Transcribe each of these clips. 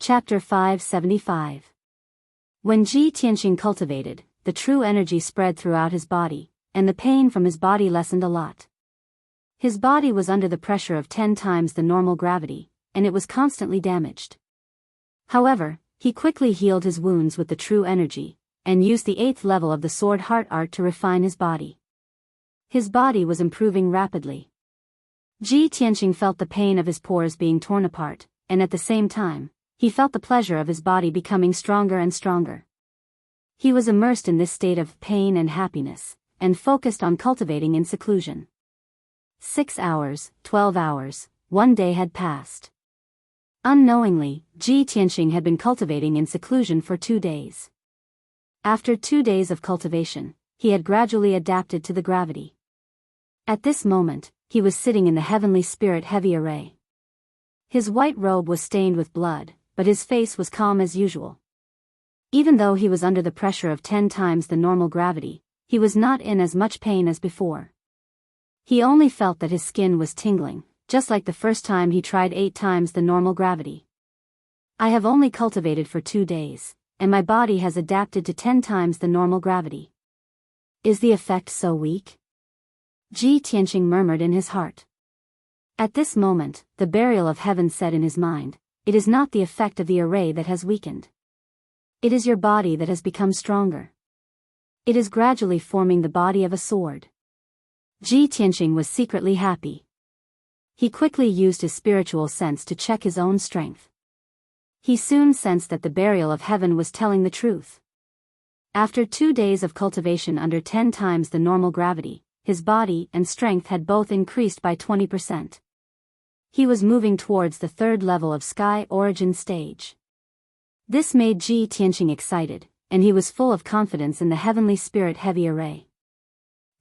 Chapter 575. When Ji Tianxing cultivated, the true energy spread throughout his body, and the pain from his body lessened a lot. His body was under the pressure of 10 times the normal gravity, and it was constantly damaged. However, he quickly healed his wounds with the true energy, and used the 8th level of the sword heart art to refine his body. His body was improving rapidly. Ji Tianxing felt the pain of his pores being torn apart, and at the same time, he felt the pleasure of his body becoming stronger and stronger. He was immersed in this state of pain and happiness, and focused on cultivating in seclusion. 6 hours, 12 hours, 1 day had passed. Unknowingly, Ji Tianxing had been cultivating in seclusion for 2 days. After 2 days of cultivation, he had gradually adapted to the gravity. At this moment, he was sitting in the heavenly spirit heavy array. His white robe was stained with blood, but his face was calm as usual. Even though he was under the pressure of 10 times the normal gravity, he was not in as much pain as before. He only felt that his skin was tingling, just like the first time he tried 8 times the normal gravity. I have only cultivated for 2 days, and my body has adapted to 10 times the normal gravity. Is the effect so weak? Ji Tianxing murmured in his heart. At this moment, the burial of heaven said in his mind, "It is not the effect of the array that has weakened. It is your body that has become stronger. It is gradually forming the body of a sword." Ji Tianxing was secretly happy. He quickly used his spiritual sense to check his own strength. He soon sensed that the burial of heaven was telling the truth. After 2 days of cultivation under 10 times the normal gravity, his body and strength had both increased by 20%. He was moving towards the 3rd level of Sky Origin stage. This made Ji Tianxing excited, and he was full of confidence in the heavenly spirit heavy array.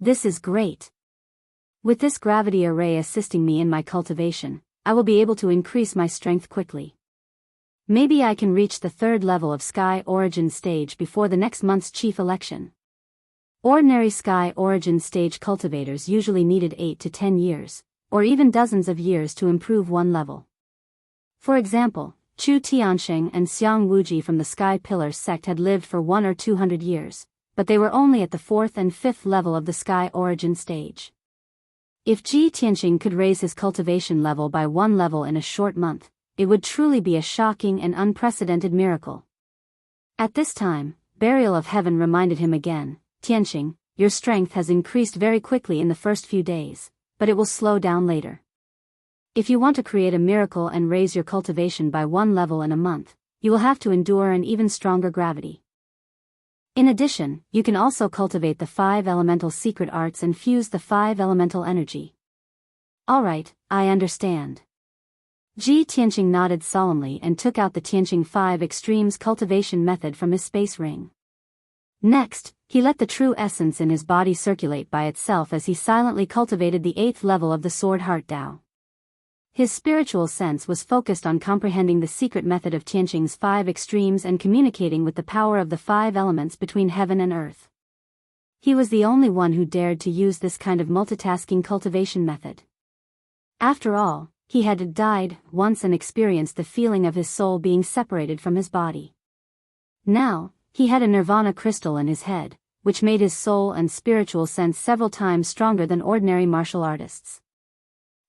This is great. With this gravity array assisting me in my cultivation, I will be able to increase my strength quickly. Maybe I can reach the 3rd level of Sky Origin stage before the next month's chief election. Ordinary Sky Origin stage cultivators usually needed 8 to 10 years, or even dozens of years to improve one level. For example, Chu Tiansheng and Xiang Wuji from the Sky Pillar sect had lived for 100 or 200 years, but they were only at the 4th and 5th level of the Sky Origin stage. If Ji Tianxing could raise his cultivation level by 1 level in a short month, it would truly be a shocking and unprecedented miracle. At this time, burial of heaven reminded him again, "Tianxing, your strength has increased very quickly in the first few days, but it will slow down later. If you want to create a miracle and raise your cultivation by 1 level in a month, you will have to endure an even stronger gravity. In addition, you can also cultivate the 5 elemental secret arts and fuse the 5 elemental energy." "Alright, I understand." Ji Tianxing nodded solemnly and took out the Tianxing 5 Extremes cultivation method from his space ring. Next, he let the true essence in his body circulate by itself as he silently cultivated the 8th level of the Sword Heart Tao. His spiritual sense was focused on comprehending the secret method of Tianxing's 5 extremes and communicating with the power of the 5 elements between heaven and earth. He was the only one who dared to use this kind of multitasking cultivation method. After all, he had died once and experienced the feeling of his soul being separated from his body. Now, he had a nirvana crystal in his head, which made his soul and spiritual sense several times stronger than ordinary martial artists.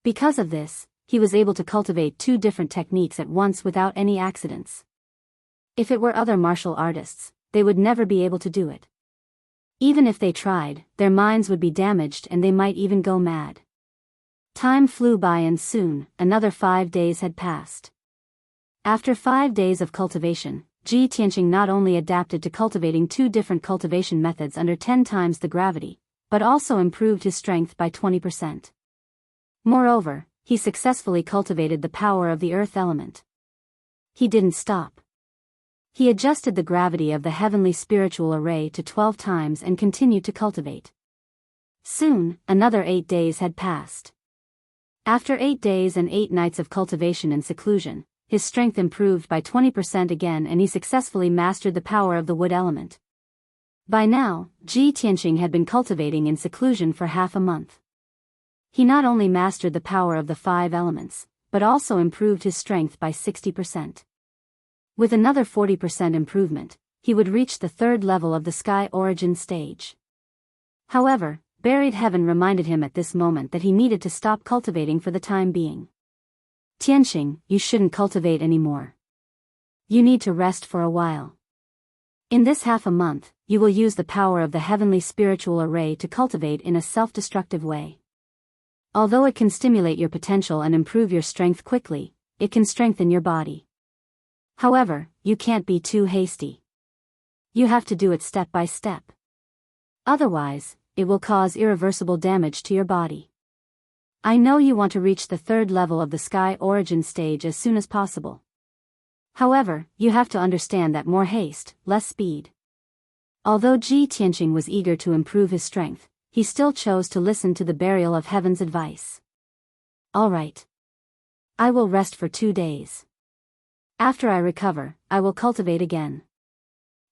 Because of this, he was able to cultivate 2 different techniques at once without any accidents. If it were other martial artists, they would never be able to do it. Even if they tried, their minds would be damaged and they might even go mad. Time flew by and soon, another 5 days had passed. After 5 days of cultivation, Ji Tianxing not only adapted to cultivating 2 different cultivation methods under 10 times the gravity, but also improved his strength by 20%. Moreover, he successfully cultivated the power of the earth element. He didn't stop. He adjusted the gravity of the heavenly spiritual array to 12 times and continued to cultivate. Soon, another 8 days had passed. After 8 days and 8 nights of cultivation and seclusion, his strength improved by 20% again and he successfully mastered the power of the wood element. By now, Ji Tianxing had been cultivating in seclusion for half a month. He not only mastered the power of the 5 elements, but also improved his strength by 60%. With another 40% improvement, he would reach the third level of the sky origin stage. However, buried heaven reminded him at this moment that he needed to stop cultivating for the time being. Tianxing, you shouldn't cultivate anymore. You need to rest for a while. In this half a month, you will use the power of the heavenly spiritual array to cultivate in a self-destructive way. Although it can stimulate your potential and improve your strength quickly, it can strengthen your body. However, you can't be too hasty. You have to do it step by step. Otherwise, it will cause irreversible damage to your body. I know you want to reach the third level of the sky origin stage as soon as possible. However, you have to understand that more haste, less speed. Although Ji Tianxing was eager to improve his strength, he still chose to listen to the burial of heaven's advice. All right. I will rest for 2 days. After I recover, I will cultivate again.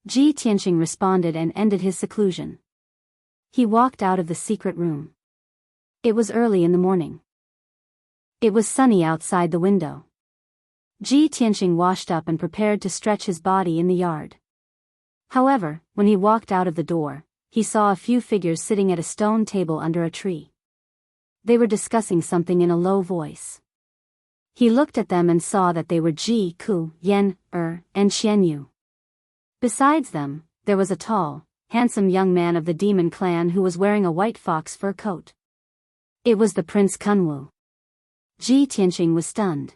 Ji Tianxing responded and ended his seclusion. He walked out of the secret room. It was early in the morning. It was sunny outside the window. Ji Tianxing washed up and prepared to stretch his body in the yard. However, when he walked out of the door, he saw a few figures sitting at a stone table under a tree. They were discussing something in a low voice. He looked at them and saw that they were Ji Ku, Yan, and Xian Yu. Besides them, there was a tall, handsome young man of the demon clan who was wearing a white fox fur coat. It was the Prince Kunwu. Ji Tianxing was stunned.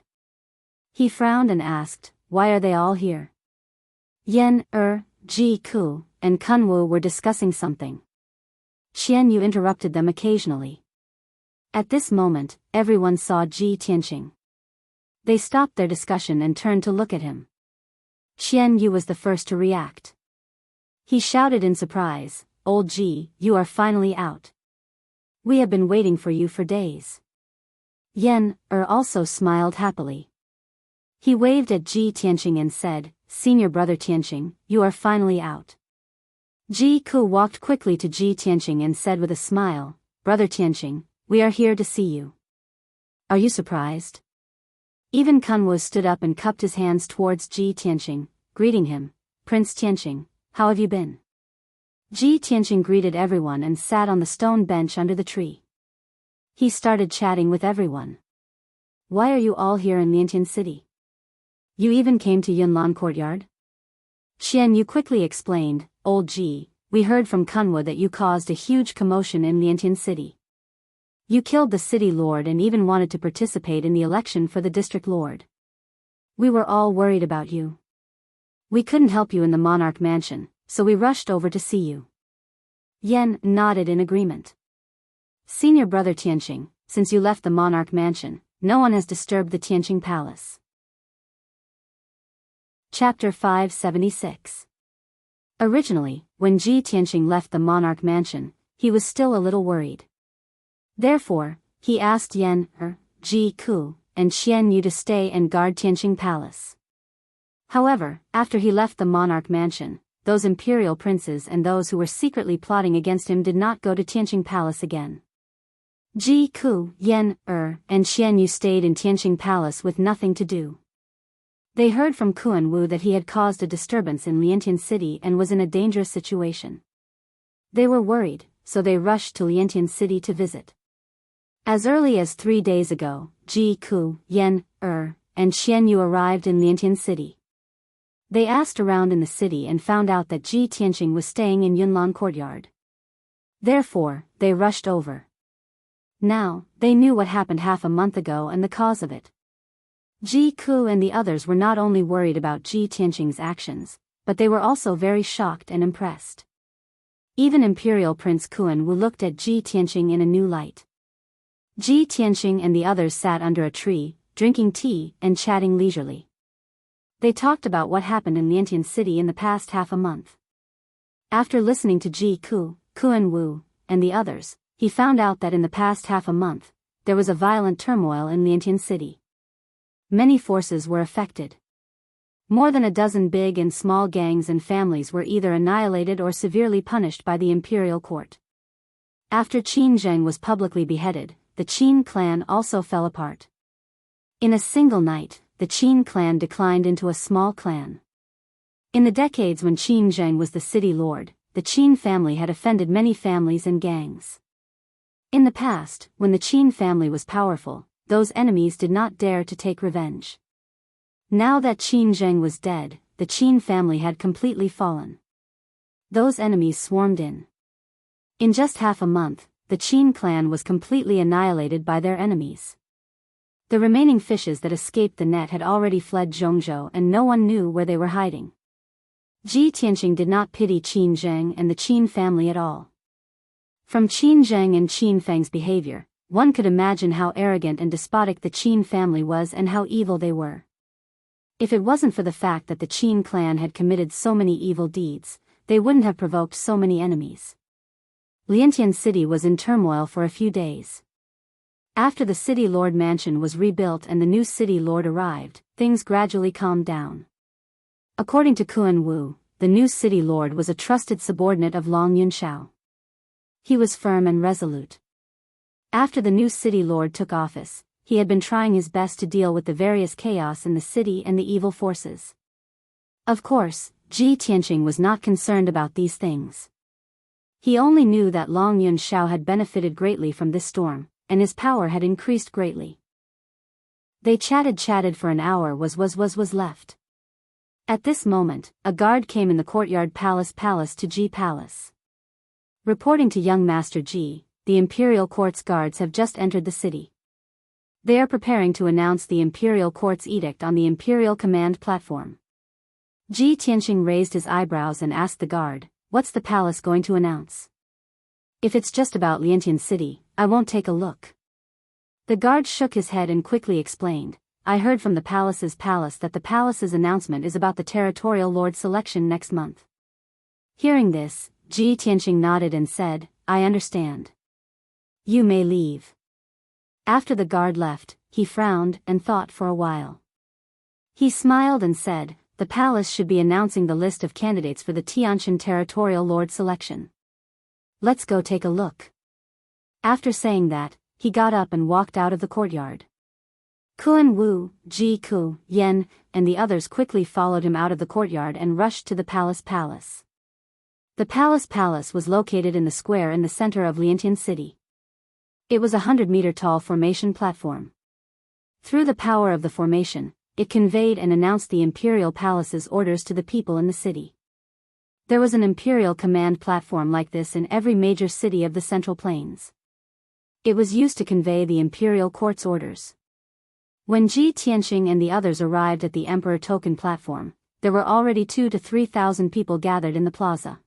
He frowned and asked, "Why are they all here?" Yan, Ji Ku, and Kunwu were discussing something. Xian Yu interrupted them occasionally. At this moment, everyone saw Ji Tianxing. They stopped their discussion and turned to look at him. Xian Yu was the first to react. He shouted in surprise, "Old Ji, you are finally out. We have been waiting for you for days." Yan, also smiled happily. He waved at Ji Tianxing and said, "Senior brother Tianxing, you are finally out." Ji Ku walked quickly to Ji Tianxing and said with a smile, "Brother Tianxing, we are here to see you. Are you surprised?" Even Kunwu stood up and cupped his hands towards Ji Tianxing, greeting him, "Prince Tianxing, how have you been?" Ji Tianxing greeted everyone and sat on the stone bench under the tree. He started chatting with everyone. "Why are you all here in Liantian City? You even came to Yunlan Courtyard?" Xian Yu quickly explained, "Old Ji, we heard from Kunwu that you caused a huge commotion in Liantian City. You killed the city lord and even wanted to participate in the election for the district lord. We were all worried about you. We couldn't help you in the monarch mansion, so we rushed over to see you." Yan nodded in agreement. "Senior brother Tianxing, since you left the monarch mansion, no one has disturbed the Tianxing palace." Chapter 576. Originally, when Ji Tianxing left the monarch mansion, he was still a little worried. Therefore, he asked Yan, Ji Ku, and Xian Yu to stay and guard Tianxing Palace. However, after he left the monarch mansion, those imperial princes and those who were secretly plotting against him did not go to Tianxing Palace again. Ji Ku, Yan, and Xian Yu stayed in Tianxing Palace with nothing to do. They heard from Kunwu that he had caused a disturbance in Liantian City and was in a dangerous situation. They were worried, so they rushed to Liantian City to visit. As early as 3 days ago, Ji Ku, Yan, and Xian Yu arrived in Liantian City. They asked around in the city and found out that Ji Tianxing was staying in Yunlan Courtyard. Therefore, they rushed over. Now, they knew what happened half a month ago and the cause of it. Ji Ku and the others were not only worried about Ji Tianxing's actions, but they were also very shocked and impressed. Even Imperial Prince Kunwu looked at Ji Tianxing in a new light. Ji Tianxing and the others sat under a tree, drinking tea and chatting leisurely. They talked about what happened in Liantian City in the past half a month. After listening to Ji Ku, Kunwu, and the others, he found out that in the past half a month, there was a violent turmoil in Liantian City. Many forces were affected. More than a dozen big and small gangs and families were either annihilated or severely punished by the imperial court. After Qin Zheng was publicly beheaded, the Qin clan also fell apart. In a single night, the Qin clan declined into a small clan. In the decades when Qin Zheng was the city lord, the Qin family had offended many families and gangs. In the past, when the Qin family was powerful, those enemies did not dare to take revenge. Now that Qin Zheng was dead, the Qin family had completely fallen. Those enemies swarmed in. In just half a month, the Qin clan was completely annihilated by their enemies. The remaining fishes that escaped the net had already fled Zhongzhou and no one knew where they were hiding. Ji Tianqing did not pity Qin Zheng and the Qin family at all. From Qin Zheng and Qin Feng's behavior, one could imagine how arrogant and despotic the Qin family was and how evil they were. If it wasn't for the fact that the Qin clan had committed so many evil deeds, they wouldn't have provoked so many enemies. Liantian City was in turmoil for a few days. After the city lord mansion was rebuilt and the new city lord arrived, things gradually calmed down. According to Kuan Wu, the new city lord was a trusted subordinate of Long Yunxiao. He was firm and resolute. After the new city lord took office, he had been trying his best to deal with the various chaos in the city and the evil forces. Of course, Ji Tianqing was not concerned about these things. He only knew that Long Yunxiao had benefited greatly from this storm, and his power had increased greatly. They chatted for an hour was left. At this moment, a guard came in the courtyard palace to Ji Palace. Reporting to young Master Ji, the Imperial Court's guards have just entered the city. They are preparing to announce the Imperial Court's edict on the Imperial Command platform. Ji Tianqing raised his eyebrows and asked the guard, "What's the palace going to announce? If it's just about Liantian City, I won't take a look." The guard shook his head and quickly explained, "I heard from the palace that the palace's announcement is about the territorial lord selection next month." Hearing this, Ji Tianqing nodded and said, "I understand. You may leave." After the guard left, he frowned and thought for a while. He smiled and said, "The palace should be announcing the list of candidates for the Tianshan territorial lord selection. Let's go take a look." After saying that, he got up and walked out of the courtyard. Kuan Wu, Ji Ku, Yen, and the others quickly followed him out of the courtyard and rushed to the palace. The palace was located in the square in the center of Liantian City. It was a 100-meter tall formation platform. Through the power of the formation, it conveyed and announced the Imperial Palace's orders to the people in the city. There was an Imperial command platform like this in every major city of the Central Plains. It was used to convey the Imperial Court's orders. When Ji Tianqing and the others arrived at the Emperor Token platform, there were already 2,000 to 3,000 people gathered in the plaza.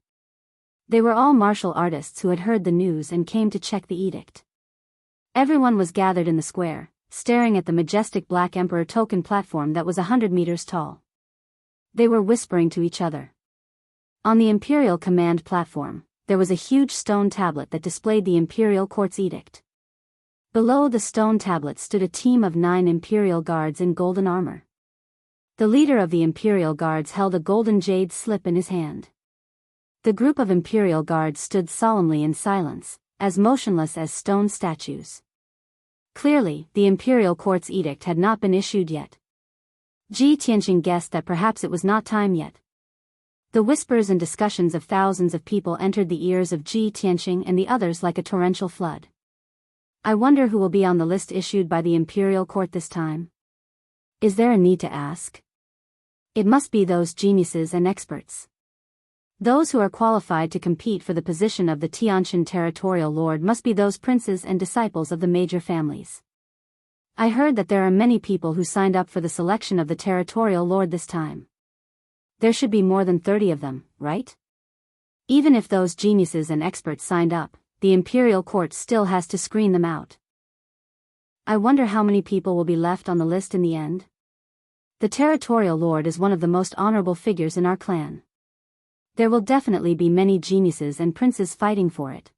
They were all martial artists who had heard the news and came to check the edict. Everyone was gathered in the square, staring at the majestic black Emperor Token platform that was 100 meters tall. They were whispering to each other. On the Imperial Command platform, there was a huge stone tablet that displayed the Imperial Court's edict. Below the stone tablet stood a team of 9 Imperial guards in golden armor. The leader of the Imperial guards held a golden jade slip in his hand. The group of Imperial guards stood solemnly in silence, as motionless as stone statues. Clearly, the Imperial Court's edict had not been issued yet. Ji Tianqing guessed that perhaps it was not time yet. The whispers and discussions of thousands of people entered the ears of Ji Tianqing and the others like a torrential flood. "I wonder who will be on the list issued by the Imperial Court this time. Is there a need to ask? It must be those geniuses and experts. Those who are qualified to compete for the position of the Tianshan territorial lord must be those princes and disciples of the major families. I heard that there are many people who signed up for the selection of the territorial lord this time. There should be more than 30 of them, right? Even if those geniuses and experts signed up, the Imperial Court still has to screen them out. I wonder how many people will be left on the list in the end. The territorial lord is one of the most honorable figures in our clan. There will definitely be many geniuses and princes fighting for it.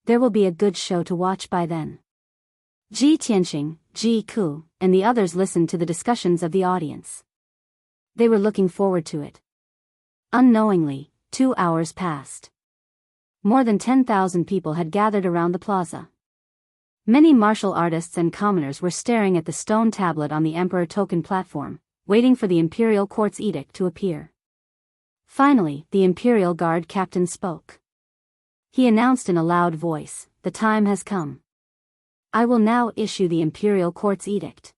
There will be a good show to watch by then." Ji Tianqing, Ji Ku, and the others listened to the discussions of the audience. They were looking forward to it. Unknowingly, 2 hours passed. More than 10,000 people had gathered around the plaza. Many martial artists and commoners were staring at the stone tablet on the Emperor Token platform, waiting for the Imperial Court's edict to appear. Finally, the Imperial Guard captain spoke. He announced in a loud voice, "The time has come. I will now issue the Imperial Court's edict."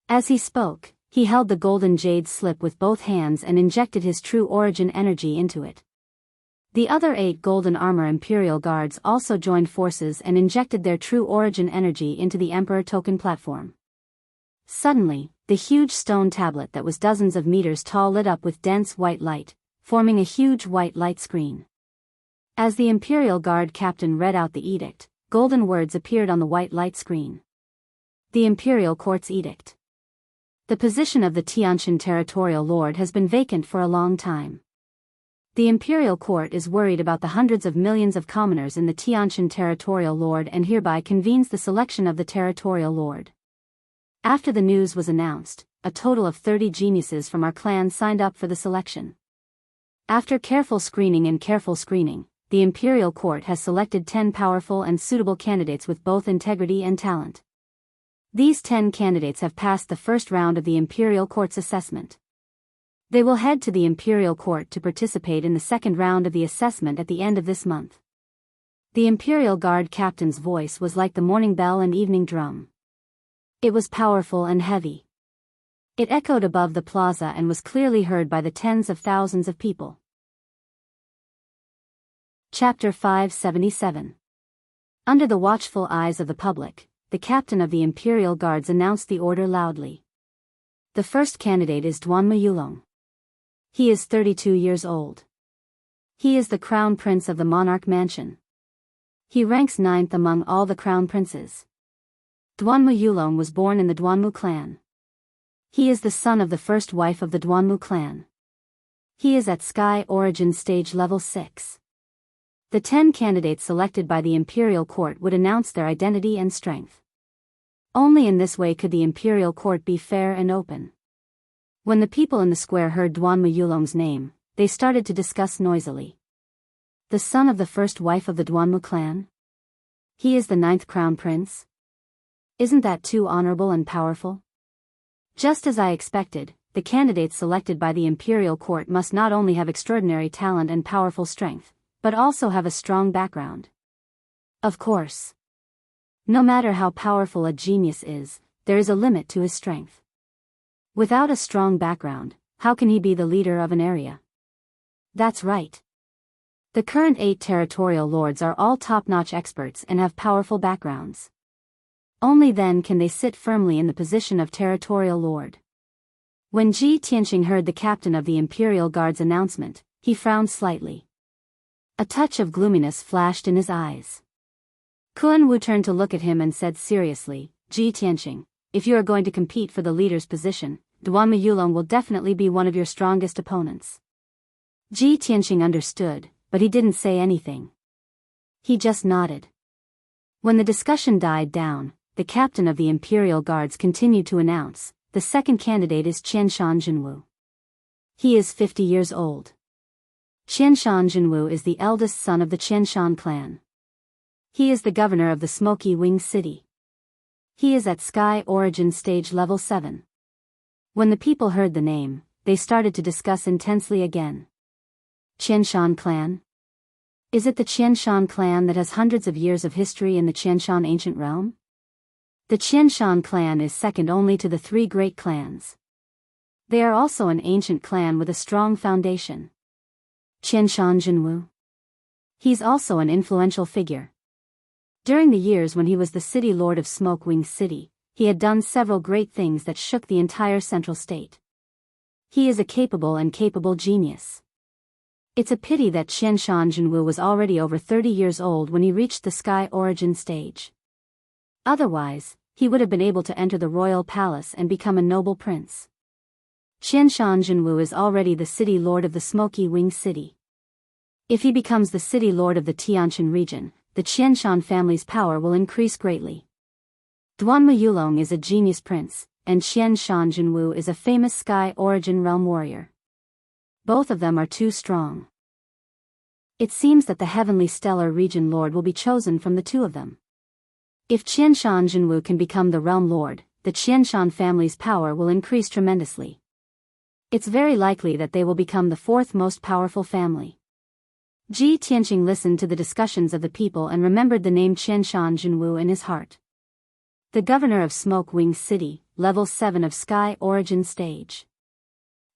As he spoke, he held the golden jade slip with both hands and injected his true origin energy into it. The other 8 golden armor Imperial Guards also joined forces and injected their true origin energy into the Emperor Token platform. Suddenly, the huge stone tablet that was dozens of meters tall lit up with dense white light, forming a huge white light screen. As the Imperial Guard captain read out the edict, golden words appeared on the white light screen. The Imperial Court's edict. The position of the Tianqian territorial lord has been vacant for a long time. The Imperial Court is worried about the hundreds of millions of commoners in the Tianqian territorial lord and hereby convenes the selection of the territorial lord. After the news was announced, a total of 30 geniuses from our clan signed up for the selection. After careful screening, the Imperial Court has selected 10 powerful and suitable candidates with both integrity and talent. These 10 candidates have passed the first round of the Imperial Court's assessment. They will head to the Imperial Court to participate in the second round of the assessment at the end of this month. The Imperial Guard captain's voice was like the morning bell and evening drum. It was powerful and heavy. It echoed above the plaza and was clearly heard by the tens of thousands of people. Chapter 577. Under the watchful eyes of the public, the captain of the Imperial Guards announced the order loudly. The first candidate is Duanmu Yulong. He is 32 years old. He is the crown prince of the monarch mansion. He ranks 9th among all the crown princes. Duanmu Yulong was born in the Duanmu clan. He is the son of the first wife of the Duanmu clan. He is at Sky Origin Stage Level 6. The 10 candidates selected by the Imperial Court would announce their identity and strength. Only in this way could the Imperial Court be fair and open. When the people in the square heard Duanmu Yulong's name, they started to discuss noisily. The son of the first wife of the Duanmu clan? He is the 9th crown prince? Isn't that too honorable and powerful? Just as I expected, the candidates selected by the Imperial Court must not only have extraordinary talent and powerful strength, but also have a strong background. Of course. No matter how powerful a genius is, there is a limit to his strength. Without a strong background, how can he be the leader of an area? That's right. The current 8 territorial lords are all top-notch experts and have powerful backgrounds. Only then can they sit firmly in the position of territorial lord. When Ji Tianqing heard the captain of the Imperial Guard's announcement, he frowned slightly. A touch of gloominess flashed in his eyes. Kuan Wu turned to look at him and said seriously, "Ji Tianqing, if you are going to compete for the leader's position, Duanmu Yulong will definitely be one of your strongest opponents." Ji Tianqing understood, but he didn't say anything. He just nodded. When the discussion died down, the captain of the Imperial Guards continued to announce, "The second candidate is Qianshan Jinwu. He is 50 years old. Qianshan Jinwu is the eldest son of the Qianshan clan. He is the governor of the Smoky Wing City. He is at Sky Origin Stage Level 7. When the people heard the name, they started to discuss intensely again. Qianshan clan? Is it the Qianshan clan that has hundreds of years of history in the Qianshan ancient realm? The Qianshan clan is second only to the 3 great clans. They are also an ancient clan with a strong foundation. Qianshan Jinwu. He's also an influential figure. During the years when he was the city lord of Smoke Wing City, he had done several great things that shook the entire central state. He is a capable genius. It's a pity that Qianshan Jinwu was already over 30 years old when he reached the Sky Origin stage. Otherwise, he would have been able to enter the royal palace and become a noble prince. Qianshan Jinwu is already the city lord of the Smoky Wing City. If he becomes the city lord of the Tianqian region, the Qianshan family's power will increase greatly. Duanmu Yulong is a genius prince, and Qianshan Jinwu is a famous Sky Origin realm warrior. Both of them are too strong. It seems that the Heavenly Stellar Region Lord will be chosen from the 2 of them. If Qianshan Jinwu can become the realm lord, the Qianshan family's power will increase tremendously. It's very likely that they will become the fourth most powerful family. Ji Tianqing listened to the discussions of the people and remembered the name Qianshan Jinwu in his heart. The governor of Smoke Wings City, level 7 of Sky Origin Stage.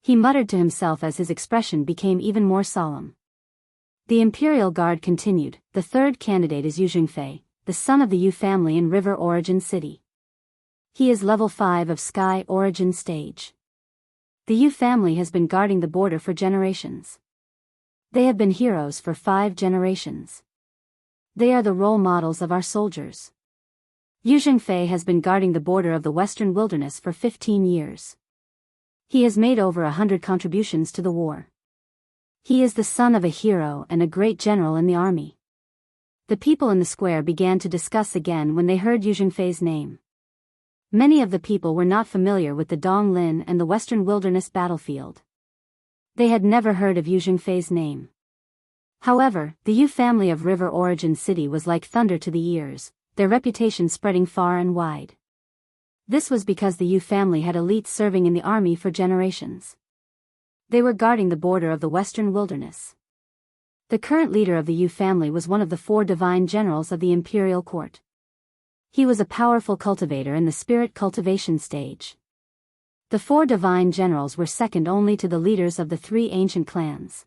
He muttered to himself as his expression became even more solemn. The Imperial Guard continued. The third candidate is Yu Jingfei, the son of the Yu family in River Origin City. He is level 5 of Sky Origin Stage. The Yu family has been guarding the border for generations. They have been heroes for 5 generations. They are the role models of our soldiers. Yu Jingfei has been guarding the border of the Western Wilderness for 15 years. He has made over 100 contributions to the war. He is the son of a hero and a great general in the army. The people in the square began to discuss again when they heard Yu Jingfei's name. Many of the people were not familiar with the Donglin and the Western Wilderness battlefield. They had never heard of Yu Jingfei's name. However, the Yu family of River Origin City was like thunder to the ears, their reputation spreading far and wide. This was because the Yu family had elites serving in the army for generations. They were guarding the border of the Western Wilderness. The current leader of the Yu family was one of the 4 divine generals of the imperial court. He was a powerful cultivator in the spirit cultivation stage. The 4 divine generals were second only to the leaders of the 3 ancient clans.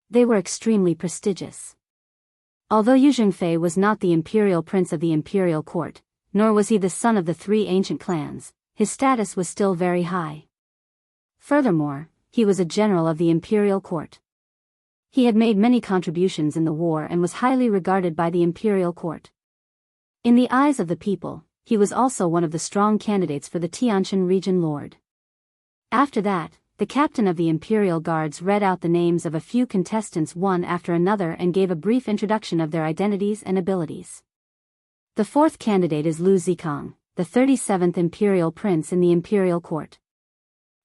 They were extremely prestigious. Although Yu Jingfei was not the imperial prince of the imperial court, nor was he the son of the 3 ancient clans, his status was still very high. Furthermore, he was a general of the imperial court. He had made many contributions in the war and was highly regarded by the imperial court. In the eyes of the people, he was also one of the strong candidates for the Tianshan region lord. After that, the captain of the imperial guards read out the names of a few contestants one after another and gave a brief introduction of their identities and abilities. The 4th candidate is Lu Zikong, the 37th imperial prince in the imperial court.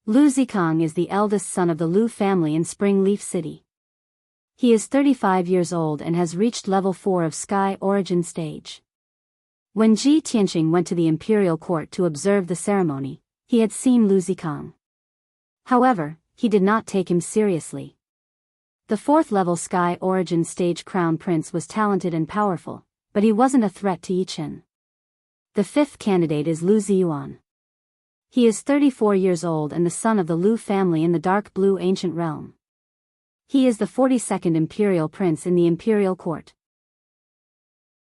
Lu Zikong is the eldest son of the Lu family in Spring Leaf City. He is 35 years old and has reached level 4 of Sky Origin Stage. When Ji Tianqing went to the imperial court to observe the ceremony, he had seen Lu Zikong. However, he did not take him seriously. The 4th level Sky Origin Stage crown prince was talented and powerful, but he wasn't a threat to Yichen. The 5th candidate is Lu Ziyuan. He is 34 years old and the son of the Lu family in the dark blue ancient realm. He is the 42nd imperial prince in the imperial court.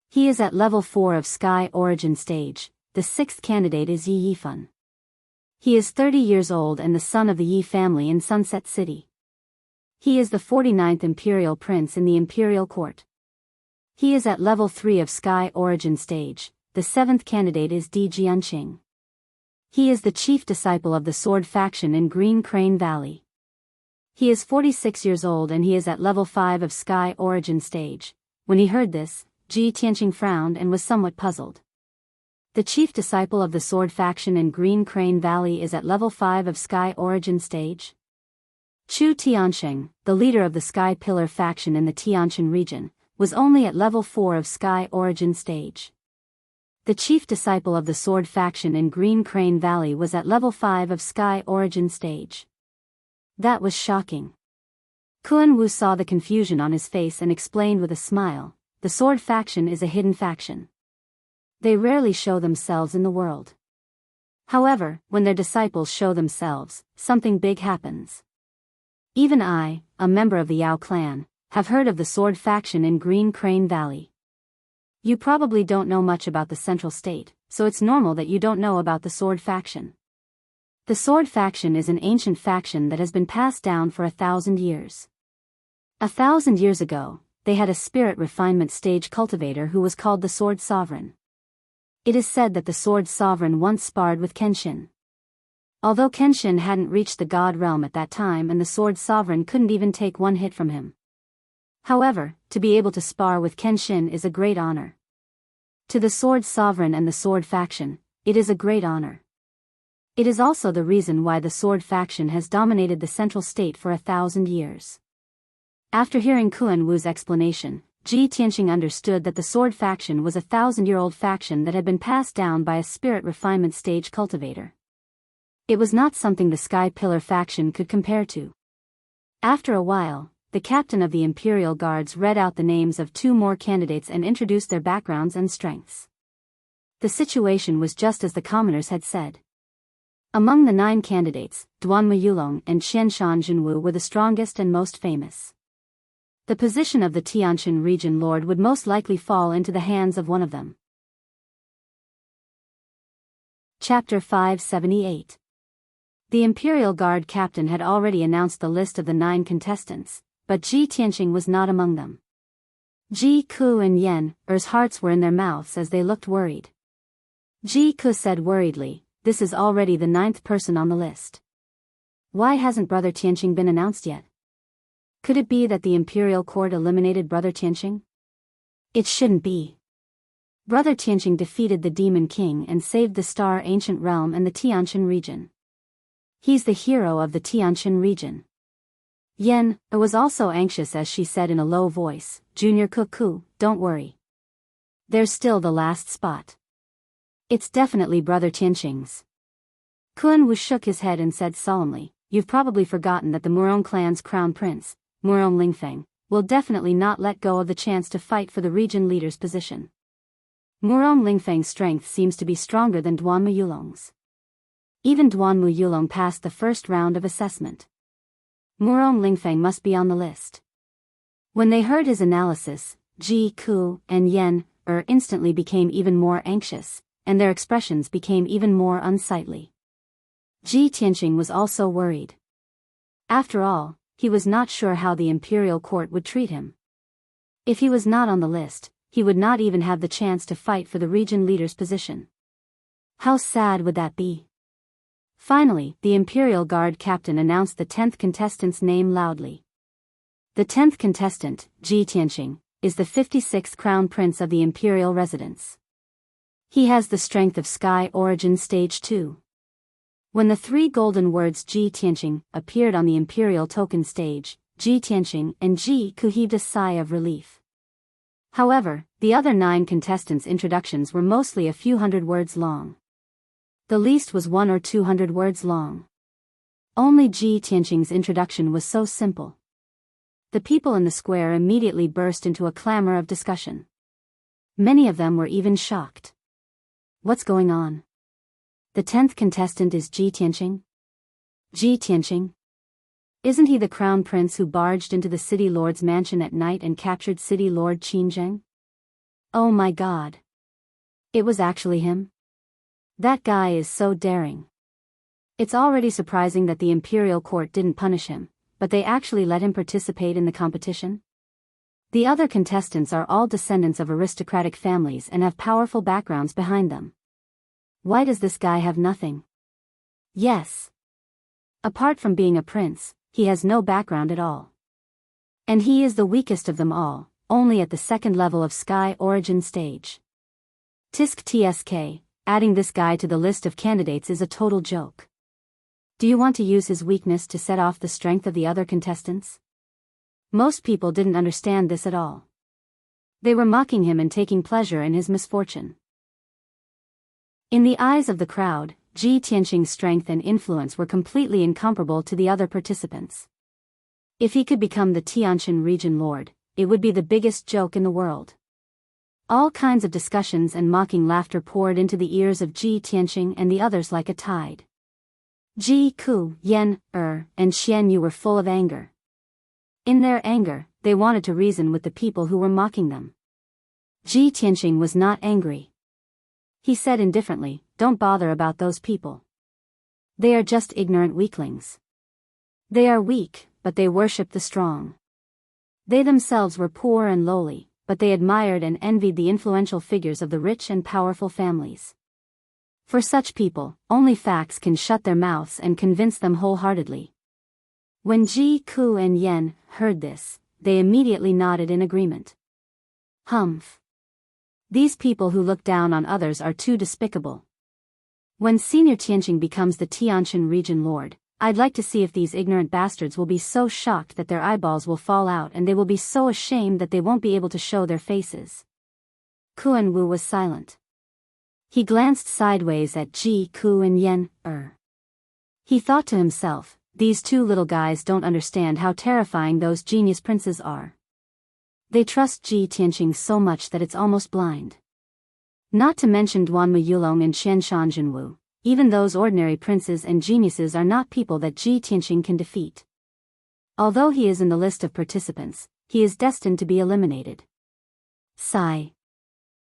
He is at level 4 of Sky Origin Stage. The 6th candidate is Yi Yifan. He is 30 years old and the son of the Yi family in Sunset City. He is the 49th imperial prince in the imperial court. He is at level 3 of Sky Origin Stage. The 7th candidate is Di Jianqing. He is the chief disciple of the Sword faction in Green Crane Valley. He is 46 years old and he is at level 5 of Sky Origin Stage. When he heard this, Ji Tianqing frowned and was somewhat puzzled. The chief disciple of the Sword faction in Green Crane Valley is at level 5 of Sky Origin Stage. Chu Tiansheng, the leader of the Sky Pillar faction in the Tianshan region, was only at level 4 of Sky Origin Stage. The chief disciple of the Sword faction in Green Crane Valley was at level 5 of Sky Origin Stage. That was shocking. Kuan Wu saw the confusion on his face and explained with a smile, the Sword faction is a hidden faction. They rarely show themselves in the world. However, when their disciples show themselves, something big happens. Even I, a member of the Yao clan, have heard of the Sword faction in Green Crane Valley. You probably don't know much about the Central State, so it's normal that you don't know about the Sword faction. The Sword faction is an ancient faction that has been passed down for 1,000 years. 1,000 years ago, they had a spirit refinement stage cultivator who was called the Sword Sovereign. It is said that the Sword Sovereign once sparred with Kenshin. Although Kenshin hadn't reached the God realm at that time and the Sword Sovereign couldn't even take one hit from him. However, to be able to spar with Kenshin is a great honor. To the Sword Sovereign and the Sword faction, it is a great honor. It is also the reason why the Sword faction has dominated the Central State for 1,000 years. After hearing Kuan Wu's explanation, Ji Tianqing understood that the sword faction was a 1,000-year-old faction that had been passed down by a spirit refinement stage cultivator. It was not something the Sky Pillar faction could compare to. After a while, the captain of the Imperial Guards read out the names of 2 more candidates and introduced their backgrounds and strengths. The situation was just as the commoners had said. Among the 9 candidates, Duanmu Yulong and Qianshan Junwu were the strongest and most famous. The position of the Tianshan region lord would most likely fall into the hands of one of them. Chapter 578. The Imperial Guard captain had already announced the list of the 9 contestants, but Ji Tianqing was not among them. Ji Ku and Yen Er's hearts were in their mouths as they looked worried. Ji Ku said worriedly, "This is already the 9th person on the list. Why hasn't Brother Tianqing been announced yet? Could it be that the Imperial Court eliminated Brother Tianqing? It shouldn't be. Brother Tianqing defeated the Demon King and saved the Star Ancient Realm and the Tianshan region. He's the hero of the Tianshan region." Yen was also anxious as she said in a low voice, "Junior Cuckoo, don't worry. There's still the last spot. It's definitely Brother Tianqing's." Kun Wu shook his head and said solemnly, "You've probably forgotten that the Murong clan's crown prince, Murong Lingfeng, will definitely not let go of the chance to fight for the region leader's position. Murong Lingfeng's strength seems to be stronger than Duanmu Yulong's. Even Duanmu Yulong passed the first round of assessment. Murong Lingfeng must be on the list." When they heard his analysis, Ji Ku and Yen instantly became even more anxious, and their expressions became even more unsightly. Ji Tianqing was also worried. After all, he was not sure how the Imperial Court would treat him. If he was not on the list, he would not even have the chance to fight for the region leader's position. How sad would that be? Finally, the Imperial Guard captain announced the 10th contestant's name loudly. The 10th contestant, Ji Tianqing, is the 56th Crown Prince of the Imperial Residence. He has the strength of Sky Origin Stage 2. When the 3 golden words Ji Tianqing appeared on the Imperial Token stage, Ji Tianqing and Ji Ku heaved a sigh of relief. However, the other 9 contestants' introductions were mostly a few hundred words long. The least was 100 or 200 words long. Only Ji Tianqing's introduction was so simple. The people in the square immediately burst into a clamor of discussion. Many of them were even shocked. What's going on? The 10th contestant is Ji Tianqing? Ji Tianqing? Isn't he the crown prince who barged into the city lord's mansion at night and captured city lord Qin Zheng? Oh my god. It was actually him? That guy is so daring. It's already surprising that the Imperial Court didn't punish him, but they actually let him participate in the competition? The other contestants are all descendants of aristocratic families and have powerful backgrounds behind them. Why does this guy have nothing? Yes. Apart from being a prince, he has no background at all. And he is the weakest of them all, only at the 2nd level of Sky Origin stage. Tisk TSK, adding this guy to the list of candidates is a total joke. Do you want to use his weakness to set off the strength of the other contestants? Most people didn't understand this at all. They were mocking him and taking pleasure in his misfortune. In the eyes of the crowd, Ji Tianqing's strength and influence were completely incomparable to the other participants. If he could become the Tianshan region lord, it would be the biggest joke in the world. All kinds of discussions and mocking laughter poured into the ears of Ji Tianqing and the others like a tide. Ji Ku, Yen and Xian Yu were full of anger. In their anger, they wanted to reason with the people who were mocking them. Ji Tianqing was not angry. He said indifferently, "Don't bother about those people. They are just ignorant weaklings. They are weak, but they worship the strong. They themselves were poor and lowly, but they admired and envied the influential figures of the rich and powerful families. For such people, only facts can shut their mouths and convince them wholeheartedly." When Ji Ku and Yen heard this, they immediately nodded in agreement. Humph. These people who look down on others are too despicable. When Senior Tianqing becomes the Tianshan region lord, I'd like to see if these ignorant bastards will be so shocked that their eyeballs will fall out and they will be so ashamed that they won't be able to show their faces. Kuan Wu was silent. He glanced sideways at Ji Ku and Yen. He thought to himself, these two little guys don't understand how terrifying those genius princes are. They trust Ji Tianqing so much that it's almost blind. Not to mention Duanma Yulong and Qian Shanjinwu, even those ordinary princes and geniuses are not people that Ji Tianqing can defeat. Although he is in the list of participants, he is destined to be eliminated. Sigh.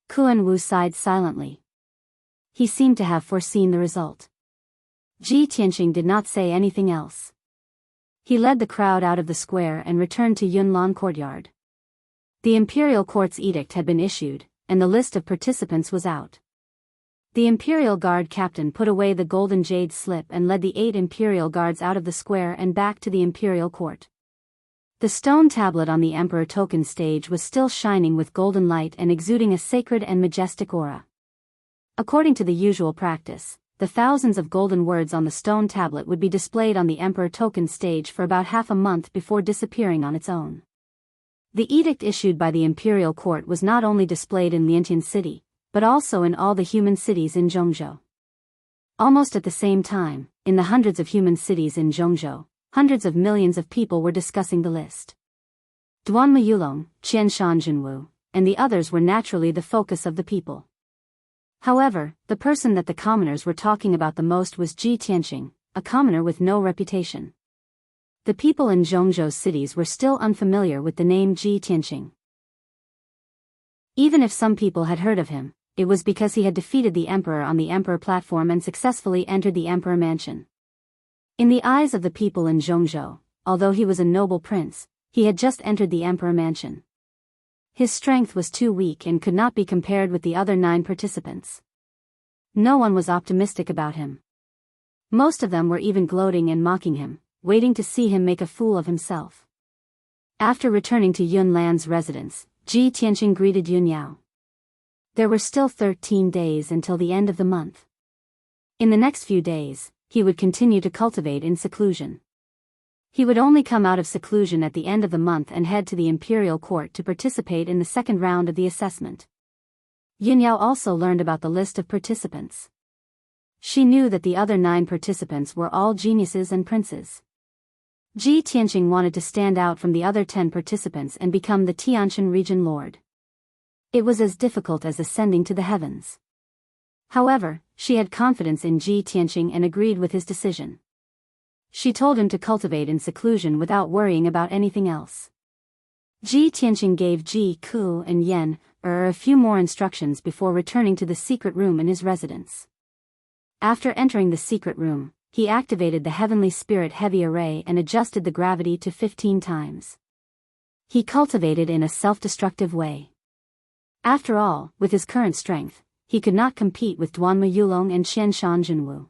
Kuan Wu sighed silently. He seemed to have foreseen the result. Ji Tianqing did not say anything else. He led the crowd out of the square and returned to Yunlan courtyard. The imperial court's edict had been issued, and the list of participants was out. The imperial guard captain put away the golden jade slip and led the 8 imperial guards out of the square and back to the imperial court. The stone tablet on the emperor token stage was still shining with golden light and exuding a sacred and majestic aura. According to the usual practice, the thousands of golden words on the stone tablet would be displayed on the Emperor Token stage for about half a month before disappearing on its own. The edict issued by the imperial court was not only displayed in Liantian City, but also in all the human cities in Zhongzhou. Almost at the same time, in the hundreds of human cities in Zhongzhou, hundreds of millions of people were discussing the list. Duanma Yulong, Qian Shanjinwu, and the others were naturally the focus of the people. However, the person that the commoners were talking about the most was Ji Tianqing, a commoner with no reputation. The people in Zhongzhou's cities were still unfamiliar with the name Ji Tianqing. Even if some people had heard of him, it was because he had defeated the emperor on the emperor platform and successfully entered the emperor mansion. In the eyes of the people in Zhongzhou, although he was a noble prince, he had just entered the emperor mansion. His strength was too weak and could not be compared with the other 9 participants. No one was optimistic about him. Most of them were even gloating and mocking him, waiting to see him make a fool of himself. After returning to Yun Lan's residence, Ji Tianqing greeted Yun Yao. There were still 13 days until the end of the month. In the next few days, he would continue to cultivate in seclusion. He would only come out of seclusion at the end of the month and head to the imperial court to participate in the second round of the assessment. Yun Yao also learned about the list of participants. She knew that the other 9 participants were all geniuses and princes. Ji Tianqing wanted to stand out from the other 10 participants and become the Tianshan region lord. It was as difficult as ascending to the heavens. However, she had confidence in Ji Tianqing and agreed with his decision. She told him to cultivate in seclusion without worrying about anything else. Ji Tianqing gave Ji Ku and Yen a few more instructions before returning to the secret room in his residence. After entering the secret room, he activated the Heavenly Spirit Heavy Array and adjusted the gravity to 15 times. He cultivated in a self-destructive way. After all, with his current strength, he could not compete with Duanma Yulong and Qian Shanjinwu.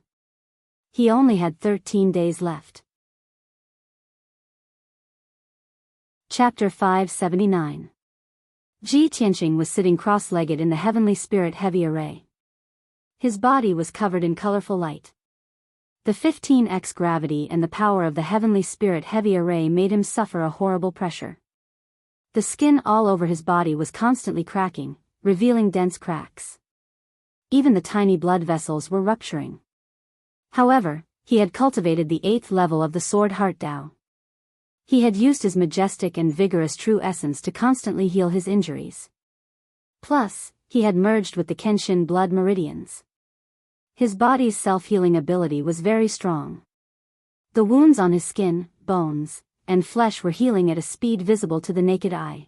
He only had 13 days left. Chapter 579. Ji Tianqing was sitting cross-legged in the Heavenly Spirit Heavy Array. His body was covered in colorful light. The 15x gravity and the power of the Heavenly Spirit Heavy Array made him suffer a horrible pressure. The skin all over his body was constantly cracking, revealing dense cracks. Even the tiny blood vessels were rupturing. However, he had cultivated the 8th level of the Sword Heart Tao. He had used his majestic and vigorous true essence to constantly heal his injuries. Plus, he had merged with the Kenshin blood meridians. His body's self-healing ability was very strong. The wounds on his skin, bones, and flesh were healing at a speed visible to the naked eye.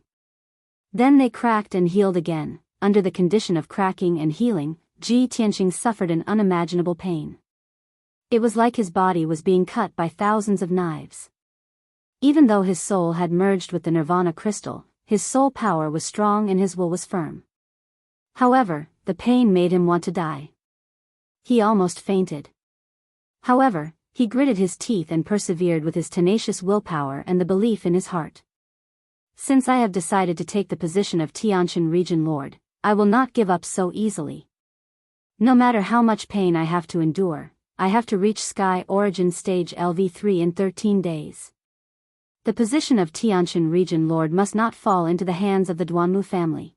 Then they cracked and healed again. Under the condition of cracking and healing, Ji Tianqing suffered an unimaginable pain. It was like his body was being cut by thousands of knives. Even though his soul had merged with the Nirvana crystal, his soul power was strong and his will was firm. However, the pain made him want to die. He almost fainted. However, he gritted his teeth and persevered with his tenacious willpower and the belief in his heart. Since I have decided to take the position of Tianshan Region Lord, I will not give up so easily. No matter how much pain I have to endure, I have to reach Sky Origin Stage LV3 in 13 days. The position of Tianqian Region Lord must not fall into the hands of the Duanmu family.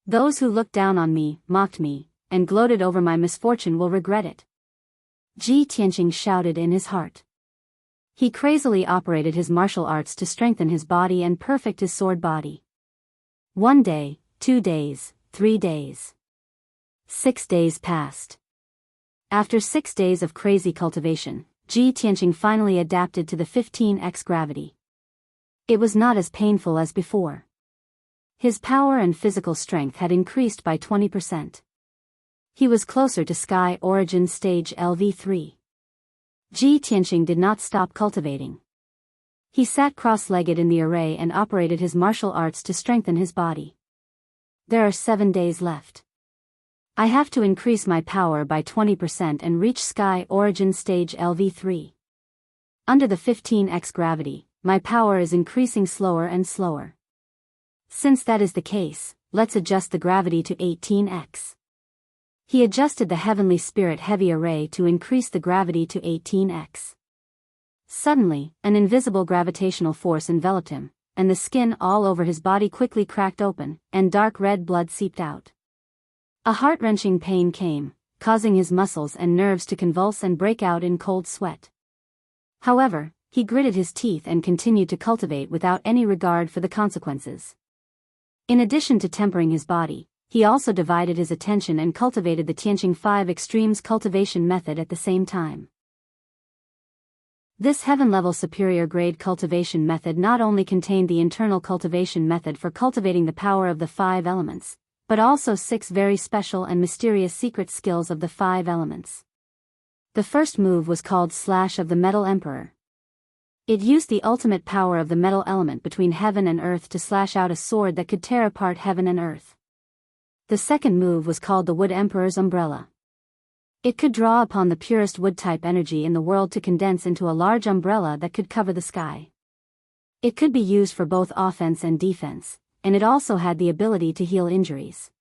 Those who looked down on me, mocked me, and gloated over my misfortune will regret it. Ji Tianqing shouted in his heart. He crazily operated his martial arts to strengthen his body and perfect his sword body. 1 day, 2 days, 3 days. 6 days passed. After 6 days of crazy cultivation, Ji Tianqing finally adapted to the 15x gravity. It was not as painful as before. His power and physical strength had increased by 20%. He was closer to Sky Origin Stage LV3. Ji Tianqing did not stop cultivating. He sat cross-legged in the array and operated his martial arts to strengthen his body. There are 7 days left. I have to increase my power by 20% and reach Sky Origin Stage LV3. Under the 15x gravity, my power is increasing slower and slower. Since that is the case, let's adjust the gravity to 18x. He adjusted the Heavenly Spirit Heavy Array to increase the gravity to 18x. Suddenly, an invisible gravitational force enveloped him, and the skin all over his body quickly cracked open, and dark red blood seeped out. A heart-wrenching pain came, causing his muscles and nerves to convulse and break out in cold sweat. However, he gritted his teeth and continued to cultivate without any regard for the consequences. In addition to tempering his body, he also divided his attention and cultivated the Tianqing 5 Extremes cultivation method at the same time. This heaven-level superior grade cultivation method not only contained the internal cultivation method for cultivating the power of the 5 elements, but also 6 very special and mysterious secret skills of the 5 elements. The first move was called Slash of the Metal Emperor. It used the ultimate power of the metal element between heaven and earth to slash out a sword that could tear apart heaven and earth. The second move was called the Wood Emperor's Umbrella. It could draw upon the purest wood-type energy in the world to condense into a large umbrella that could cover the sky. It could be used for both offense and defense, and it also had the ability to heal injuries.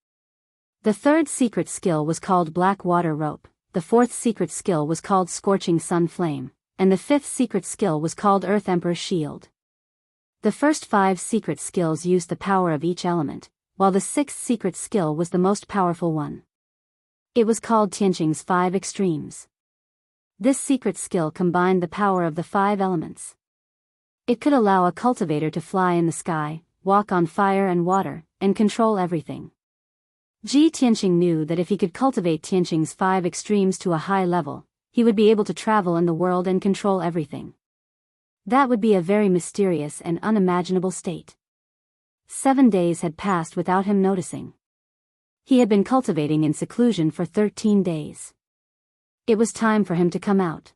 The third secret skill was called Black Water Rope, the fourth secret skill was called Scorching Sun Flame, and the fifth secret skill was called Earth Emperor's Shield. The first 5 secret skills used the power of each element, while the 6th secret skill was the most powerful one. It was called Tianqing's 5 Extremes. This secret skill combined the power of the 5 elements. It could allow a cultivator to fly in the sky, walk on fire and water, and control everything. Ji Tianqing knew that if he could cultivate Tianqing's 5 Extremes to a high level, he would be able to travel in the world and control everything. That would be a very mysterious and unimaginable state. 7 days had passed without him noticing. He had been cultivating in seclusion for 13 days. It was time for him to come out.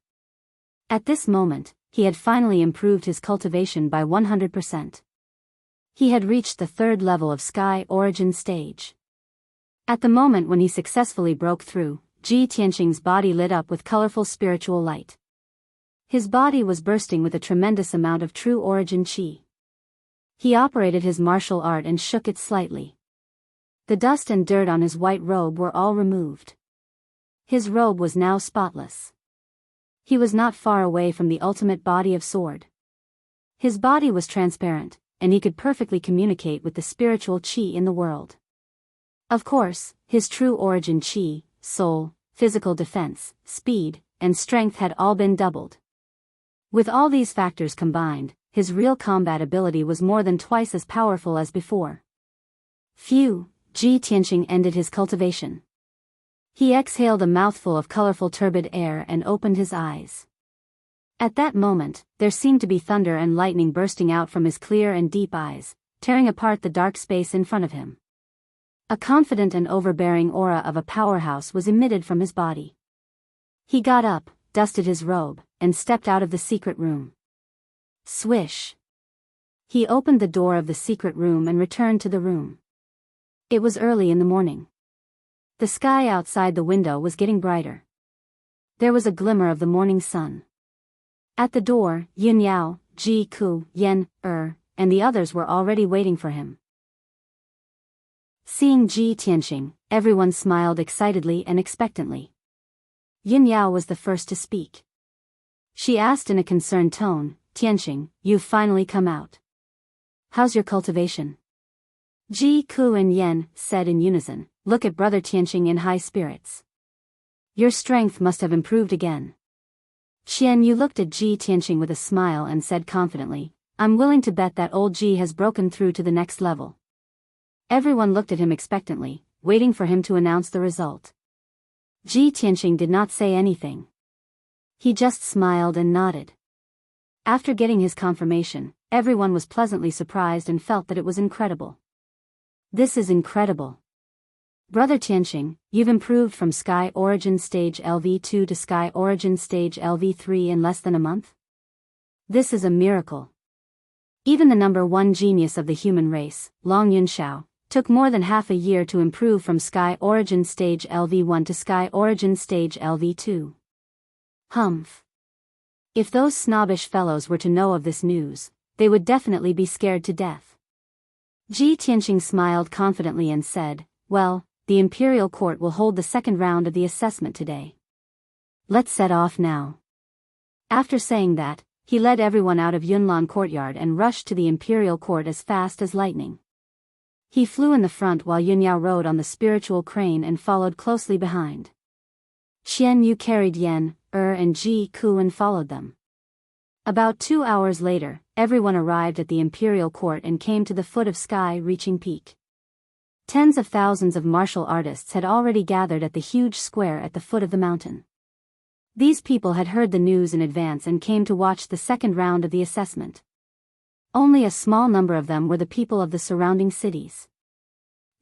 At this moment, he had finally improved his cultivation by 100%. He had reached the 3rd level of Sky Origin Stage. At the moment when he successfully broke through, Ji Tianqing's body lit up with colorful spiritual light. His body was bursting with a tremendous amount of true origin qi. He operated his martial art and shook it slightly. The dust and dirt on his white robe were all removed. His robe was now spotless. He was not far away from the ultimate body of sword. His body was transparent, and he could perfectly communicate with the spiritual qi in the world. Of course, his true origin qi, soul, physical defense, speed, and strength had all been doubled. With all these factors combined, his real combat ability was more than twice as powerful as before. Phew, Ji Tianqing ended his cultivation. He exhaled a mouthful of colorful turbid air and opened his eyes. At that moment, there seemed to be thunder and lightning bursting out from his clear and deep eyes, tearing apart the dark space in front of him. A confident and overbearing aura of a powerhouse was emitted from his body. He got up, dusted his robe, and stepped out of the secret room. Swish! He opened the door of the secret room and returned to the room. It was early in the morning. The sky outside the window was getting brighter. There was a glimmer of the morning sun. At the door, Yun Yao, Ji Ku, Yen, and the others were already waiting for him. Seeing Ji Tianqing, everyone smiled excitedly and expectantly. Yin Yao was the first to speak. She asked in a concerned tone, "Tianxing, you've finally come out. How's your cultivation?" Ji, Ku and Yen said in unison, "Look at brother Tianxing in high spirits. Your strength must have improved again." Xian Yu looked at Ji Tianxing with a smile and said confidently, "I'm willing to bet that old Ji has broken through to the next level." Everyone looked at him expectantly, waiting for him to announce the result. Ji Tianxing did not say anything. He just smiled and nodded. After getting his confirmation, everyone was pleasantly surprised and felt that it was incredible. "This is incredible. Brother Tianxing, you've improved from Sky Origin Stage LV2 to Sky Origin Stage LV3 in less than a month? This is a miracle." Even the number one genius of the human race, Long Yunxiao, took more than half a year to improve from Sky Origin Stage LV1 to Sky Origin Stage LV2. Humph. If those snobbish fellows were to know of this news, they would definitely be scared to death. Ji Tianxing smiled confidently and said, "Well, the Imperial Court will hold the second round of the assessment today. Let's set off now." After saying that, he led everyone out of Yunlan Courtyard and rushed to the Imperial Court as fast as lightning. He flew in the front while Yunyao rode on the spiritual crane and followed closely behind. Xian Yu carried Yen, and Ji Ku and followed them. About 2 hours later, everyone arrived at the Imperial Court and came to the foot of sky-reaching peak. Tens of thousands of martial artists had already gathered at the huge square at the foot of the mountain. These people had heard the news in advance and came to watch the second round of the assessment. Only a small number of them were the people of the surrounding cities.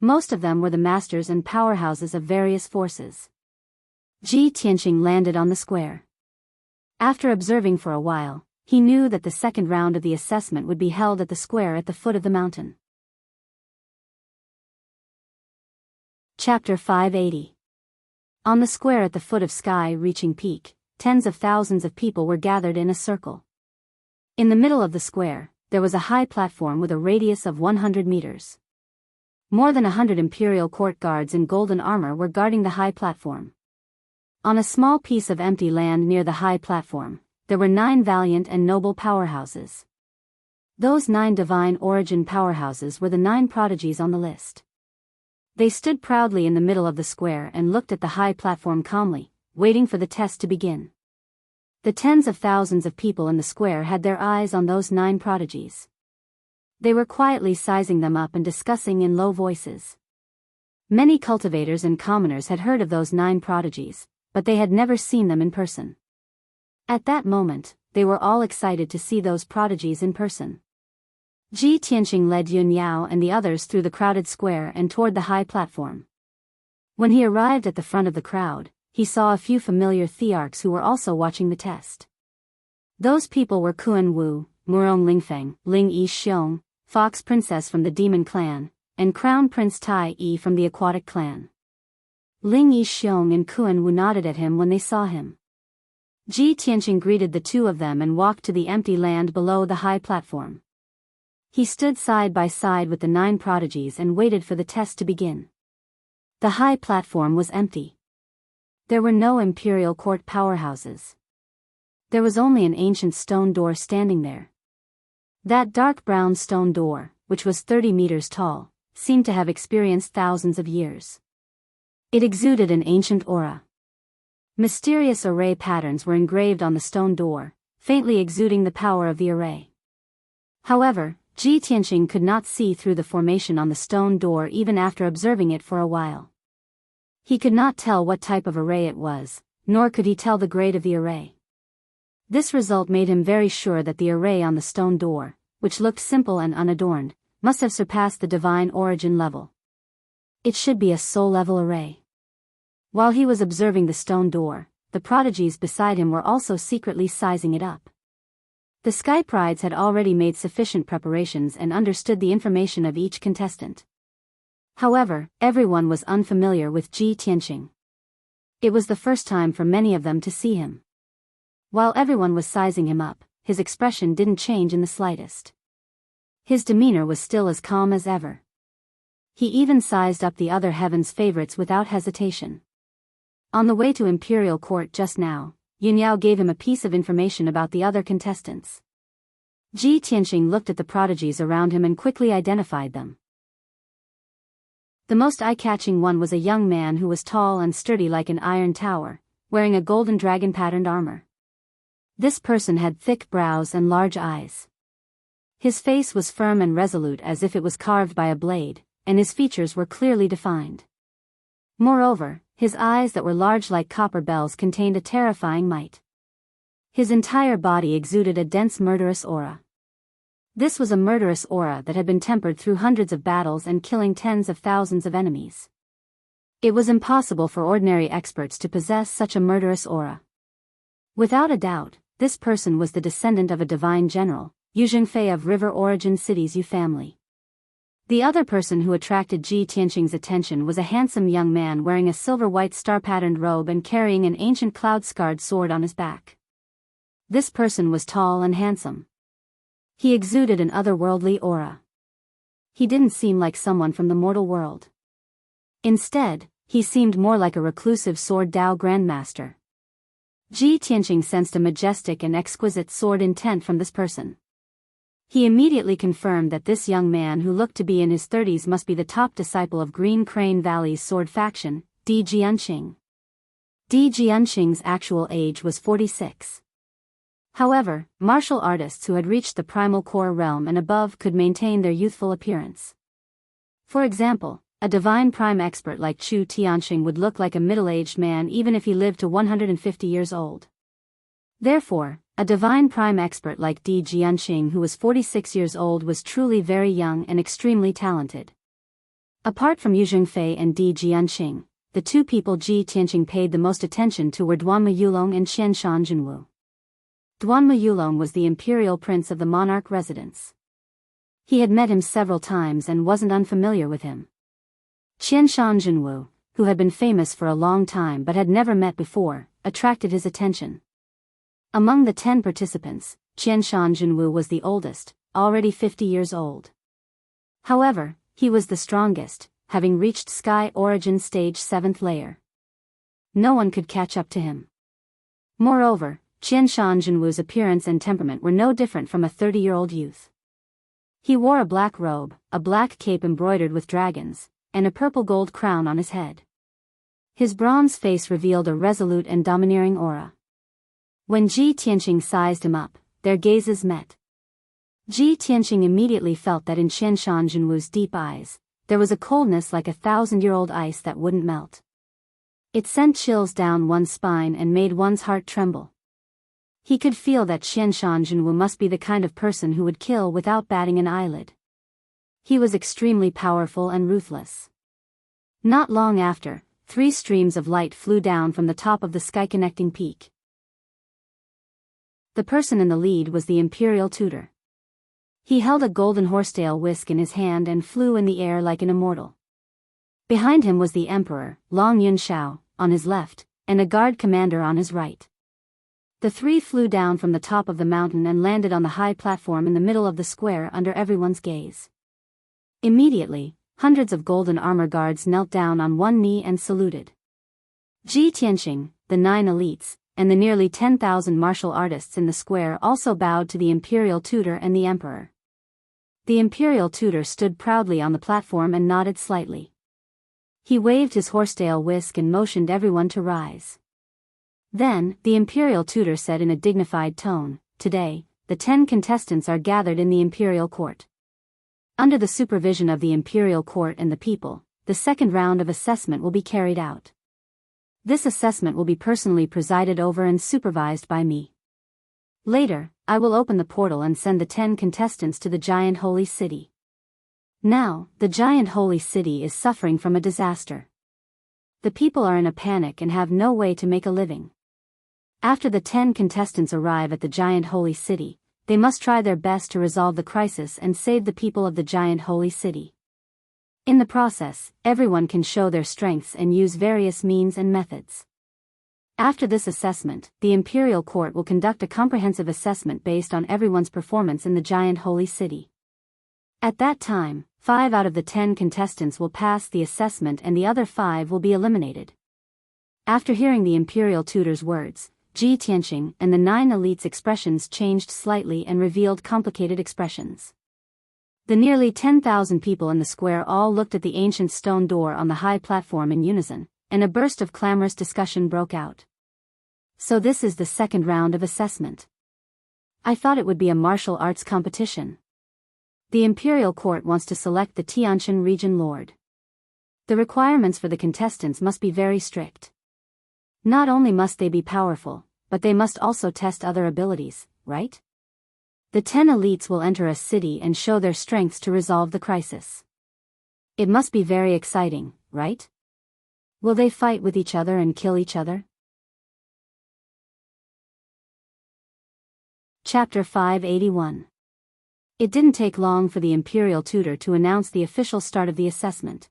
Most of them were the masters and powerhouses of various forces. Ji Tianxing landed on the square. After observing for a while, he knew that the second round of the assessment would be held at the square at the foot of the mountain. Chapter 580. On the square at the foot of sky-reaching peak, tens of thousands of people were gathered in a circle. In the middle of the square, there was a high platform with a radius of 100 meters. More than 100 imperial court guards in golden armor were guarding the high platform. On a small piece of empty land near the high platform, there were 9 valiant and noble powerhouses. Those 9 divine origin powerhouses were the 9 prodigies on the list. They stood proudly in the middle of the square and looked at the high platform calmly, waiting for the test to begin. The tens of thousands of people in the square had their eyes on those 9 prodigies. They were quietly sizing them up and discussing in low voices. Many cultivators and commoners had heard of those 9 prodigies, but they had never seen them in person. At that moment, they were all excited to see those prodigies in person. Ji Tianxing led Yun Yao and the others through the crowded square and toward the high platform. When he arrived at the front of the crowd, he saw a few familiar thearchs who were also watching the test. Those people were Kuan Wu, Murong Lingfeng, Ling Yi Xiong, Fox Princess from the Demon Clan, and Crown Prince Tai Yi from the Aquatic Clan. Ling Yi Xiong and Kuan Wu nodded at him when they saw him. Ji Tianxing greeted the two of them and walked to the empty land below the high platform. He stood side by side with the 9 prodigies and waited for the test to begin. The high platform was empty. There were no imperial court powerhouses. There was only an ancient stone door standing there. That dark brown stone door, which was 30 meters tall, seemed to have experienced thousands of years. It exuded an ancient aura. Mysterious array patterns were engraved on the stone door, faintly exuding the power of the array. However, Ji Tianxing could not see through the formation on the stone door even after observing it for a while. He could not tell what type of array it was, nor could he tell the grade of the array. This result made him very sure that the array on the stone door, which looked simple and unadorned, must have surpassed the divine origin level. It should be a soul-level array. While he was observing the stone door, the prodigies beside him were also secretly sizing it up. The Sky Prides had already made sufficient preparations and understood the information of each contestant. However, everyone was unfamiliar with Ji Tianxing. It was the first time for many of them to see him. While everyone was sizing him up, his expression didn't change in the slightest. His demeanor was still as calm as ever. He even sized up the other heaven's favorites without hesitation. On the way to Imperial Court just now, Yunyao gave him a piece of information about the other contestants. Ji Tianxing looked at the prodigies around him and quickly identified them. The most eye-catching one was a young man who was tall and sturdy like an iron tower, wearing a golden dragon-patterned armor. This person had thick brows and large eyes. His face was firm and resolute as if it was carved by a blade, and his features were clearly defined. Moreover, his eyes that were large like copper bells contained a terrifying might. His entire body exuded a dense murderous aura. This was a murderous aura that had been tempered through hundreds of battles and killing tens of thousands of enemies. It was impossible for ordinary experts to possess such a murderous aura. Without a doubt, this person was the descendant of a divine general, Yu Zhengfei of River Origin City's Yu family. The other person who attracted Ji Tianxing's attention was a handsome young man wearing a silver-white star-patterned robe and carrying an ancient cloud-scarred sword on his back. This person was tall and handsome. He exuded an otherworldly aura. He didn't seem like someone from the mortal world. Instead, he seemed more like a reclusive sword Dao grandmaster. Ji Tianxing sensed a majestic and exquisite sword intent from this person. He immediately confirmed that this young man who looked to be in his 30s must be the top disciple of Green Crane Valley's sword faction, Di Jianqing. Di Jianqing's actual age was 46. However, martial artists who had reached the primal core realm and above could maintain their youthful appearance. For example, a divine prime expert like Chu Tianxing would look like a middle-aged man even if he lived to 150 years old. Therefore, a divine prime expert like Di Jianqing who was 46 years old was truly very young and extremely talented. Apart from Yu Zhengfei and Di Jianqing, the two people Ji Tianxing paid the most attention to were Duanma Yulong and Qianshan Junwu. Duanma Yulong was the imperial prince of the monarch residence. He had met him several times and wasn't unfamiliar with him. Qianshan Junwu, who had been famous for a long time but had never met before, attracted his attention. Among the 10 participants, Qianshan Junwu was the oldest, already 50 years old. However, he was the strongest, having reached Sky Origin Stage 7th layer. No one could catch up to him. Moreover, Qianshan Junwu's appearance and temperament were no different from a 30-year-old youth. He wore a black robe, a black cape embroidered with dragons, and a purple gold crown on his head. His bronze face revealed a resolute and domineering aura. When Ji Tianxing sized him up, their gazes met. Ji Tianxing immediately felt that in Qianshan Junwu's deep eyes, there was a coldness like 1,000-year-old ice that wouldn't melt. It sent chills down one's spine and made one's heart tremble. He could feel that Qianshan Junwu must be the kind of person who would kill without batting an eyelid. He was extremely powerful and ruthless. Not long after, 3 streams of light flew down from the top of the sky-connecting peak. The person in the lead was the imperial tutor. He held a golden horsetail whisk in his hand and flew in the air like an immortal. Behind him was the emperor, Long Yunshao, on his left, and a guard commander on his right. The 3 flew down from the top of the mountain and landed on the high platform in the middle of the square under everyone's gaze. Immediately, hundreds of golden armor guards knelt down on one knee and saluted. Ji Tianxing, the 9 elites, and the nearly 10,000 martial artists in the square also bowed to the imperial tutor and the emperor. The imperial tutor stood proudly on the platform and nodded slightly. He waved his horsetail whisk and motioned everyone to rise. Then, the imperial tutor said in a dignified tone, "Today, the 10 contestants are gathered in the imperial court. Under the supervision of the imperial court and the people, the second round of assessment will be carried out. This assessment will be personally presided over and supervised by me. Later, I will open the portal and send the 10 contestants to the giant holy city. Now, the giant holy city is suffering from a disaster. The people are in a panic and have no way to make a living. After the 10 contestants arrive at the giant holy city, they must try their best to resolve the crisis and save the people of the giant holy city. In the process, everyone can show their strengths and use various means and methods. After this assessment, the imperial court will conduct a comprehensive assessment based on everyone's performance in the giant holy city. At that time, 5 out of the 10 contestants will pass the assessment and the other 5 will be eliminated. After hearing the imperial tutor's words, Ji Tianqing and the 9 elites' expressions changed slightly and revealed complicated expressions. The nearly 10,000 people in the square all looked at the ancient stone door on the high platform in unison, and a burst of clamorous discussion broke out. So this is the second round of assessment. I thought it would be a martial arts competition. The imperial court wants to select the Tianshan region lord. The requirements for the contestants must be very strict. Not only must they be powerful, but they must also test other abilities, right? The 10 elites will enter a city and show their strengths to resolve the crisis. It must be very exciting, right? Will they fight with each other and kill each other? Chapter 581. It didn't take long for the imperial tutor to announce the official start of the assessment.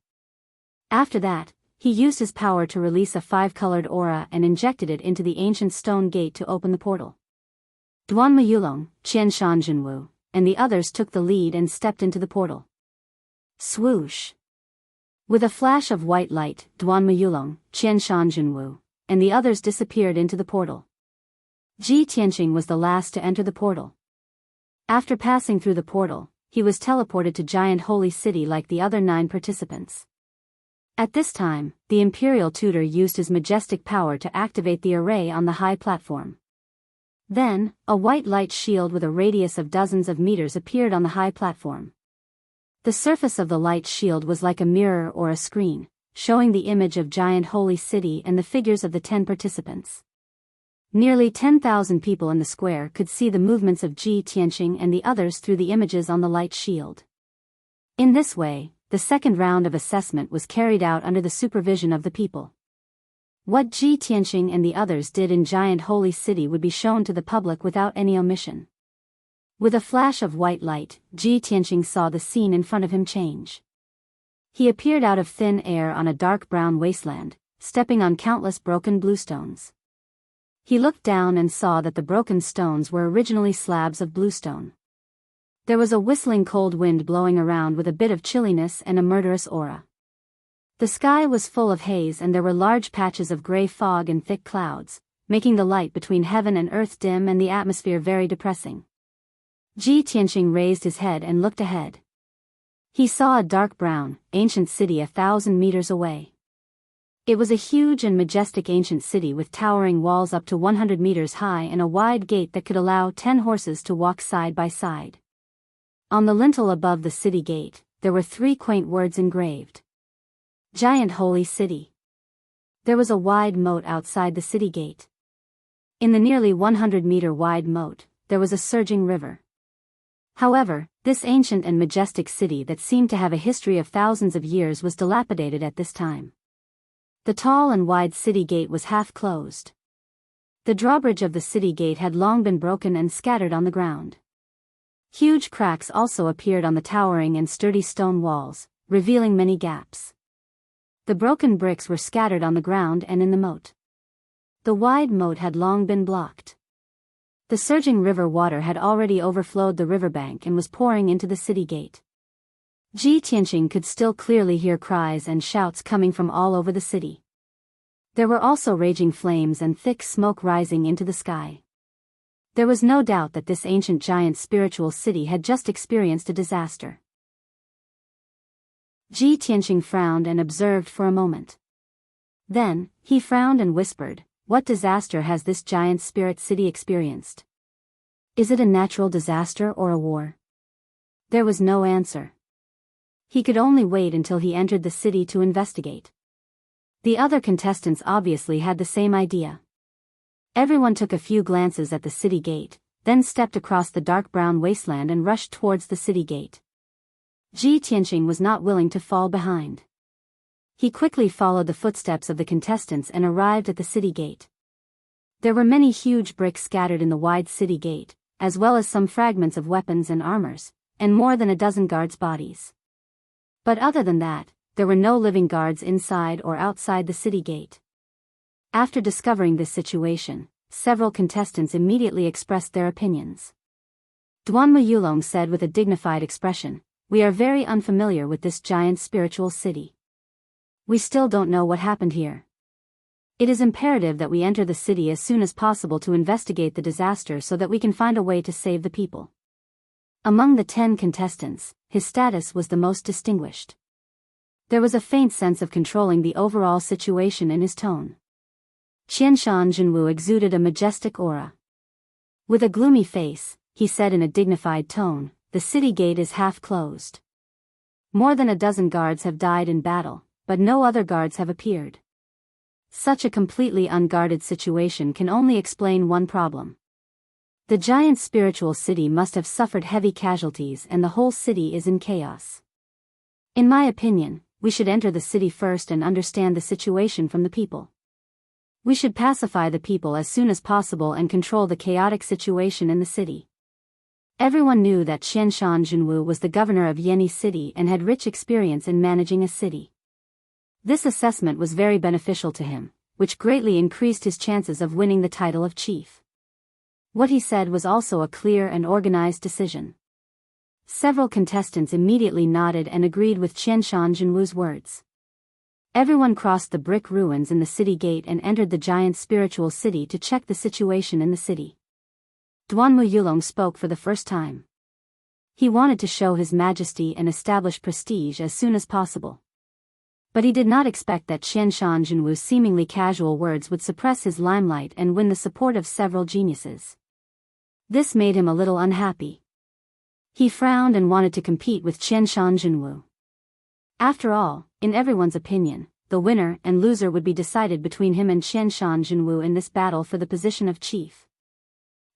After that, he used his power to release a 5-colored aura and injected it into the ancient stone gate to open the portal. Duanma Yulong, Qian Shanjinwu, and the others took the lead and stepped into the portal. Swoosh! With a flash of white light, Duanma Yulong, Qian Shanjinwu, and the others disappeared into the portal. Ji Tianqing was the last to enter the portal. After passing through the portal, he was teleported to Giant Holy City like the other 9 participants. At this time, the imperial tutor used his majestic power to activate the array on the high platform. Then, a white light shield with a radius of dozens of meters appeared on the high platform. The surface of the light shield was like a mirror or a screen, showing the image of Giant Holy City and the figures of the 10 participants. Nearly 10,000 people in the square could see the movements of Ji Tianqing and the others through the images on the light shield. In this way, the second round of assessment was carried out under the supervision of the people. What Ji Tianqing and the others did in Giant Holy City would be shown to the public without any omission. With a flash of white light, Ji Tianqing saw the scene in front of him change. He appeared out of thin air on a dark brown wasteland, stepping on countless broken bluestones. He looked down and saw that the broken stones were originally slabs of bluestone. There was a whistling cold wind blowing around with a bit of chilliness and a murderous aura. The sky was full of haze and there were large patches of gray fog and thick clouds, making the light between heaven and earth dim and the atmosphere very depressing. Ji Tianqing raised his head and looked ahead. He saw a dark brown, ancient city 1,000 meters away. It was a huge and majestic ancient city with towering walls up to 100 meters high and a wide gate that could allow 10 horses to walk side by side. On the lintel above the city gate, there were 3 quaint words engraved. Giant Holy City. There was a wide moat outside the city gate. In the nearly 100-meter wide moat, there was a surging river. However, this ancient and majestic city that seemed to have a history of thousands of years was dilapidated at this time. The tall and wide city gate was half closed. The drawbridge of the city gate had long been broken and scattered on the ground. Huge cracks also appeared on the towering and sturdy stone walls, revealing many gaps. The broken bricks were scattered on the ground and in the moat. The wide moat had long been blocked. The surging river water had already overflowed the riverbank and was pouring into the city gate. Ji Tianqing could still clearly hear cries and shouts coming from all over the city. There were also raging flames and thick smoke rising into the sky. There was no doubt that this ancient giant spiritual city had just experienced a disaster. Ji Tianqing frowned and observed for a moment. Then, he frowned and whispered, "What disaster has this giant spirit city experienced? Is it a natural disaster or a war?" There was no answer. He could only wait until he entered the city to investigate. The other contestants obviously had the same idea. Everyone took a few glances at the city gate, then stepped across the dark brown wasteland and rushed towards the city gate. Ji Tianqing was not willing to fall behind. He quickly followed the footsteps of the contestants and arrived at the city gate. There were many huge bricks scattered in the wide city gate, as well as some fragments of weapons and armors, and more than a dozen guards' bodies. But other than that, there were no living guards inside or outside the city gate. After discovering this situation, several contestants immediately expressed their opinions. Duanma Yulong said with a dignified expression, "We are very unfamiliar with this giant spiritual city. We still don't know what happened here. It is imperative that we enter the city as soon as possible to investigate the disaster so that we can find a way to save the people. Among the 10 contestants, his status was the most distinguished. There was a faint sense of controlling the overall situation in his tone. Qianshan Jinwu exuded a majestic aura. With a gloomy face, he said in a dignified tone, "The city gate is half closed. More than a dozen guards have died in battle, but no other guards have appeared. Such a completely unguarded situation can only explain one problem. The giant spiritual city must have suffered heavy casualties and the whole city is in chaos. In my opinion, we should enter the city first and understand the situation from the people. We should pacify the people as soon as possible and control the chaotic situation in the city." Everyone knew that Qianshan Jinwu was the governor of Yeni City and had rich experience in managing a city. This assessment was very beneficial to him, which greatly increased his chances of winning the title of chief. What he said was also a clear and organized decision. Several contestants immediately nodded and agreed with Qianshan Jinwu's words. Everyone crossed the brick ruins in the city gate and entered the giant spiritual city to check the situation in the city. Duanmu Yulong spoke for the first time. He wanted to show his majesty and establish prestige as soon as possible. But he did not expect that Qianshan Jinwu's seemingly casual words would suppress his limelight and win the support of several geniuses. This made him a little unhappy. He frowned and wanted to compete with Qianshan Jinwu. After all, in everyone's opinion, the winner and loser would be decided between him and Qianshan Jinwu in this battle for the position of chief.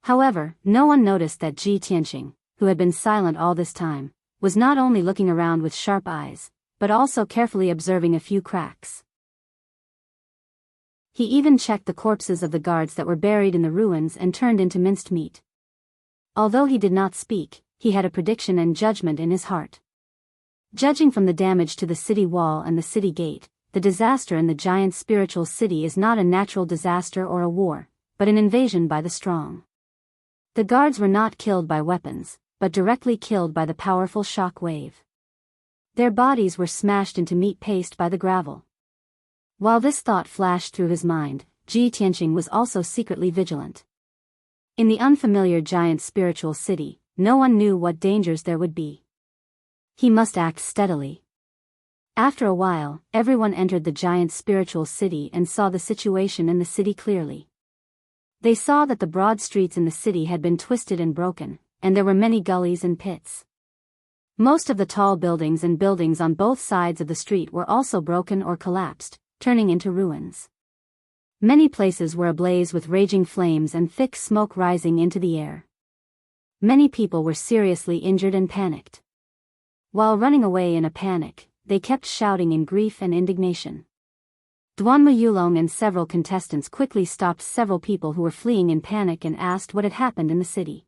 However, no one noticed that Ji Tianqing, who had been silent all this time, was not only looking around with sharp eyes, but also carefully observing a few cracks. He even checked the corpses of the guards that were buried in the ruins and turned into minced meat. Although he did not speak, he had a prediction and judgment in his heart. Judging from the damage to the city wall and the city gate, the disaster in the giant spiritual city is not a natural disaster or a war, but an invasion by the strong. The guards were not killed by weapons, but directly killed by the powerful shock wave. Their bodies were smashed into meat paste by the gravel. While this thought flashed through his mind, Ji Tianqing was also secretly vigilant. In the unfamiliar giant spiritual city, no one knew what dangers there would be. He must act steadily. After a while, everyone entered the giant spiritual city and saw the situation in the city clearly. They saw that the broad streets in the city had been twisted and broken, and there were many gullies and pits. Most of the tall buildings and buildings on both sides of the street were also broken or collapsed, turning into ruins. Many places were ablaze with raging flames and thick smoke rising into the air. Many people were seriously injured and panicked. While running away in a panic, they kept shouting in grief and indignation. Duanmu Yulong and several contestants quickly stopped several people who were fleeing in panic and asked what had happened in the city.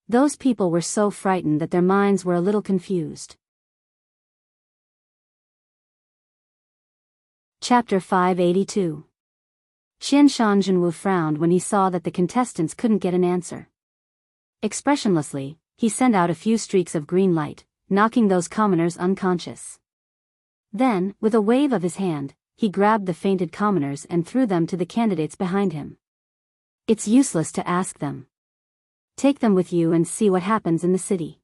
Those people were so frightened that their minds were a little confused. Chapter 582. Qianshan Jinwu frowned when he saw that the contestants couldn't get an answer. Expressionlessly, he sent out a few streaks of green light, knocking those commoners unconscious. Then, with a wave of his hand, he grabbed the fainted commoners and threw them to the candidates behind him. "It's useless to ask them. Take them with you and see what happens in the city."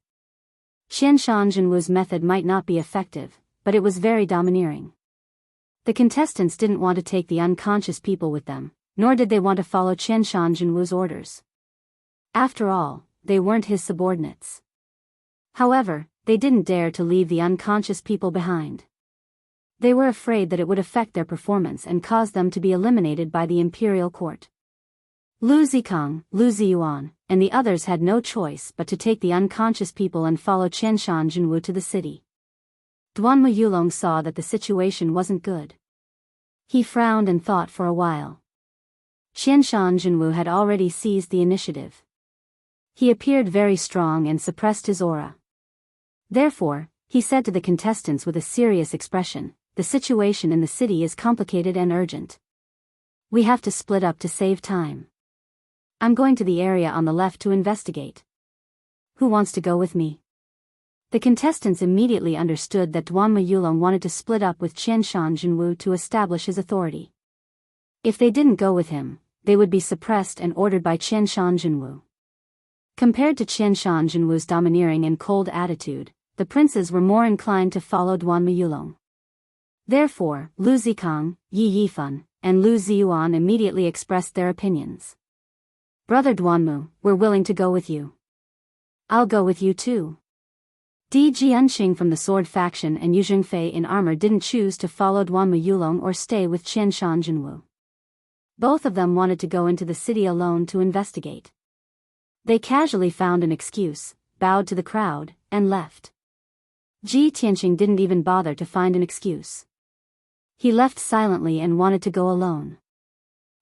Qianshan Jinwu's method might not be effective, but it was very domineering. The contestants didn't want to take the unconscious people with them, nor did they want to follow Qianshan Jinwu's orders. After all, they weren't his subordinates. However, they didn't dare to leave the unconscious people behind. They were afraid that it would affect their performance and cause them to be eliminated by the imperial court. Lu Zikang, Lu Ziyuan, and the others had no choice but to take the unconscious people and follow Qianshan Jinwu to the city. Duanmu Yulong saw that the situation wasn't good. He frowned and thought for a while. Qianshan Jinwu had already seized the initiative. He appeared very strong and suppressed his aura. Therefore, he said to the contestants with a serious expression, "The situation in the city is complicated and urgent. We have to split up to save time. I'm going to the area on the left to investigate. Who wants to go with me?" The contestants immediately understood that Duanmu Yulong wanted to split up with Qianshan Jinwu to establish his authority. If they didn't go with him, they would be suppressed and ordered by Qian Shan Jinwu. Compared to Qian Shan Jinwu's domineering and cold attitude, the princes were more inclined to follow Duanmu Yulong. Therefore, Lu Zikang, Yi Yifan, and Lu Ziyuan immediately expressed their opinions. Brother Duanmu, we're willing to go with you. I'll go with you too. Di Jianxing from the sword faction and Yu Zhengfei in armor didn't choose to follow Duanmu Yulong or stay with Qian Shan Jinwu. Both of them wanted to go into the city alone to investigate. They casually found an excuse, bowed to the crowd, and left. Ji Tianxing didn't even bother to find an excuse. He left silently and wanted to go alone.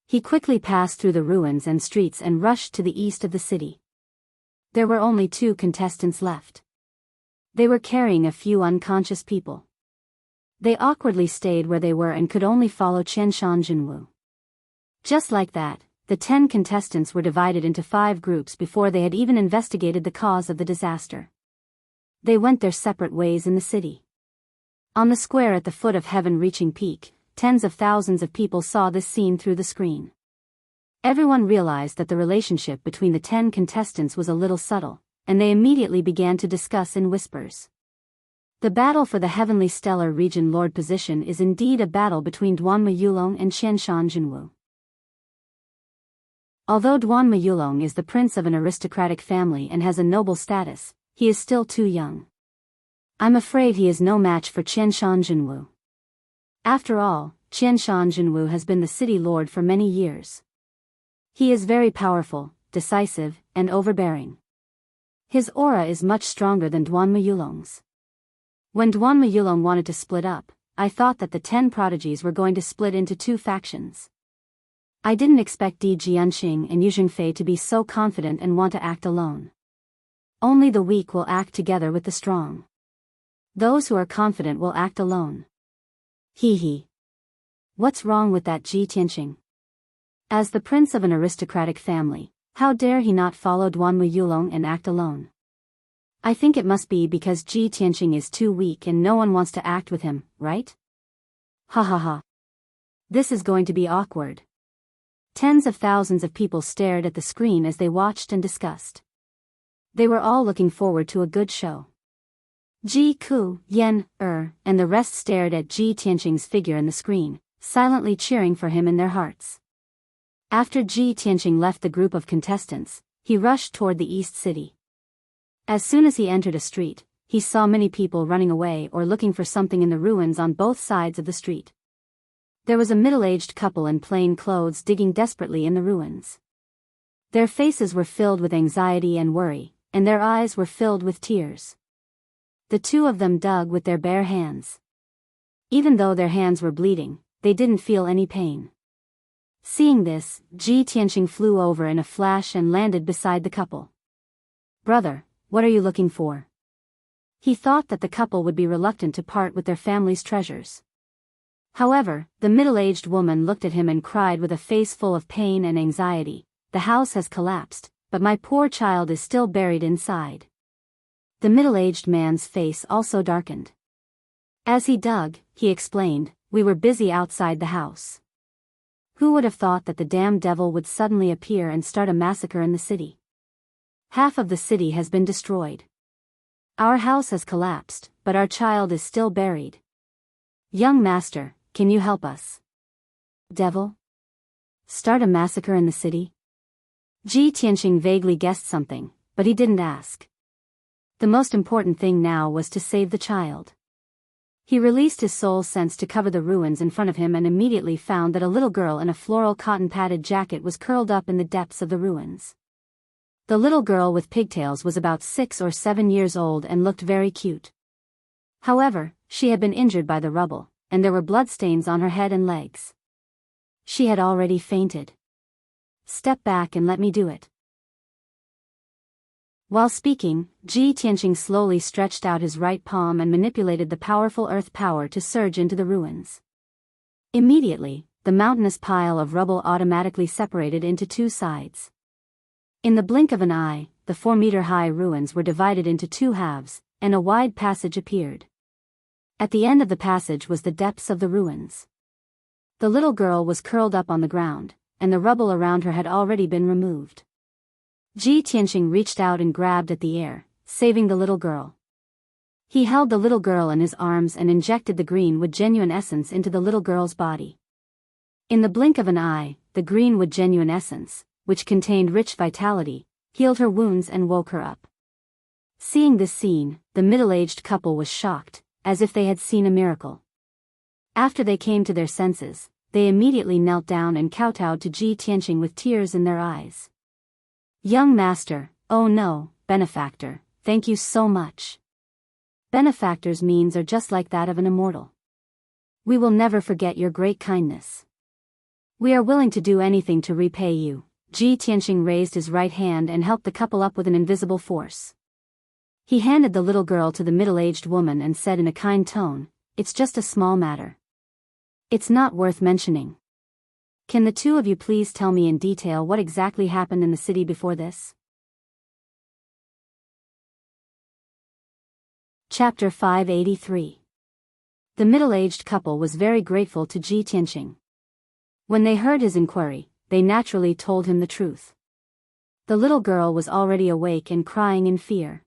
He quickly passed through the ruins and streets and rushed to the east of the city. There were only 2 contestants left. They were carrying a few unconscious people. They awkwardly stayed where they were and could only follow Qian Shan Jinwu. Just like that, the 10 contestants were divided into 5 groups before they had even investigated the cause of the disaster. They went their separate ways in the city. On the square at the foot of heaven-reaching peak, tens of thousands of people saw this scene through the screen. Everyone realized that the relationship between the 10 contestants was a little subtle, and they immediately began to discuss in whispers. The battle for the Heavenly Stellar Region Lord position is indeed a battle between Duanmu Yulong and Qian Shan Jinwu. Although Duanmu Yulong is the prince of an aristocratic family and has a noble status, he is still too young. I'm afraid he is no match for Qian Shan Jinwu. After all, Qian Shan Jinwu has been the city lord for many years. He is very powerful, decisive, and overbearing. His aura is much stronger than Duanmu Yulong's. When Duanmu Yulong wanted to split up, I thought that the 10 prodigies were going to split into 2 factions. I didn't expect Di Jianxing and Yu Zhengfei to be so confident and want to act alone. Only the weak will act together with the strong. Those who are confident will act alone. Hee. What's wrong with that Ji Tianxing? As the prince of an aristocratic family, how dare he not follow Duanmu Yulong and act alone? I think it must be because Ji Tianxing is too weak and no one wants to act with him, right? Ha ha ha. This is going to be awkward. Tens of thousands of people stared at the screen as they watched and discussed. They were all looking forward to a good show. Ji Ku, Yan, and the rest stared at Ji Tianxing's figure in the screen, silently cheering for him in their hearts. After Ji Tianxing left the group of contestants, he rushed toward the East City. As soon as he entered a street, he saw many people running away or looking for something in the ruins on both sides of the street. There was a middle-aged couple in plain clothes digging desperately in the ruins. Their faces were filled with anxiety and worry, and their eyes were filled with tears. The 2 of them dug with their bare hands. Even though their hands were bleeding, they didn't feel any pain. Seeing this, Ji Tianxing flew over in a flash and landed beside the couple. Brother, what are you looking for? He thought that the couple would be reluctant to part with their family's treasures. However, the middle-aged woman looked at him and cried with a face full of pain and anxiety, "The house has collapsed, but my poor child is still buried inside." The middle-aged man's face also darkened. As he dug, he explained, "We were busy outside the house. Who would have thought that the damned devil would suddenly appear and start a massacre in the city? Half of the city has been destroyed. Our house has collapsed, but our child is still buried. Young master, can you help us?" Devil? Start a massacre in the city? Ji Tianxing vaguely guessed something, but he didn't ask. The most important thing now was to save the child. He released his soul sense to cover the ruins in front of him and immediately found that a little girl in a floral cotton-padded jacket was curled up in the depths of the ruins. The little girl with pigtails was about 6 or 7 years old and looked very cute. However, she had been injured by the rubble, and there were bloodstains on her head and legs. She had already fainted. "Step back and let me do it." While speaking, Ji Tianxing slowly stretched out his right palm and manipulated the powerful earth power to surge into the ruins. Immediately, the mountainous pile of rubble automatically separated into 2 sides. In the blink of an eye, the 4-meter-high ruins were divided into 2 halves, and a wide passage appeared. At the end of the passage was the depths of the ruins. The little girl was curled up on the ground, and the rubble around her had already been removed. Ji Tianqing reached out and grabbed at the air, saving the little girl. He held the little girl in his arms and injected the greenwood genuine essence into the little girl's body. In the blink of an eye, the greenwood genuine essence, which contained rich vitality, healed her wounds and woke her up. Seeing this scene, the middle-aged couple was shocked, as if they had seen a miracle. After they came to their senses, they immediately knelt down and kowtowed to Ji Tianqing with tears in their eyes. "Young master, oh no, benefactor, thank you so much. Benefactor's means are just like that of an immortal. We will never forget your great kindness. We are willing to do anything to repay you." Ji Tianqing raised his right hand and helped the couple up with an invisible force. He handed the little girl to the middle-aged woman and said in a kind tone, "It's just a small matter. It's not worth mentioning. Can the two of you please tell me in detail what exactly happened in the city before this?" Chapter 583. The middle-aged couple was very grateful to Ji Tianqing. When they heard his inquiry, they naturally told him the truth. The little girl was already awake and crying in fear.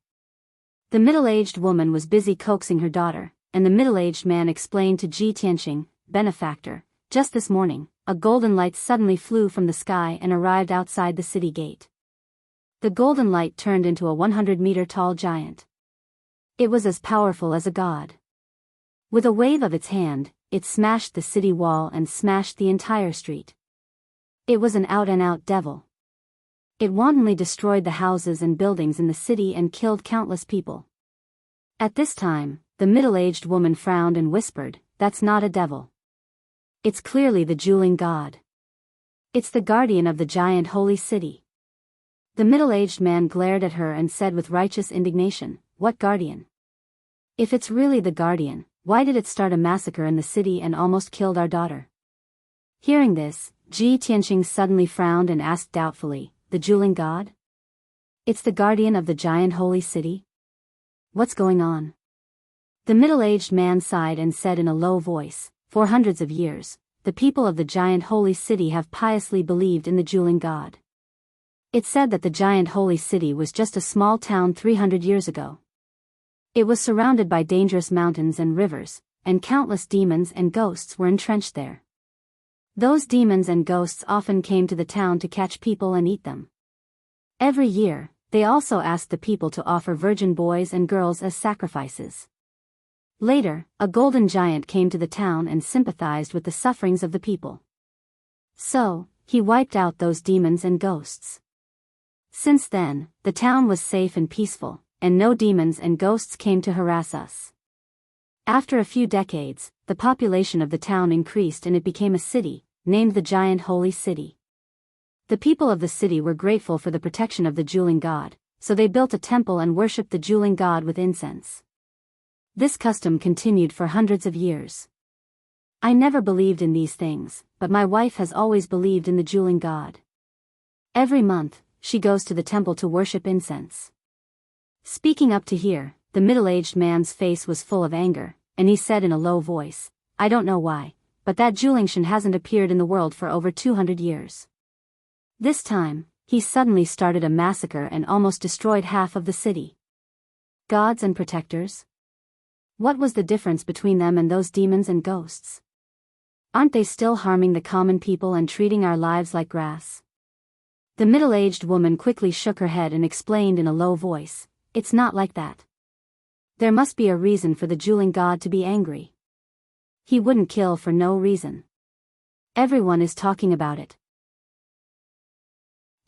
The middle-aged woman was busy coaxing her daughter, and the middle-aged man explained to Ji Tianqing, "Benefactor, just this morning, a golden light suddenly flew from the sky and arrived outside the city gate. The golden light turned into a 100-meter-tall giant. It was as powerful as a god. With a wave of its hand, it smashed the city wall and smashed the entire street. It was an out-and-out devil. It wantonly destroyed the houses and buildings in the city and killed countless people." At this time, the middle-aged woman frowned and whispered, "That's not a devil. It's clearly the dueling god. It's the guardian of the giant holy city." The middle-aged man glared at her and said with righteous indignation, "What guardian? If it's really the guardian, why did it start a massacre in the city and almost killed our daughter?" Hearing this, Ji Tianqing suddenly frowned and asked doubtfully, "The dueling god? It's the guardian of the giant holy city? What's going on?" The middle-aged man sighed and said in a low voice, "For hundreds of years, the people of the giant holy city have piously believed in the dueling god. It said that the giant holy city was just a small town 300 years ago. It was surrounded by dangerous mountains and rivers, and countless demons and ghosts were entrenched there. Those demons and ghosts often came to the town to catch people and eat them. Every year, they also asked the people to offer virgin boys and girls as sacrifices. Later, a golden giant came to the town and sympathized with the sufferings of the people. So, he wiped out those demons and ghosts. Since then, the town was safe and peaceful, and no demons and ghosts came to harass us. After a few decades, the population of the town increased and it became a city, named the Giant Holy City. The people of the city were grateful for the protection of the dueling god, so they built a temple and worshipped the dueling god with incense. This custom continued for hundreds of years. I never believed in these things, but my wife has always believed in the dueling god. Every month, she goes to the temple to worship incense." Speaking up to here, the middle-aged man's face was full of anger, and he said in a low voice, "I don't know why, but that dueling shan hasn't appeared in the world for over 200 years. This time, he suddenly started a massacre and almost destroyed half of the city. Gods and protectors? What was the difference between them and those demons and ghosts? Aren't they still harming the common people and treating our lives like grass?" The middle-aged woman quickly shook her head and explained in a low voice, "It's not like that. There must be a reason for the dueling god to be angry. He wouldn't kill for no reason. Everyone is talking about it.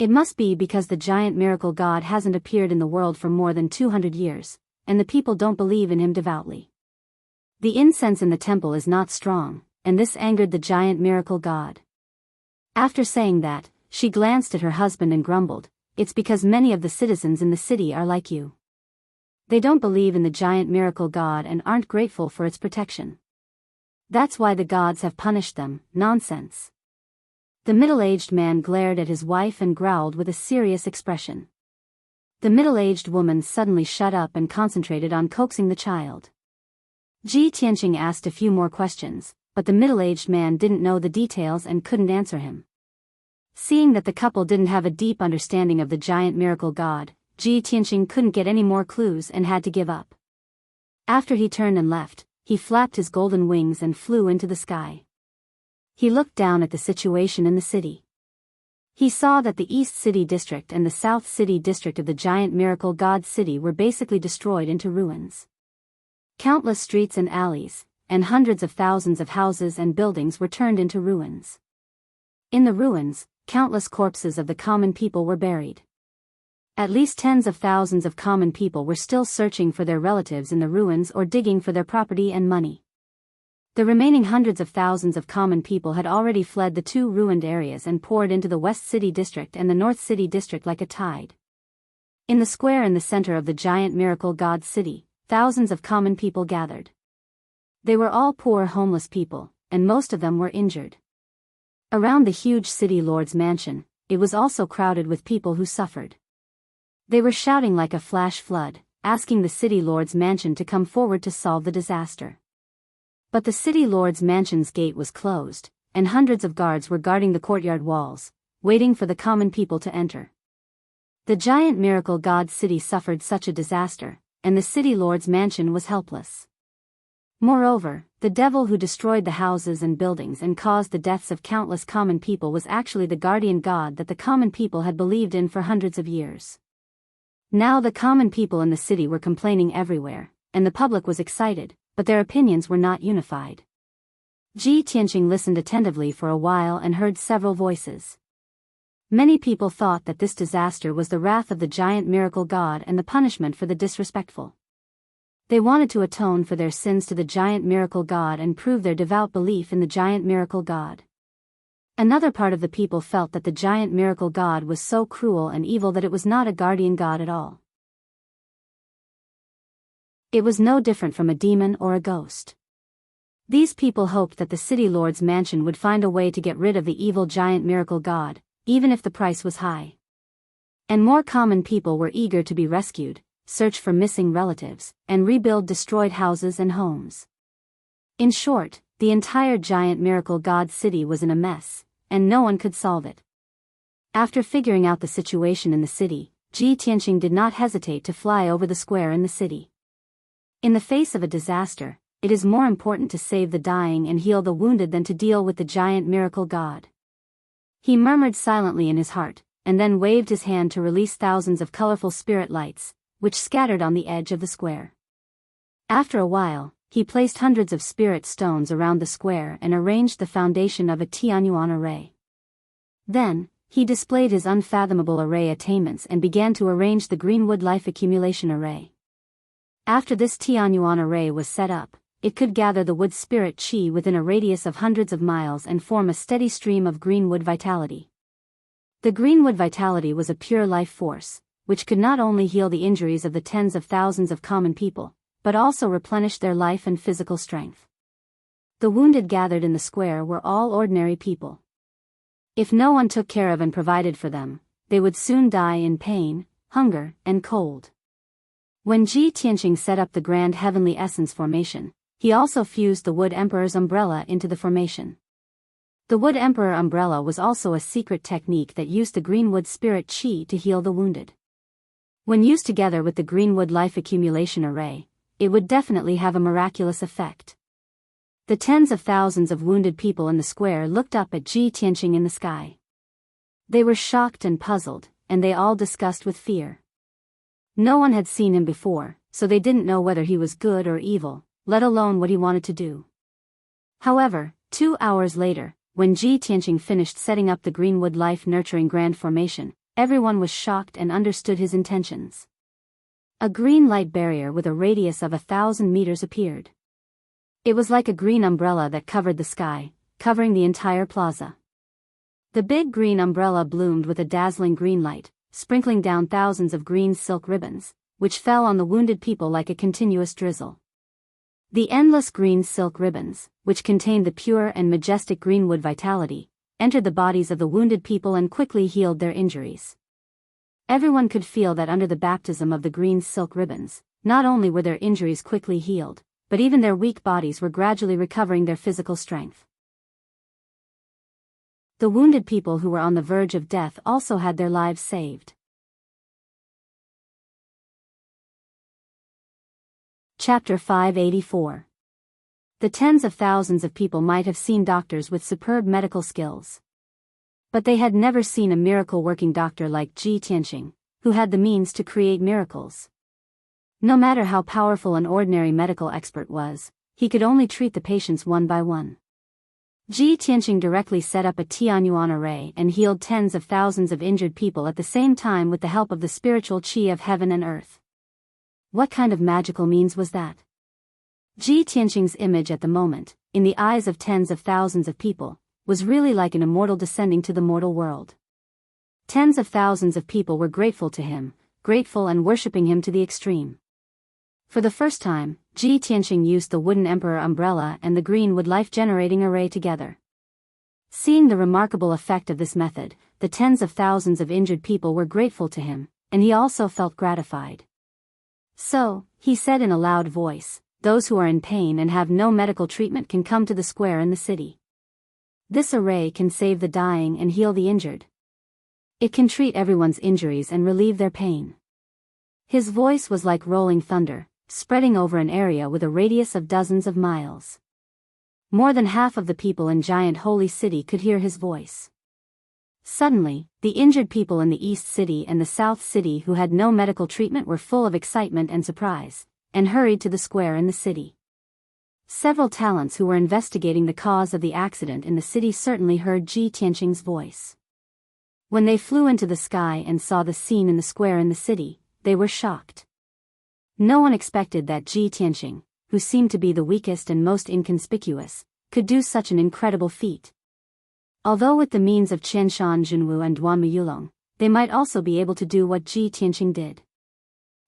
It must be because the giant miracle god hasn't appeared in the world for more than 200 years, and the people don't believe in him devoutly. The incense in the temple is not strong, and this angered the giant miracle god." After saying that, she glanced at her husband and grumbled, "It's because many of the citizens in the city are like you. They don't believe in the giant miracle god and aren't grateful for its protection. That's why the gods have punished them." Nonsense. The middle-aged man glared at his wife and growled with a serious expression. The middle-aged woman suddenly shut up and concentrated on coaxing the child. Ji Tianqing asked a few more questions, but the middle-aged man didn't know the details and couldn't answer him. Seeing that the couple didn't have a deep understanding of the giant miracle god, Ji Tianqing couldn't get any more clues and had to give up. After he turned and left, he flapped his golden wings and flew into the sky. He looked down at the situation in the city. He saw that the East City District and the South City District of the giant miracle god city were basically destroyed into ruins. Countless streets and alleys, and hundreds of thousands of houses and buildings were turned into ruins. In the ruins, countless corpses of the common people were buried. At least tens of thousands of common people were still searching for their relatives in the ruins or digging for their property and money. The remaining hundreds of thousands of common people had already fled the two ruined areas and poured into the West City District and the North City District like a tide. In the square in the center of the giant miracle god city, thousands of common people gathered. They were all poor homeless people, and most of them were injured. Around the huge city lord's mansion, it was also crowded with people who suffered. They were shouting like a flash flood, asking the city lord's mansion to come forward to solve the disaster. But the city lord's mansion's gate was closed, and hundreds of guards were guarding the courtyard walls, waiting for the common people to enter. The giant miracle god city suffered such a disaster, and the city lord's mansion was helpless. Moreover, the devil who destroyed the houses and buildings and caused the deaths of countless common people was actually the guardian god that the common people had believed in for hundreds of years. Now the common people in the city were complaining everywhere, and the public was excited, but their opinions were not unified. Ji Tianqing listened attentively for a while and heard several voices. Many people thought that this disaster was the wrath of the giant miracle god and the punishment for the disrespectful. They wanted to atone for their sins to the giant miracle god and prove their devout belief in the giant miracle god. Another part of the people felt that the giant miracle god was so cruel and evil that it was not a guardian god at all. It was no different from a demon or a ghost. These people hoped that the city lord's mansion would find a way to get rid of the evil giant miracle god, even if the price was high. And more common people were eager to be rescued, search for missing relatives, and rebuild destroyed houses and homes. In short, the entire giant miracle god city was in a mess, and no one could solve it. After figuring out the situation in the city, Ji Tianqing did not hesitate to fly over the square in the city. In the face of a disaster, it is more important to save the dying and heal the wounded than to deal with the giant miracle god. He murmured silently in his heart, and then waved his hand to release thousands of colorful spirit lights, which scattered on the edge of the square. After a while, he placed hundreds of spirit stones around the square and arranged the foundation of a Tianyuan array. Then, he displayed his unfathomable array attainments and began to arrange the Greenwood Life Accumulation Array. After this Tianyuan array was set up, it could gather the wood spirit chi within a radius of hundreds of miles and form a steady stream of greenwood vitality. The greenwood vitality was a pure life force, which could not only heal the injuries of the tens of thousands of common people, but also replenish their life and physical strength. The wounded gathered in the square were all ordinary people. If no one took care of and provided for them, they would soon die in pain, hunger, and cold. When Ji Tianqing set up the Grand Heavenly Essence formation, he also fused the Wood Emperor's umbrella into the formation. The Wood Emperor umbrella was also a secret technique that used the Greenwood Spirit Chi to heal the wounded. When used together with the Greenwood Life Accumulation Array, it would definitely have a miraculous effect. The tens of thousands of wounded people in the square looked up at Ji Tianqing in the sky. They were shocked and puzzled, and they all discussed with fear. No one had seen him before, so they didn't know whether he was good or evil, let alone what he wanted to do. However, 2 hours later, when Ji Tianqing finished setting up the Greenwood Life Nurturing Grand Formation, everyone was shocked and understood his intentions. A green light barrier with a radius of 1,000 meters appeared. It was like a green umbrella that covered the sky, covering the entire plaza. The big green umbrella bloomed with a dazzling green light, sprinkling down thousands of green silk ribbons, which fell on the wounded people like a continuous drizzle. The endless green silk ribbons, which contained the pure and majestic greenwood vitality, entered the bodies of the wounded people and quickly healed their injuries. Everyone could feel that under the baptism of the green silk ribbons, not only were their injuries quickly healed, but even their weak bodies were gradually recovering their physical strength. The wounded people who were on the verge of death also had their lives saved. Chapter 584. The tens of thousands of people might have seen doctors with superb medical skills. But they had never seen a miracle-working doctor like Ji Tianqing, who had the means to create miracles. No matter how powerful an ordinary medical expert was, he could only treat the patients one by one. Ji Tianqing directly set up a Tianyuan array and healed tens of thousands of injured people at the same time with the help of the spiritual qi of heaven and earth. What kind of magical means was that? Ji Tianqing's image at the moment, in the eyes of tens of thousands of people, was really like an immortal descending to the mortal world. Tens of thousands of people were grateful to him, grateful and worshipping him to the extreme. For the first time, Ji Tianqing used the wooden emperor umbrella and the green wood life-generating array together. Seeing the remarkable effect of this method, the tens of thousands of injured people were grateful to him, and he also felt gratified. So, he said in a loud voice, "Those who are in pain and have no medical treatment can come to the square in the city. This array can save the dying and heal the injured. It can treat everyone's injuries and relieve their pain." His voice was like rolling thunder, spreading over an area with a radius of dozens of miles. More than half of the people in Giant Holy City could hear his voice. Suddenly, the injured people in the East City and the South City who had no medical treatment were full of excitement and surprise, and hurried to the square in the city. Several talents who were investigating the cause of the accident in the city certainly heard Ji Tianqing's voice. When they flew into the sky and saw the scene in the square in the city, they were shocked. No one expected that Ji Tianqing, who seemed to be the weakest and most inconspicuous, could do such an incredible feat. Although with the means of Qianshan Junwu and Duanmu Yulong, they might also be able to do what Ji Tianqing did.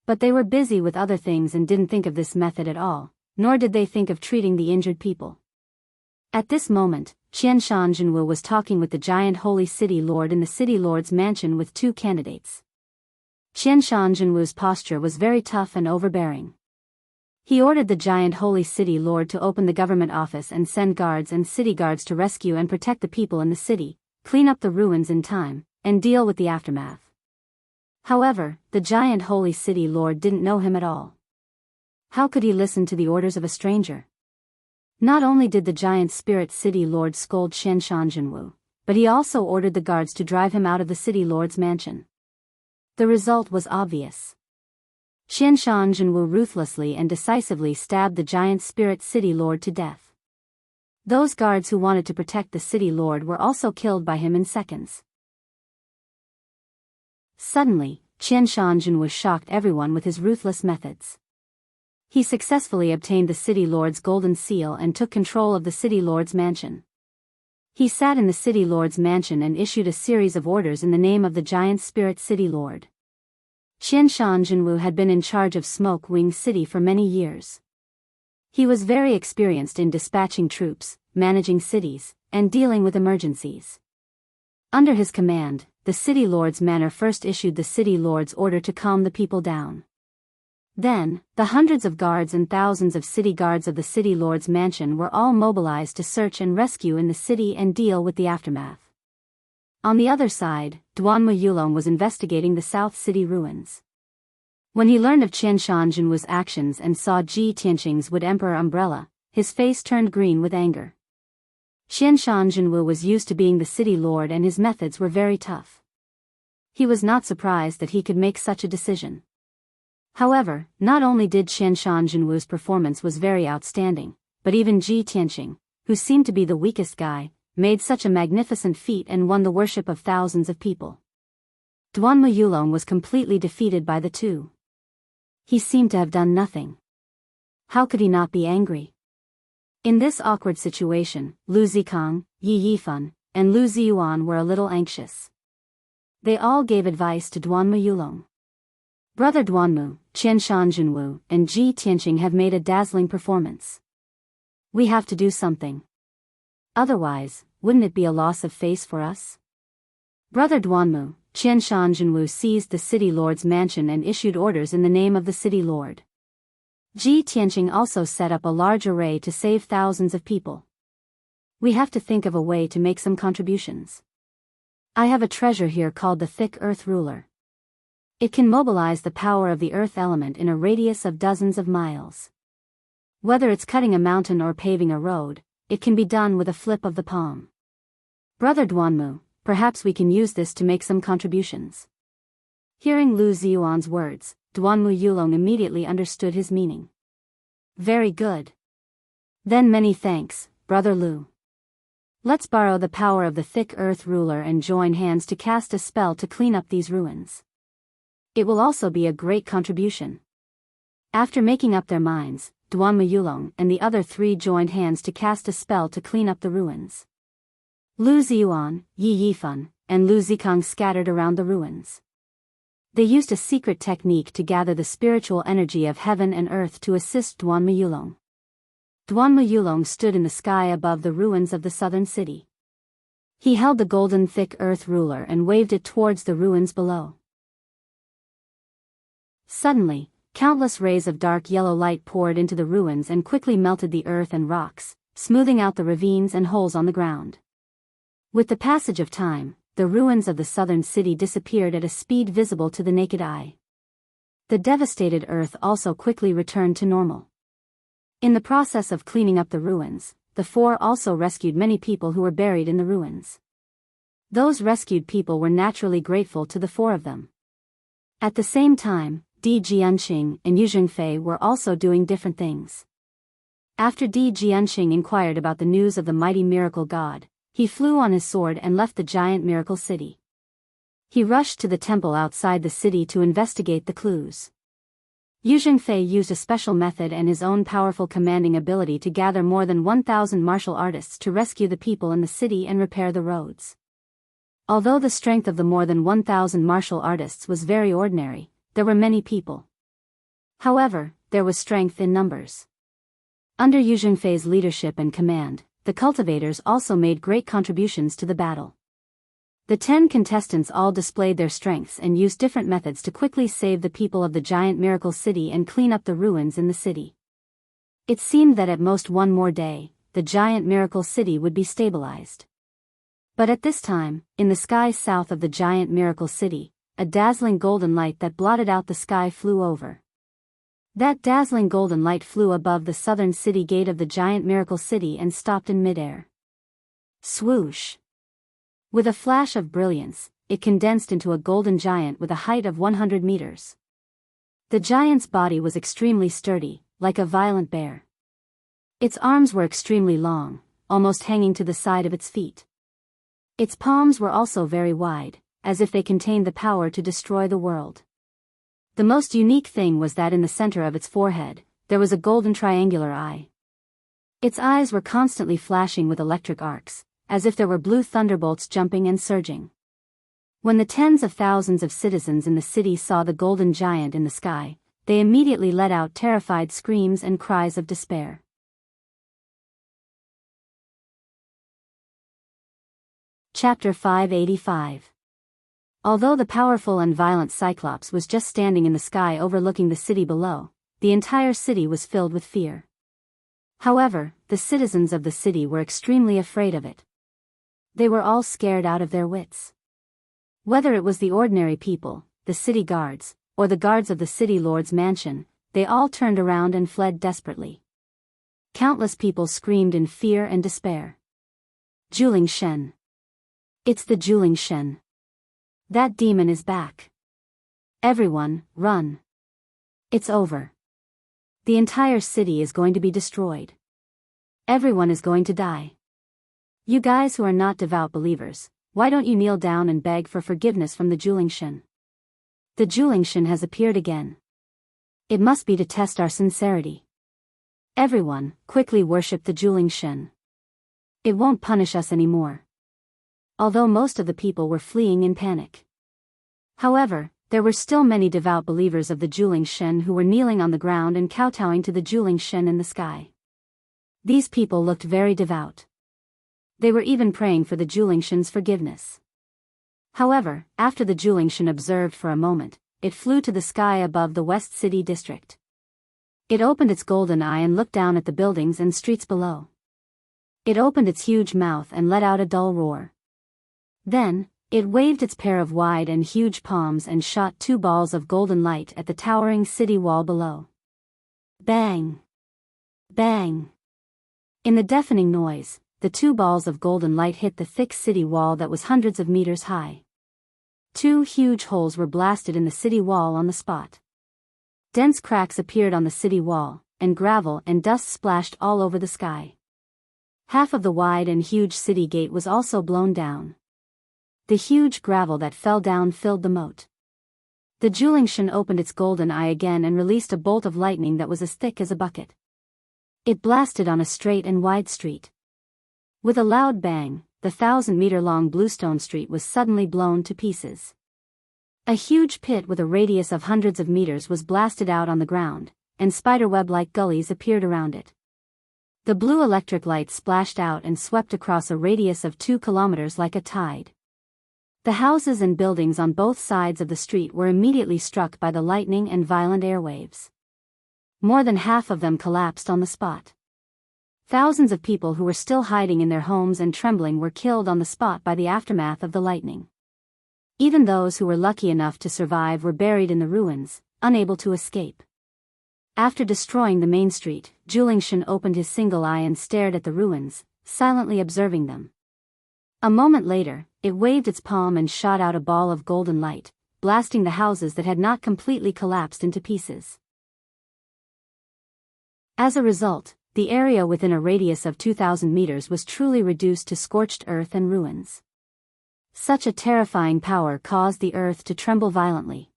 But they were busy with other things and didn't think of this method at all, nor did they think of treating the injured people. At this moment, Qianshan Junwu was talking with the giant holy city lord in the city lord's mansion with two candidates. Qianshan Junwu's posture was very tough and overbearing. He ordered the giant holy city lord to open the government office and send guards and city guards to rescue and protect the people in the city, clean up the ruins in time, and deal with the aftermath. However, the giant holy city lord didn't know him at all. How could he listen to the orders of a stranger? Not only did the giant spirit city lord scold Qianshan Junwu, but he also ordered the guards to drive him out of the city lord's mansion. The result was obvious. Qianshan Junwu ruthlessly and decisively stabbed the giant spirit city lord to death. Those guards who wanted to protect the city lord were also killed by him in seconds. Suddenly, Qianshan Junwu shocked everyone with his ruthless methods. He successfully obtained the city lord's golden seal and took control of the city lord's mansion. He sat in the city lord's mansion and issued a series of orders in the name of the giant spirit city lord. Qianshan Junwu had been in charge of Smoke Wing City for many years. He was very experienced in dispatching troops, managing cities, and dealing with emergencies. Under his command, the city lord's manor first issued the city lord's order to calm the people down. Then, the hundreds of guards and thousands of city guards of the city lord's mansion were all mobilized to search and rescue in the city and deal with the aftermath. On the other side, Duanmu Yulong was investigating the South City ruins. When he learned of Qianshan Junwu's actions and saw Ji Tianqing's wood emperor umbrella, his face turned green with anger. Qianshan Junwu was used to being the city lord and his methods were very tough. He was not surprised that he could make such a decision. However, not only did Qianshan Junwu's performance was very outstanding, but even Ji Tianqing, who seemed to be the weakest guy, made such a magnificent feat and won the worship of thousands of people. Duanmu Yulong was completely defeated by the two. He seemed to have done nothing. How could he not be angry? In this awkward situation, Lu Zikang, Yi Yifan, and Lu Ziyuan were a little anxious. They all gave advice to Duanmu Yulong. Brother Duanmu, Qianshan Junwu, and Ji Tianqing have made a dazzling performance. We have to do something. Otherwise, wouldn't it be a loss of face for us? Brother Duanmu, Qianshan Junwu seized the city lord's mansion and issued orders in the name of the city lord. Ji Tianqing also set up a large array to save thousands of people. We have to think of a way to make some contributions. I have a treasure here called the thick earth ruler. It can mobilize the power of the earth element in a radius of dozens of miles. Whether it's cutting a mountain or paving a road, it can be done with a flip of the palm. Brother Duanmu, perhaps we can use this to make some contributions. Hearing Lu Ziyuan's words, Duanmu Yulong immediately understood his meaning. Very good. Then many thanks, Brother Lu. Let's borrow the power of the thick earth ruler and join hands to cast a spell to clean up these ruins. It will also be a great contribution. After making up their minds, Duanmu Yulong and the other three joined hands to cast a spell to clean up the ruins. Lu Ziyuan, Yi Yifan, and Lu Zikang scattered around the ruins. They used a secret technique to gather the spiritual energy of heaven and earth to assist Duanmu Yulong. Duanmu Yulong stood in the sky above the ruins of the southern city. He held the golden thick earth ruler and waved it towards the ruins below. Suddenly, countless rays of dark yellow light poured into the ruins and quickly melted the earth and rocks, smoothing out the ravines and holes on the ground. With the passage of time, the ruins of the southern city disappeared at a speed visible to the naked eye. The devastated earth also quickly returned to normal. In the process of cleaning up the ruins, the four also rescued many people who were buried in the ruins. Those rescued people were naturally grateful to the four of them. At the same time, Di Jianqing and Yu Zhengfei were also doing different things. After Di Jianqing inquired about the news of the mighty miracle god, he flew on his sword and left the giant miracle city. He rushed to the temple outside the city to investigate the clues. Yu Zhengfei used a special method and his own powerful commanding ability to gather more than 1,000 martial artists to rescue the people in the city and repair the roads. Although the strength of the more than 1,000 martial artists was very ordinary, there were many people. However, there was strength in numbers. Under Yu Zhengfei's leadership and command, the cultivators also made great contributions to the battle. The 10 contestants all displayed their strengths and used different methods to quickly save the people of the giant miracle city and clean up the ruins in the city. It seemed that at most one more day, the giant miracle city would be stabilized. But at this time, in the sky south of the giant miracle city, a dazzling golden light that blotted out the sky flew over. That dazzling golden light flew above the southern city gate of the giant miracle city and stopped in midair. Swoosh! With a flash of brilliance, it condensed into a golden giant with a height of 100 meters. The giant's body was extremely sturdy, like a violent bear. Its arms were extremely long, almost hanging to the side of its feet. Its palms were also very wide, as if they contained the power to destroy the world. The most unique thing was that in the center of its forehead, there was a golden triangular eye. Its eyes were constantly flashing with electric arcs, as if there were blue thunderbolts jumping and surging. When the tens of thousands of citizens in the city saw the golden giant in the sky, they immediately let out terrified screams and cries of despair. Chapter 585. Although the powerful and violent Cyclops was just standing in the sky overlooking the city below, the entire city was filled with fear. However, the citizens of the city were extremely afraid of it. They were all scared out of their wits. Whether it was the ordinary people, the city guards, or the guards of the city lord's mansion, they all turned around and fled desperately. Countless people screamed in fear and despair. Juling Shen. It's the Juling Shen. That demon is back. Everyone, run. It's over. The entire city is going to be destroyed. Everyone is going to die. You guys who are not devout believers, why don't you kneel down and beg for forgiveness from the Julingshan? The Julingshan has appeared again. It must be to test our sincerity. Everyone, quickly worship the Julingshan. It won't punish us anymore. Although most of the people were fleeing in panic. However, there were still many devout believers of the Julingshan who were kneeling on the ground and kowtowing to the Julingshan in the sky. These people looked very devout. They were even praying for the Julingshan's forgiveness. However, after the Julingshan observed for a moment, it flew to the sky above the West City district. It opened its golden eye and looked down at the buildings and streets below. It opened its huge mouth and let out a dull roar. Then, it waved its pair of wide and huge palms and shot 2 balls of golden light at the towering city wall below. Bang! Bang! In the deafening noise, the 2 balls of golden light hit the thick city wall that was hundreds of meters high. 2 huge holes were blasted in the city wall on the spot. Dense cracks appeared on the city wall, and gravel and dust splashed all over the sky. Half of the wide and huge city gate was also blown down. The huge gravel that fell down filled the moat. The Julingshan opened its golden eye again and released a bolt of lightning that was as thick as a bucket. It blasted on a straight and wide street. With a loud bang, the 1,000-meter-long bluestone street was suddenly blown to pieces. A huge pit with a radius of hundreds of meters was blasted out on the ground, and spiderweb-like gullies appeared around it. The blue electric light splashed out and swept across a radius of 2 kilometers like a tide. The houses and buildings on both sides of the street were immediately struck by the lightning and violent airwaves. More than half of them collapsed on the spot. Thousands of people who were still hiding in their homes and trembling were killed on the spot by the aftermath of the lightning. Even those who were lucky enough to survive were buried in the ruins, unable to escape. After destroying the main street, Julingshan opened his single eye and stared at the ruins, silently observing them. A moment later, it waved its palm and shot out a ball of golden light, blasting the houses that had not completely collapsed into pieces. As a result, the area within a radius of 2,000 meters was truly reduced to scorched earth and ruins. Such a terrifying power caused the earth to tremble violently.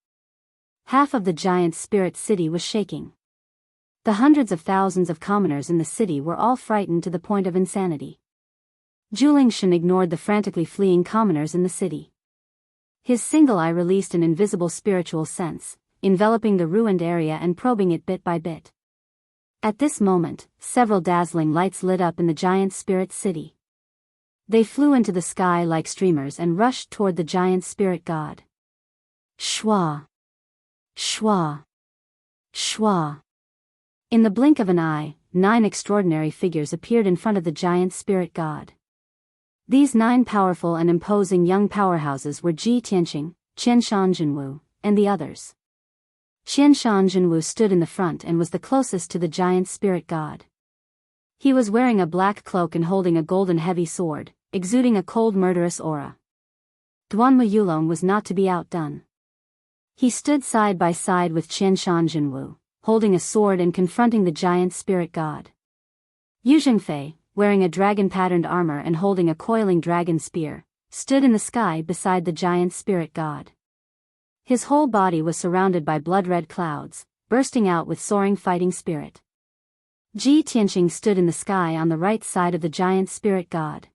Half of the giant spirit city was shaking. The hundreds of thousands of commoners in the city were all frightened to the point of insanity. Julingshan ignored the frantically fleeing commoners in the city. His single eye released an invisible spiritual sense, enveloping the ruined area and probing it bit by bit. At this moment, several dazzling lights lit up in the giant spirit city. They flew into the sky like streamers and rushed toward the giant spirit god. Shwa! Shwa! Shwa! In the blink of an eye, 9 extraordinary figures appeared in front of the giant spirit god. These 9 powerful and imposing young powerhouses were Ji Tianqing, Qianshan Jinwu, and the others. Qianshan Jinwu stood in the front and was the closest to the giant spirit god. He was wearing a black cloak and holding a golden heavy sword, exuding a cold murderous aura. Duanmu Yulong was not to be outdone. He stood side by side with Qianshan Jinwu, holding a sword and confronting the giant spirit god. Yu Jingfei, wearing a dragon-patterned armor and holding a coiling dragon spear, stood in the sky beside the giant spirit god. His whole body was surrounded by blood-red clouds, bursting out with soaring fighting spirit. Ji Tianqing stood in the sky on the right side of the giant spirit god.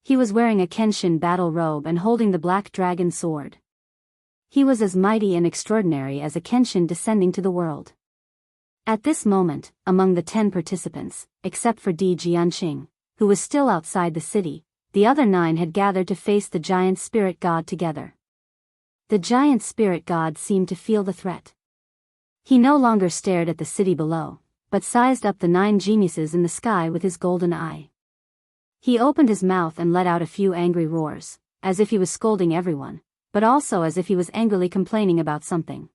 He was wearing a Kenshin battle robe and holding the black dragon sword. He was as mighty and extraordinary as a Kenshin descending to the world. At this moment, among the 10 participants, except for Di Jianqing, who was still outside the city, the other 9 had gathered to face the giant spirit god together. The giant spirit god seemed to feel the threat. He no longer stared at the city below, but sized up the 9 geniuses in the sky with his golden eye. He opened his mouth and let out a few angry roars, as if he was scolding everyone, but also as if he was angrily complaining about something.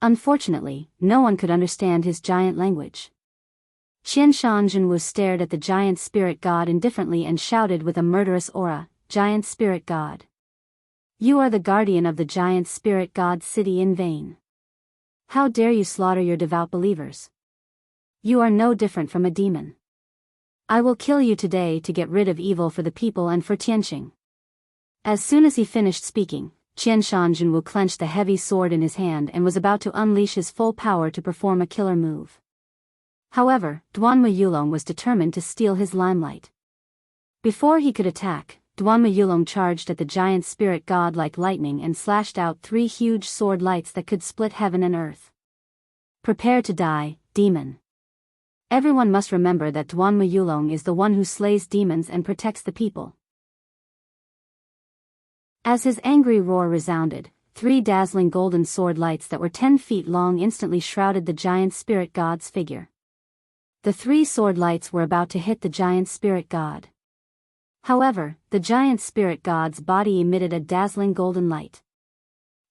Unfortunately, no one could understand his giant language. Qianshan Jinwu stared at the giant spirit god indifferently and shouted with a murderous aura, "Giant spirit god! You are the guardian of the giant spirit god city in vain. How dare you slaughter your devout believers? You are no different from a demon. I will kill you today to get rid of evil for the people and for Tianqing." As soon as he finished speaking, Qianshan Jinwu clenched the heavy sword in his hand and was about to unleash his full power to perform a killer move. However, Duanmu Yulong was determined to steal his limelight. Before he could attack, Duanmu Yulong charged at the giant spirit god like lightning and slashed out 3 huge sword lights that could split heaven and earth. Prepare to die, demon. Everyone must remember that Duanmu Yulong is the one who slays demons and protects the people. As his angry roar resounded, 3 dazzling golden sword lights that were 10 feet long instantly shrouded the giant spirit god's figure. The 3 sword lights were about to hit the giant spirit god. However, the giant spirit god's body emitted a dazzling golden light.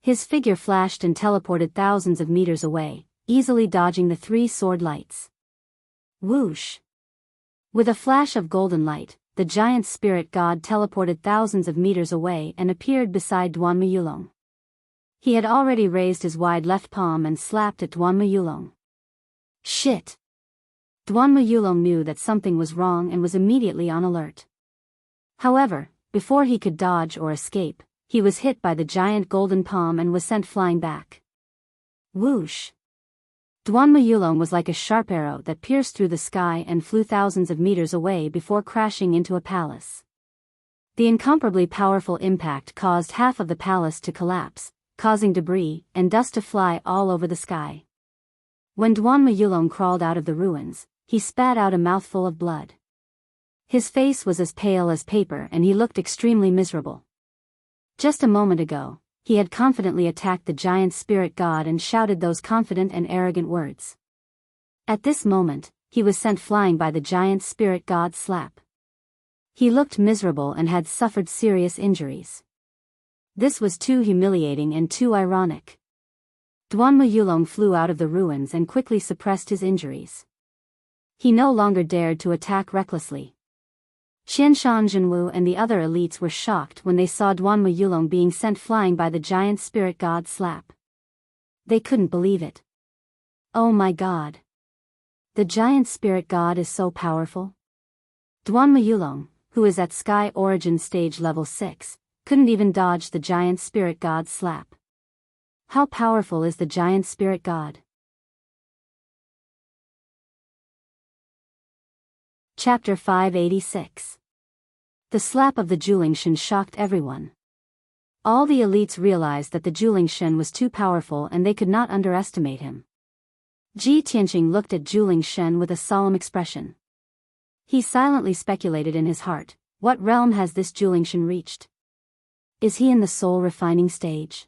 His figure flashed and teleported thousands of meters away, easily dodging the 3 sword lights. Whoosh! With a flash of golden light, the giant spirit god teleported thousands of meters away and appeared beside Duanmu Yulong. He had already raised his wide left palm and slapped at Duanmu Yulong. Shit! Duanmu Yulong knew that something was wrong and was immediately on alert. However, before he could dodge or escape, he was hit by the giant golden palm and was sent flying back. Whoosh! Duanmu Yulong was like a sharp arrow that pierced through the sky and flew thousands of meters away before crashing into a palace. The incomparably powerful impact caused half of the palace to collapse, causing debris and dust to fly all over the sky. When Duanmu Yulong crawled out of the ruins, he spat out a mouthful of blood. His face was as pale as paper and he looked extremely miserable. Just a moment ago, he had confidently attacked the giant spirit god and shouted those confident and arrogant words. At this moment, he was sent flying by the giant spirit god's slap. He looked miserable and had suffered serious injuries. This was too humiliating and too ironic. Duanmu Yulong flew out of the ruins and quickly suppressed his injuries. He no longer dared to attack recklessly. Qianshan Jinwu and the other elites were shocked when they saw Duanmu Yulong being sent flying by the giant spirit god's slap. They couldn't believe it. Oh my god! The giant spirit god is so powerful? Duanmu Yulong, who is at Sky Origin Stage Level 6, couldn't even dodge the giant spirit god's slap. How powerful is the giant spirit god? Chapter 586. The slap of the Julingshan shocked everyone. All the elites realized that the Julingshan was too powerful and they could not underestimate him. Ji Tianqing looked at Julingshan with a solemn expression. He silently speculated in his heart, what realm has this Julingshan reached? Is he in the soul refining stage?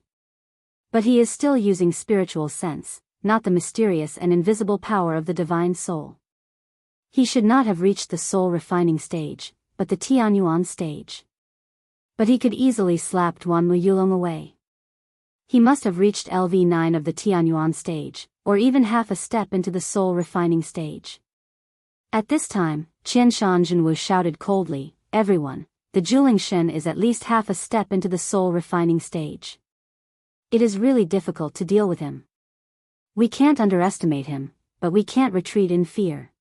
But he is still using spiritual sense, not the mysterious and invisible power of the divine soul. He should not have reached the soul refining stage, but the Tianyuan stage. But he could easily slap Duanmu Yulong away. He must have reached LV9 of the Tianyuan stage, or even half a step into the soul refining stage. At this time, Qianshan Jinwu shouted coldly, "Everyone, the Julingshan is at least half a step into the soul refining stage. It is really difficult to deal with him. We can't underestimate him, but we can't retreat in fear.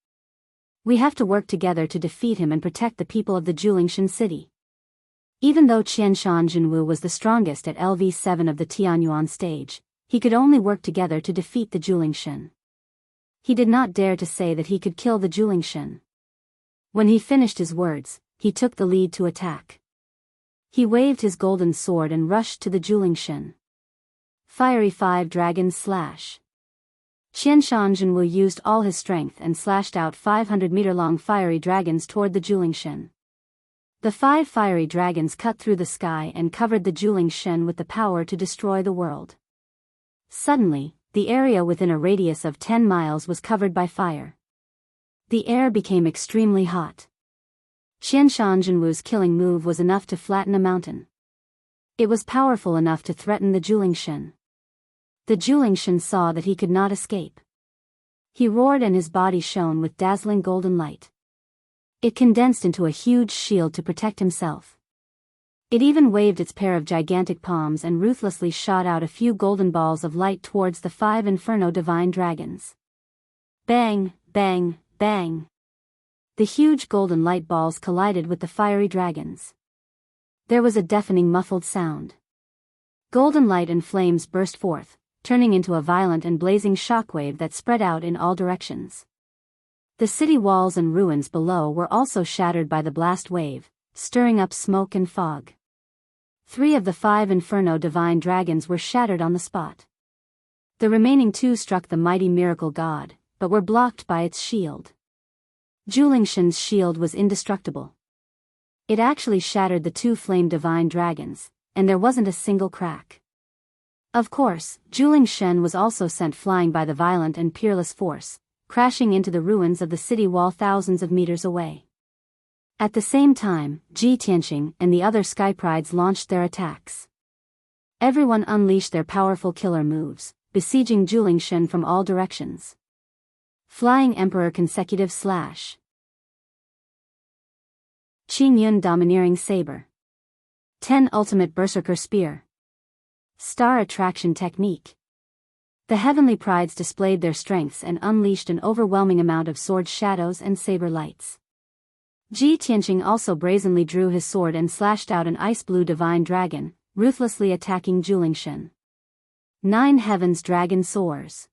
We have to work together to defeat him and protect the people of the Julingshan city." Even though Qianshan Jinwu was the strongest at LV7 of the Tianyuan stage, he could only work together to defeat the Julingshan. He did not dare to say that he could kill the Julingshan. When he finished his words, he took the lead to attack. He waved his golden sword and rushed to the Julingshan. Fiery 5 Dragons Slash. Qianshan Jinwu used all his strength and slashed out 500-meter-long fiery dragons toward the Julingshan. The 5 fiery dragons cut through the sky and covered the Julingshan with the power to destroy the world. Suddenly, the area within a radius of 10 miles was covered by fire. The air became extremely hot. Qianshan Jinwu's killing move was enough to flatten a mountain. It was powerful enough to threaten the Julingshan. The Julingshan saw that he could not escape. He roared and his body shone with dazzling golden light. It condensed into a huge shield to protect himself. It even waved its pair of gigantic palms and ruthlessly shot out a few golden balls of light towards the 5 Inferno Divine Dragons. Bang, bang, bang. The huge golden light balls collided with the fiery dragons. There was a deafening muffled sound. Golden light and flames burst forth, turning into a violent and blazing shockwave that spread out in all directions. The city walls and ruins below were also shattered by the blast wave, stirring up smoke and fog. 3 of the 5 Inferno Divine Dragons were shattered on the spot. The remaining 2 struck the mighty miracle god, but were blocked by its shield. Julingshan's shield was indestructible. It actually shattered the 2 Flame Divine Dragons, and there wasn't a single crack. Of course, Zhuling Shen was also sent flying by the violent and peerless force, crashing into the ruins of the city wall thousands of meters away. At the same time, Ji Tianqing and the other Sky Prides launched their attacks. Everyone unleashed their powerful killer moves, besieging Zhuling Shen from all directions. Flying Emperor consecutive slash. Qing Yun domineering saber. 10 ultimate berserker spear. Star attraction technique. The heavenly prides displayed their strengths and unleashed an overwhelming amount of sword shadows and saber lights. Ji Tianqing also brazenly drew his sword and slashed out an ice-blue divine dragon, ruthlessly attacking Zhuling Shen. 9 Heavens Dragon Soars.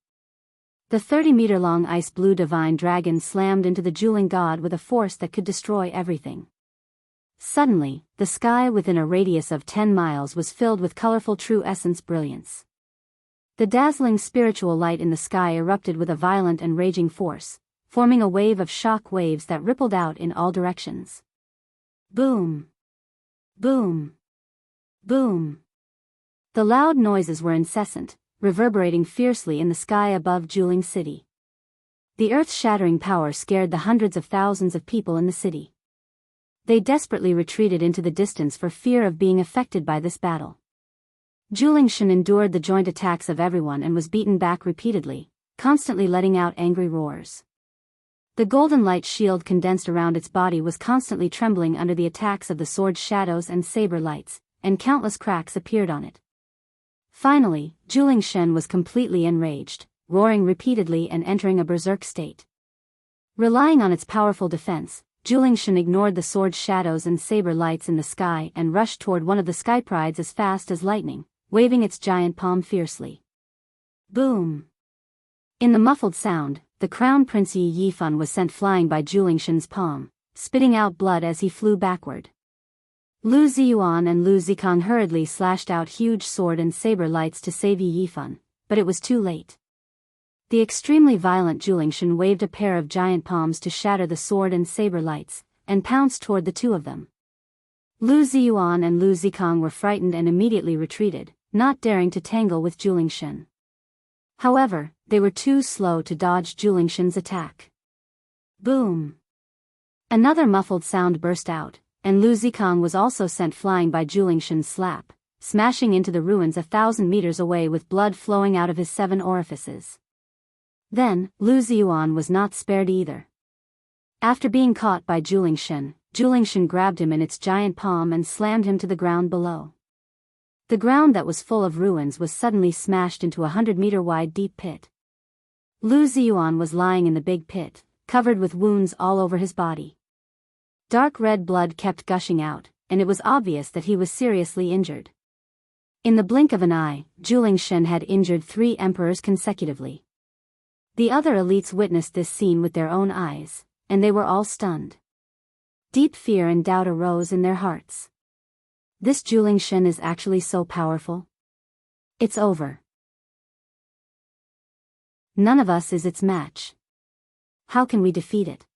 The 30-meter-long ice-blue divine dragon slammed into the Zhuling god with a force that could destroy everything. Suddenly, the sky within a radius of 10 miles was filled with colorful true essence brilliance. The dazzling spiritual light in the sky erupted with a violent and raging force, forming a wave of shock waves that rippled out in all directions. Boom! Boom! Boom! The loud noises were incessant, reverberating fiercely in the sky above Zhuling City. The earth-shattering power scared the hundreds of thousands of people in the city. They desperately retreated into the distance for fear of being affected by this battle. Zhuling Shen endured the joint attacks of everyone and was beaten back repeatedly, constantly letting out angry roars. The golden light shield condensed around its body was constantly trembling under the attacks of the sword shadows and saber lights, and countless cracks appeared on it. Finally, Zhuling Shen was completely enraged, roaring repeatedly and entering a berserk state. Relying on its powerful defense, Zhuling Shen ignored the sword shadows and saber lights in the sky and rushed toward one of the Sky Prides as fast as lightning, waving its giant palm fiercely. Boom! In the muffled sound, the Crown Prince Yi Yifan was sent flying by Zhuling Shen's palm, spitting out blood as he flew backward. Lu Ziyuan and Lu Zikang hurriedly slashed out huge sword and saber lights to save Yi Yifan, but it was too late. The extremely violent Zhuling Shen waved a pair of giant palms to shatter the sword and saber lights, and pounced toward the two of them. Lu Ziyuan and Lu Zikang were frightened and immediately retreated, not daring to tangle with Zhuling Shen. However, they were too slow to dodge Zhuling Shen's attack. Boom! Another muffled sound burst out, and Lu Zikang was also sent flying by Zhuling Shen's slap, smashing into the ruins 1,000 meters away with blood flowing out of his 7 orifices. Then, Lu Ziyuan was not spared either. After being caught by Zhuling Shen grabbed him in its giant palm and slammed him to the ground below. The ground that was full of ruins was suddenly smashed into a 100-meter-wide deep pit. Lu Ziyuan was lying in the big pit, covered with wounds all over his body. Dark red blood kept gushing out, and it was obvious that he was seriously injured. In the blink of an eye, Zhuling Shen had injured 3 emperors consecutively. The other elites witnessed this scene with their own eyes, and they were all stunned. Deep fear and doubt arose in their hearts. This Zhuling Shen is actually so powerful? It's over. None of us is its match. How can we defeat it?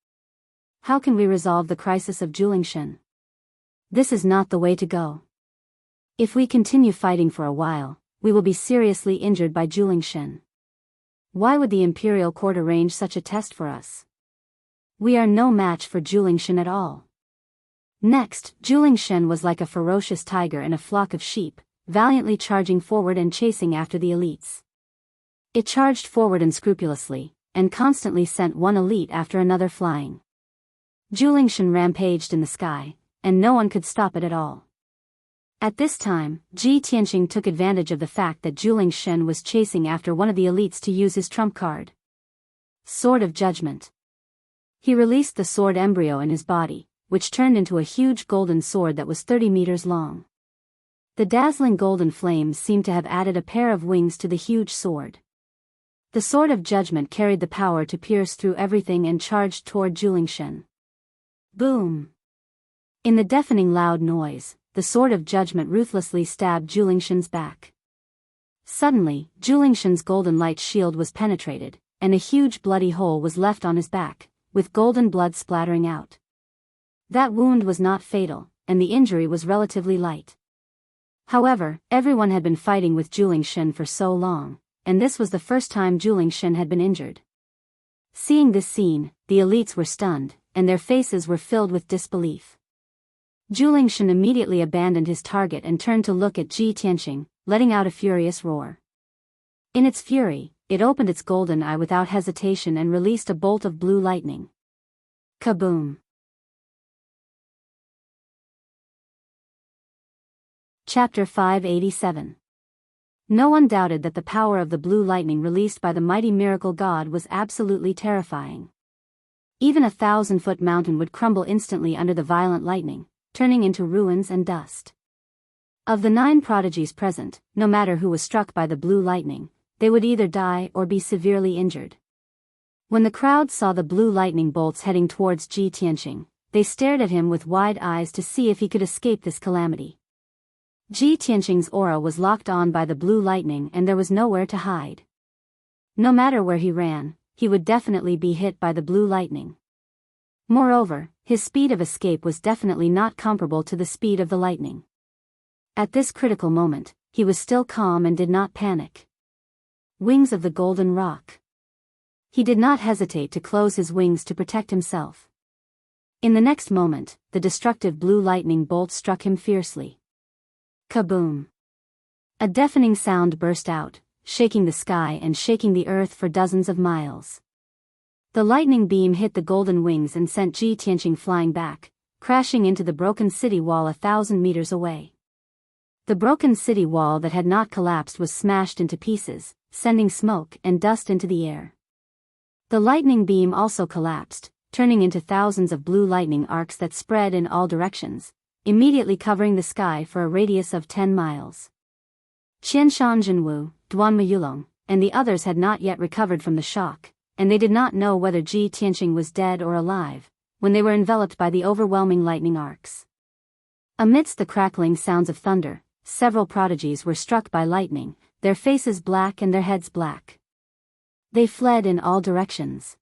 How can we resolve the crisis of Zhuling Shen? This is not the way to go. If we continue fighting for a while, we will be seriously injured by Zhuling Shen. Why would the imperial court arrange such a test for us? We are no match for Zhuling Shen at all. Next, Zhuling Shen was like a ferocious tiger in a flock of sheep, valiantly charging forward and chasing after the elites. It charged forward unscrupulously, and constantly sent one elite after another flying. Zhuling Shen rampaged in the sky, and no one could stop it at all. At this time, Ji Tianqing took advantage of the fact that Zhuling Shen was chasing after one of the elites to use his trump card. Sword of Judgment. He released the sword embryo in his body, which turned into a huge golden sword that was 30 meters long. The dazzling golden flames seemed to have added a pair of wings to the huge sword. The Sword of Judgment carried the power to pierce through everything and charged toward Zhuling Shen. Boom! In the deafening loud noise, the Sword of Judgment ruthlessly stabbed Zhuling Shen's back. Suddenly, Zhuling Shen's golden light shield was penetrated, and a huge bloody hole was left on his back, with golden blood splattering out. That wound was not fatal, and the injury was relatively light. However, everyone had been fighting with Julingshan for so long, and this was the first time Julingshan had been injured. Seeing this scene, the elites were stunned, and their faces were filled with disbelief. Julingshan immediately abandoned his target and turned to look at Ji Tianqing, letting out a furious roar. In its fury, it opened its golden eye without hesitation and released a bolt of blue lightning. Kaboom! Chapter 587. No one doubted that the power of the blue lightning released by the mighty miracle god was absolutely terrifying. Even a 1,000-foot mountain would crumble instantly under the violent lightning, turning into ruins and dust. Of the 9 prodigies present, no matter who was struck by the blue lightning, they would either die or be severely injured. When the crowd saw the blue lightning bolts heading towards Ji Tianqing, they stared at him with wide eyes to see if he could escape this calamity. Ji Tianqing's aura was locked on by the blue lightning and there was nowhere to hide. No matter where he ran, he would definitely be hit by the blue lightning. Moreover, his speed of escape was definitely not comparable to the speed of the lightning. At this critical moment, he was still calm and did not panic. Wings of the Golden Rock. He did not hesitate to close his wings to protect himself. In the next moment, the destructive blue lightning bolt struck him fiercely. Kaboom! A deafening sound burst out, shaking the sky and shaking the earth for dozens of miles. The lightning beam hit the golden wings and sent Ji Tianqing flying back, crashing into the broken city wall 1,000 meters away. The broken city wall that had not collapsed was smashed into pieces, sending smoke and dust into the air. The lightning beam also collapsed, turning into thousands of blue lightning arcs that spread in all directions, immediately covering the sky for a radius of 10 miles. Qianshan Jinwu, Duan Muyulong, and the others had not yet recovered from the shock, and they did not know whether Ji Tianqing was dead or alive, when they were enveloped by the overwhelming lightning arcs. Amidst the crackling sounds of thunder, several prodigies were struck by lightning, their faces black and their heads black. They fled in all directions.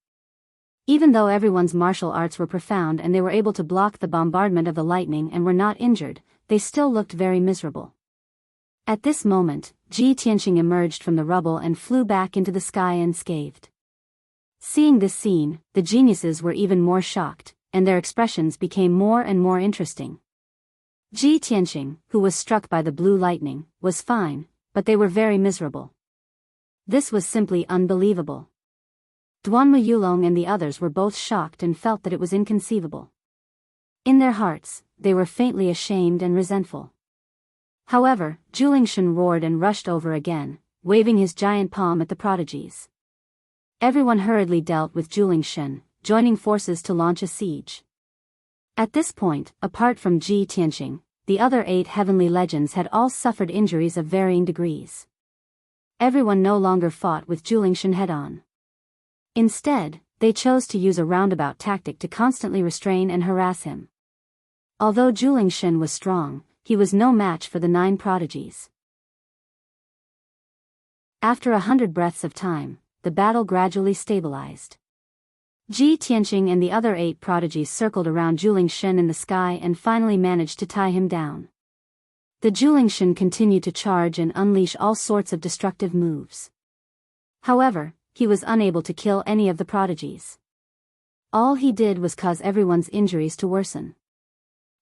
Even though everyone's martial arts were profound and they were able to block the bombardment of the lightning and were not injured, they still looked very miserable. At this moment, Ji Tianqing emerged from the rubble and flew back into the sky unscathed. Seeing this scene, the geniuses were even more shocked, and their expressions became more and more interesting. Ji Tianqing, who was struck by the blue lightning, was fine, but they were very miserable. This was simply unbelievable. Duan Muyulong and the others were both shocked and felt that it was inconceivable. In their hearts, they were faintly ashamed and resentful. However, Julingshan roared and rushed over again, waving his giant palm at the prodigies. Everyone hurriedly dealt with Julingshan, joining forces to launch a siege. At this point, apart from Ji Tianqing, the other 8 heavenly legends had all suffered injuries of varying degrees. Everyone no longer fought with Julingshan head-on. Instead, they chose to use a roundabout tactic to constantly restrain and harass him. Although Julingshan was strong, he was no match for the 9 prodigies. After 100 breaths of time, the battle gradually stabilized. Ji Tianqing and the other 8 prodigies circled around Julingshan in the sky and finally managed to tie him down. The Julingshan continued to charge and unleash all sorts of destructive moves. However, he was unable to kill any of the prodigies. All he did was cause everyone's injuries to worsen.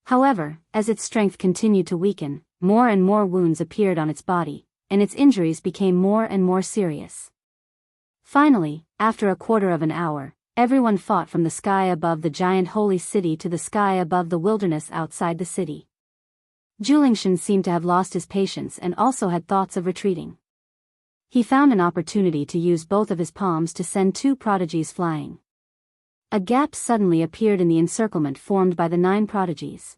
However, as its strength continued to weaken, more and more wounds appeared on its body, and its injuries became more and more serious. Finally, after a quarter of an hour, everyone fought from the sky above the giant holy city to the sky above the wilderness outside the city. Julingshan seemed to have lost his patience and also had thoughts of retreating. He found an opportunity to use both of his palms to send 2 prodigies flying. A gap suddenly appeared in the encirclement formed by the 9 prodigies.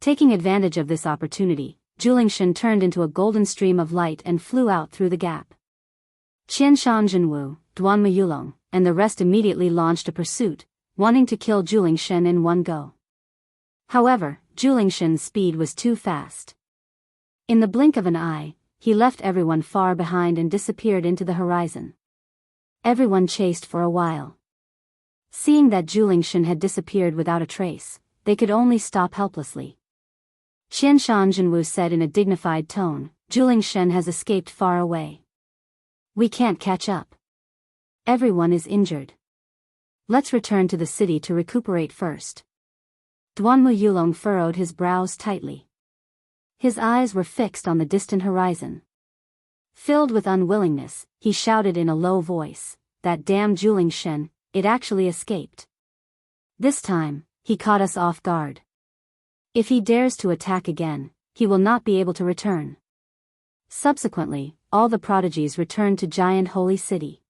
Taking advantage of this opportunity, Julingshan turned into a golden stream of light and flew out through the gap. Qianshan Jinwu, Duan Muyulong, and the rest immediately launched a pursuit, wanting to kill Julingshan in one go. However, Julingshan's speed was too fast. In the blink of an eye, he left everyone far behind and disappeared into the horizon. Everyone chased for a while. Seeing that Julingshan had disappeared without a trace, they could only stop helplessly. Qianshan Jinwu said in a dignified tone, Julingshen has escaped far away. We can't catch up. Everyone is injured. Let's return to the city to recuperate first. Duanmu Yulong furrowed his brows tightly. His eyes were fixed on the distant horizon. Filled with unwillingness, he shouted in a low voice, that damn Julingshen, it actually escaped. This time, he caught us off guard. If he dares to attack again, he will not be able to return. Subsequently, all the prodigies returned to Giant Holy City.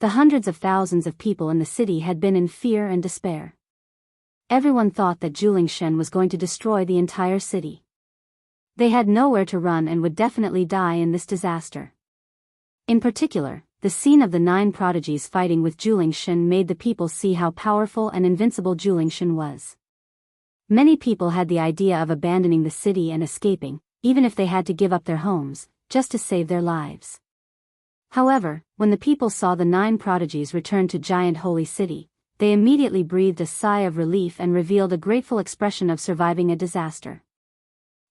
The hundreds of thousands of people in the city had been in fear and despair. Everyone thought that Julingshen was going to destroy the entire city. They had nowhere to run and would definitely die in this disaster. In particular, the scene of the 9 prodigies fighting with Julingshen made the people see how powerful and invincible Julingshen was. Many people had the idea of abandoning the city and escaping, even if they had to give up their homes, just to save their lives. However, when the people saw the 9 prodigies return to Giant Holy City, they immediately breathed a sigh of relief and revealed a grateful expression of surviving a disaster.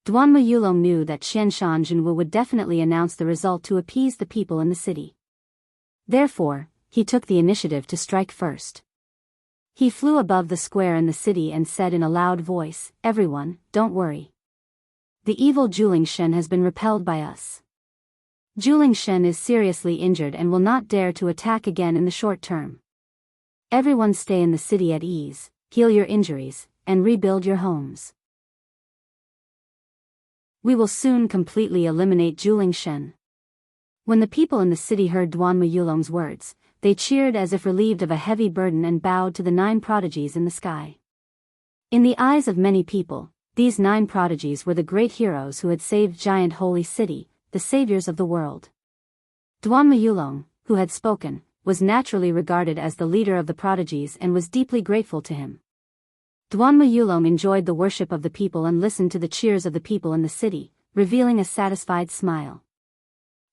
Duanmu Yulong knew that Qianshan Jinwu would definitely announce the result to appease the people in the city. Therefore, he took the initiative to strike first. He flew above the square in the city and said in a loud voice, Everyone, don't worry. The evil Julingshen has been repelled by us. Julingshen is seriously injured and will not dare to attack again in the short term. Everyone stay in the city at ease, heal your injuries, and rebuild your homes. We will soon completely eliminate Julingshen. When the people in the city heard Duanmu Yulong's words, they cheered as if relieved of a heavy burden and bowed to the 9 prodigies in the sky. In the eyes of many people, these 9 prodigies were the great heroes who had saved Giant Holy City, the saviors of the world. Duanmu Yulong, who had spoken, was naturally regarded as the leader of the prodigies and was deeply grateful to him. Duanmu Yulong enjoyed the worship of the people and listened to the cheers of the people in the city, revealing a satisfied smile.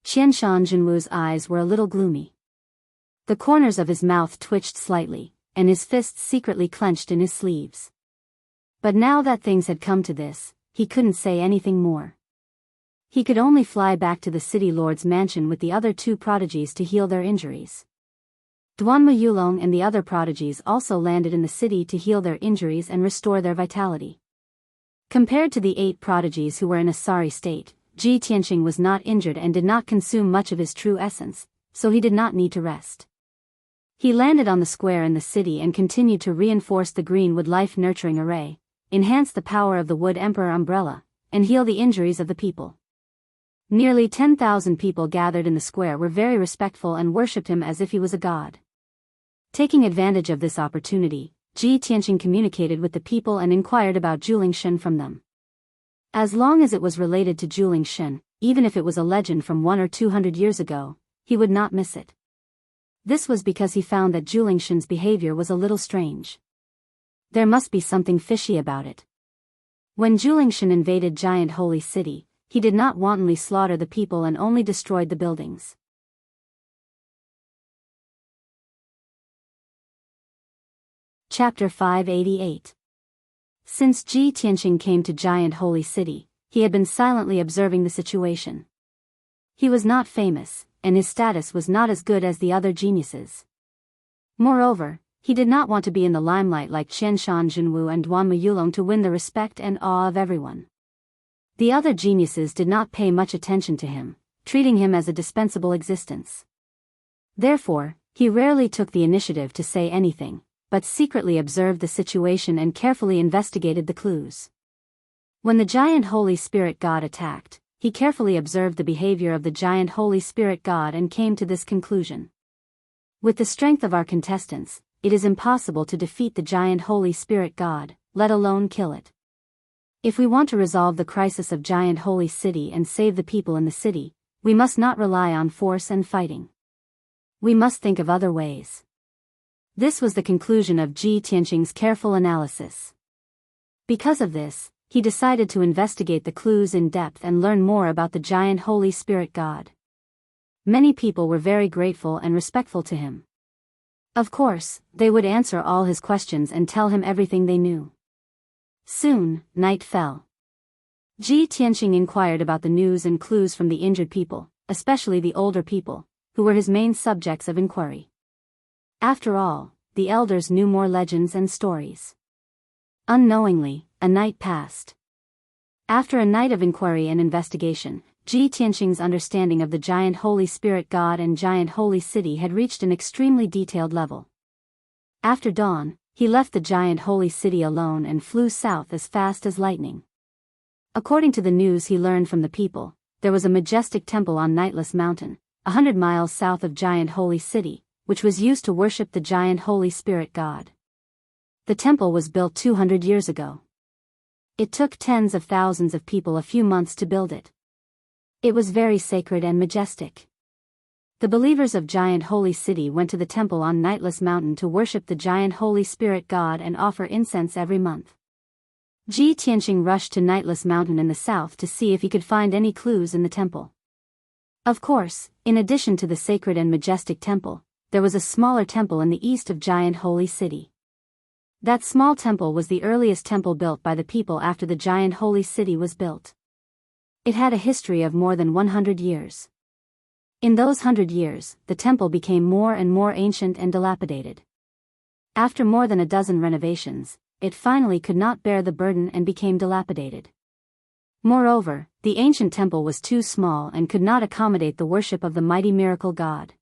Qianshan Jinwu's eyes were a little gloomy. The corners of his mouth twitched slightly, and his fists secretly clenched in his sleeves. But now that things had come to this, he couldn't say anything more. He could only fly back to the city lord's mansion with the other 2 prodigies to heal their injuries. Duanmu Yulong and the other prodigies also landed in the city to heal their injuries and restore their vitality. Compared to the 8 prodigies who were in a sorry state, Ji Tianqing was not injured and did not consume much of his true essence, so he did not need to rest. He landed on the square in the city and continued to reinforce the green wood life nurturing array, enhance the power of the wood emperor umbrella, and heal the injuries of the people. Nearly 10,000 people gathered in the square were very respectful and worshipped him as if he was a god. Taking advantage of this opportunity, Ji Tianqing communicated with the people and inquired about Julingshen from them. As long as it was related to Julingshen, even if it was a legend from 100 or 200 years ago, he would not miss it. This was because he found that Julingshen's behavior was a little strange. There must be something fishy about it. When Julingshen invaded Giant Holy City, he did not wantonly slaughter the people and only destroyed the buildings. Chapter 588. Since Ji Tianqing came to Giant Holy City, he had been silently observing the situation. He was not famous, and his status was not as good as the other geniuses. Moreover, he did not want to be in the limelight like Qianshan Jinwu and Duanmu Yulong to win the respect and awe of everyone. The other geniuses did not pay much attention to him, treating him as a dispensable existence. Therefore, he rarely took the initiative to say anything, but secretly observed the situation and carefully investigated the clues. When the giant Holy Spirit God attacked, he carefully observed the behavior of the giant Holy Spirit God and came to this conclusion. With the strength of our contestants, it is impossible to defeat the giant Holy Spirit God, let alone kill it. If we want to resolve the crisis of Giant Holy City and save the people in the city, we must not rely on force and fighting. We must think of other ways. This was the conclusion of Ji Tianqing's careful analysis. Because of this, he decided to investigate the clues in depth and learn more about the giant Holy Spirit God. Many people were very grateful and respectful to him. Of course, they would answer all his questions and tell him everything they knew. Soon, night fell. Ji Tianqing inquired about the news and clues from the injured people, especially the older people, who were his main subjects of inquiry. After all, the elders knew more legends and stories. Unknowingly, a night passed. After a night of inquiry and investigation, Ji Tianqing's understanding of the giant Holy Spirit God and giant Holy City had reached an extremely detailed level. After dawn, he left the giant Holy City alone and flew south as fast as lightning. According to the news he learned from the people, there was a majestic temple on Nightless Mountain, 100 miles south of giant Holy City, which was used to worship the giant Holy Spirit God. The temple was built 200 years ago. It took tens of thousands of people a few months to build it. It was very sacred and majestic. The believers of giant Holy City went to the temple on Nightless Mountain to worship the giant Holy Spirit God and offer incense every month. Ji Tianqing rushed to Nightless Mountain in the south to see if he could find any clues in the temple. Of course, in addition to the sacred and majestic temple, there was a smaller temple in the east of giant Holy City. That small temple was the earliest temple built by the people after the giant Holy City was built. It had a history of more than 100 years. In those 100 years, the temple became more and more ancient and dilapidated. After more than a dozen renovations, it finally could not bear the burden and became dilapidated. Moreover, the ancient temple was too small and could not accommodate the worship of the mighty miracle God.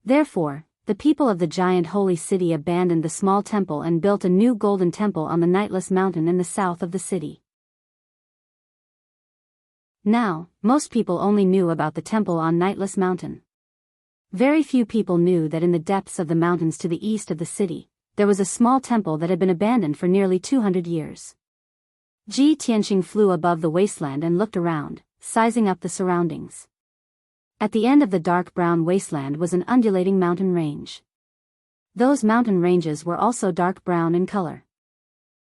Therefore, the people of the giant Holy City abandoned the small temple and built a new golden temple on the Nightless Mountain in the south of the city. Now, most people only knew about the temple on Nightless Mountain. Very few people knew that in the depths of the mountains to the east of the city, there was a small temple that had been abandoned for nearly 200 years. Ji Tianqing flew above the wasteland and looked around, sizing up the surroundings. At the end of the dark brown wasteland was an undulating mountain range. Those mountain ranges were also dark brown in color.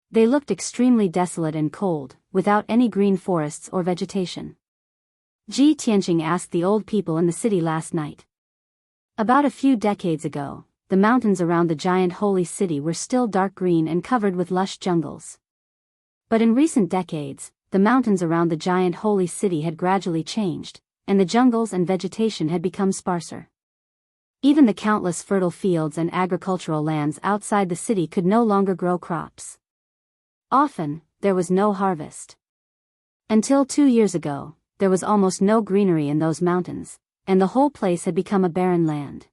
They looked extremely desolate and cold, without any green forests or vegetation. Ji Tianqing asked the old people in the city last night. About a few decades ago, the mountains around the giant Holy City were still dark green and covered with lush jungles. But in recent decades, the mountains around the giant Holy City had gradually changed, and the jungles and vegetation had become sparser. Even the countless fertile fields and agricultural lands outside the city could no longer grow crops. Often, there was no harvest. Until 2 years ago, there was almost no greenery in those mountains, and the whole place had become a barren land.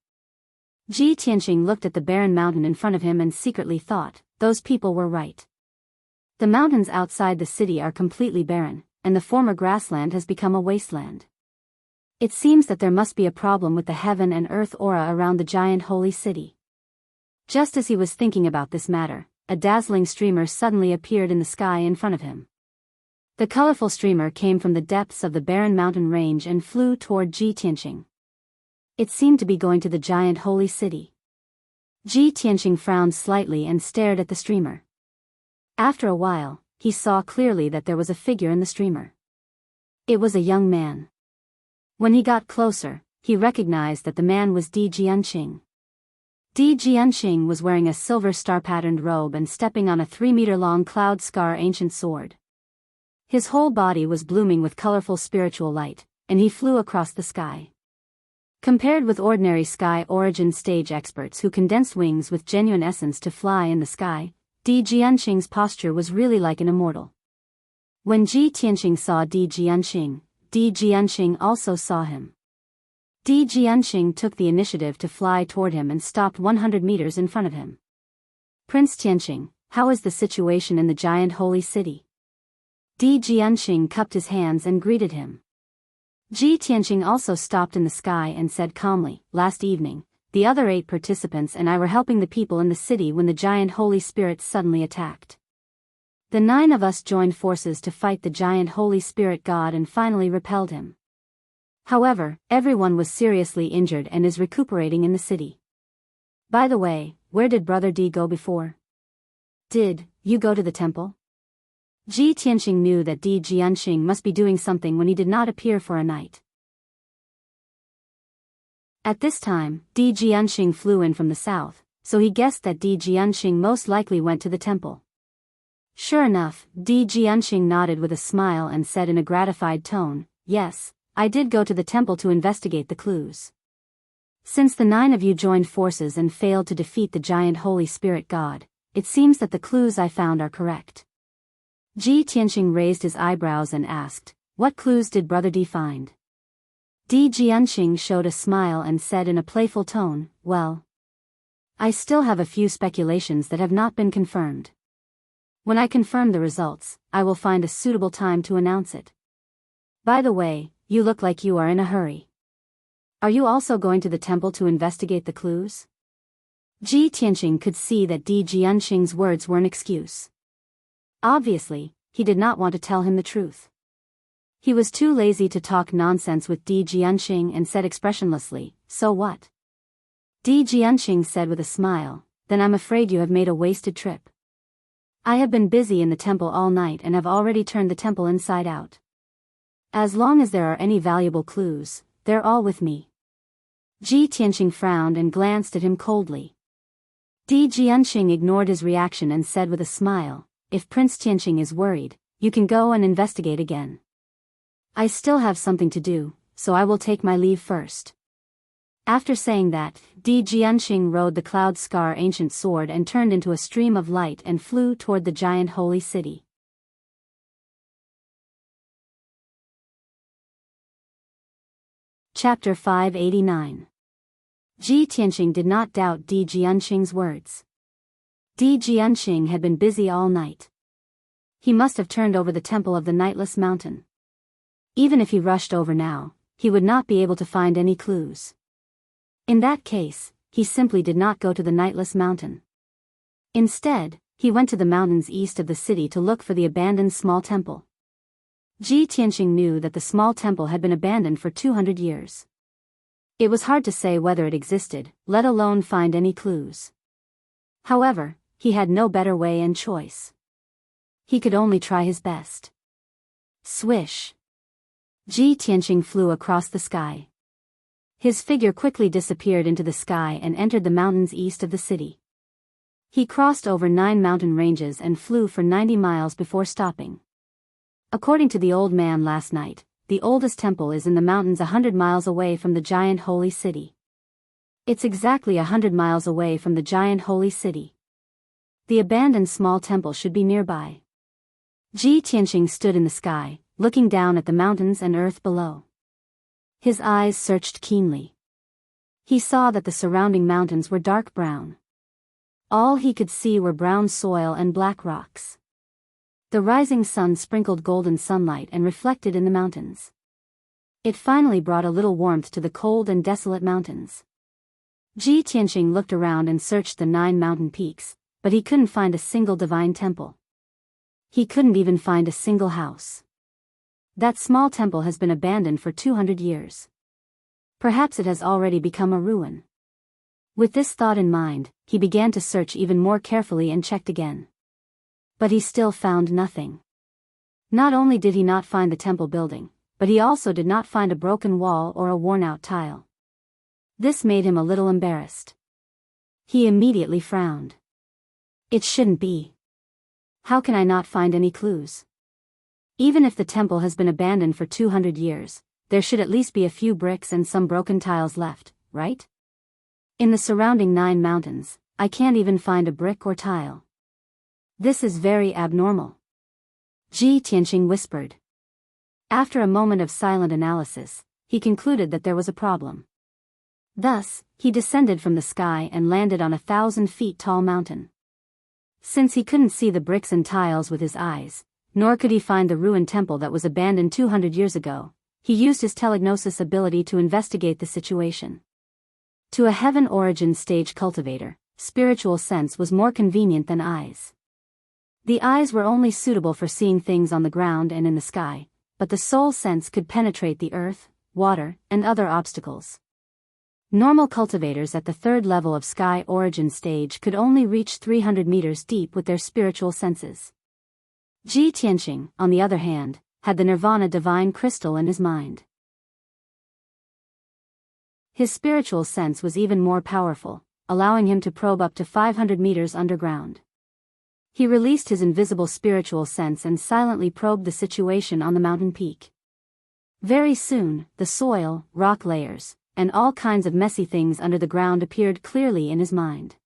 Ji Tianqing looked at the barren mountain in front of him and secretly thought, those people were right. The mountains outside the city are completely barren, and the former grassland has become a wasteland. It seems that there must be a problem with the heaven and earth aura around the giant Holy City. Just as he was thinking about this matter, a dazzling streamer suddenly appeared in the sky in front of him. The colorful streamer came from the depths of the barren mountain range and flew toward Ji Tianqing. It seemed to be going to the giant Holy City. Ji Tianqing frowned slightly and stared at the streamer. After a while, he saw clearly that there was a figure in the streamer. It was a young man. When he got closer, he recognized that the man was Di Jianqing. Di Jianqing was wearing a silver star-patterned robe and stepping on a 3-meter-long cloud scar ancient sword. His whole body was blooming with colorful spiritual light, and he flew across the sky. Compared with ordinary sky origin stage experts who condensed wings with genuine essence to fly in the sky, Di Jianqing's posture was really like an immortal. When Ji Tianqing saw Di Jianqing also saw him. Di Jianqing took the initiative to fly toward him and stopped 100 meters in front of him. Prince Tianqing, how is the situation in the giant Holy City? Di Jianqing cupped his hands and greeted him. Ji Tianqing also stopped in the sky and said calmly, last evening, the other 8 participants and I were helping the people in the city when the giant Holy Spirit suddenly attacked. The 9 of us joined forces to fight the giant Holy Spirit God and finally repelled him. However, everyone was seriously injured and is recuperating in the city. By the way, where did Brother Di go before? Did you go to the temple? Ji Tianqing knew that Di Jianqing must be doing something when he did not appear for a night. At this time, Di Jianqing flew in from the south, so he guessed that Di Jianqing most likely went to the temple. Sure enough, Di Jianqing nodded with a smile and said in a gratified tone, "Yes, I did go to the temple to investigate the clues. Since the 9 of you joined forces and failed to defeat the giant Holy Spirit God, it seems that the clues I found are correct." Ji Tianqing raised his eyebrows and asked, "What clues did Brother Di find?" Di Jianqing showed a smile and said in a playful tone, "Well, I still have a few speculations that have not been confirmed. When I confirm the results, I will find a suitable time to announce it. By the way, you look like you are in a hurry. Are you also going to the temple to investigate the clues?" Ji Tianqing could see that Di Jianqing's words were an excuse. Obviously, he did not want to tell him the truth. He was too lazy to talk nonsense with Di Jianqing and said expressionlessly, "So what?" Di Jianqing said with a smile, "Then I'm afraid you have made a wasted trip. I have been busy in the temple all night and have already turned the temple inside out. As long as there are any valuable clues, they're all with me." Ji Tianqing frowned and glanced at him coldly. Di Jianqing ignored his reaction and said with a smile, "If Prince Tianqing is worried, you can go and investigate again. I still have something to do, so I will take my leave first." After saying that, Di Jianqing rode the cloud scar ancient sword and turned into a stream of light and flew toward the giant holy city. Chapter 589. Ji Tianqing did not doubt Di Jianqing's words. Di Jianqing had been busy all night. He must have turned over the temple of the Nightless Mountain. Even if he rushed over now, he would not be able to find any clues. In that case, he simply did not go to the Nightless Mountain. Instead, he went to the mountains east of the city to look for the abandoned small temple. Ji Tianqing knew that the small temple had been abandoned for 200 years. It was hard to say whether it existed, let alone find any clues. However, he had no better way and choice. He could only try his best. Swish! Ji Tianqing flew across the sky. His figure quickly disappeared into the sky and entered the mountains east of the city. He crossed over 9 mountain ranges and flew for 90 miles before stopping. According to the old man last night, the oldest temple is in the mountains 100 miles away from the giant holy city. It's exactly 100 miles away from the giant holy city. The abandoned small temple should be nearby. Ji Tianqing stood in the sky, looking down at the mountains and earth below. His eyes searched keenly. He saw that the surrounding mountains were dark brown. All he could see were brown soil and black rocks. The rising sun sprinkled golden sunlight and reflected in the mountains. It finally brought a little warmth to the cold and desolate mountains. Ji Tianqing looked around and searched the 9 mountain peaks, but he couldn't find a single divine temple. He couldn't even find a single house. That small temple has been abandoned for 200 years. Perhaps it has already become a ruin. With this thought in mind, he began to search even more carefully and checked again. But he still found nothing. Not only did he not find the temple building, but he also did not find a broken wall or a worn-out tile. This made him a little embarrassed. He immediately frowned. It shouldn't be. How can I not find any clues? Even if the temple has been abandoned for 200 years, there should at least be a few bricks and some broken tiles left, right? In the surrounding 9 mountains, I can't even find a brick or tile. This is very abnormal. Ji Tianqing whispered. After a moment of silent analysis, he concluded that there was a problem. Thus, he descended from the sky and landed on a 1,000 feet tall mountain. Since he couldn't see the bricks and tiles with his eyes, nor could he find the ruined temple that was abandoned 200 years ago, he used his telegnosis ability to investigate the situation. To a heaven origin stage cultivator, spiritual sense was more convenient than eyes. The eyes were only suitable for seeing things on the ground and in the sky, but the soul sense could penetrate the earth, water, and other obstacles. Normal cultivators at the 3rd level of sky origin stage could only reach 300 meters deep with their spiritual senses. Ji Tianqing, on the other hand, had the Nirvana divine crystal in his mind. His spiritual sense was even more powerful, allowing him to probe up to 500 meters underground. He released his invisible spiritual sense and silently probed the situation on the mountain peak. Very soon, the soil, rock layers, and all kinds of messy things under the ground appeared clearly in his mind.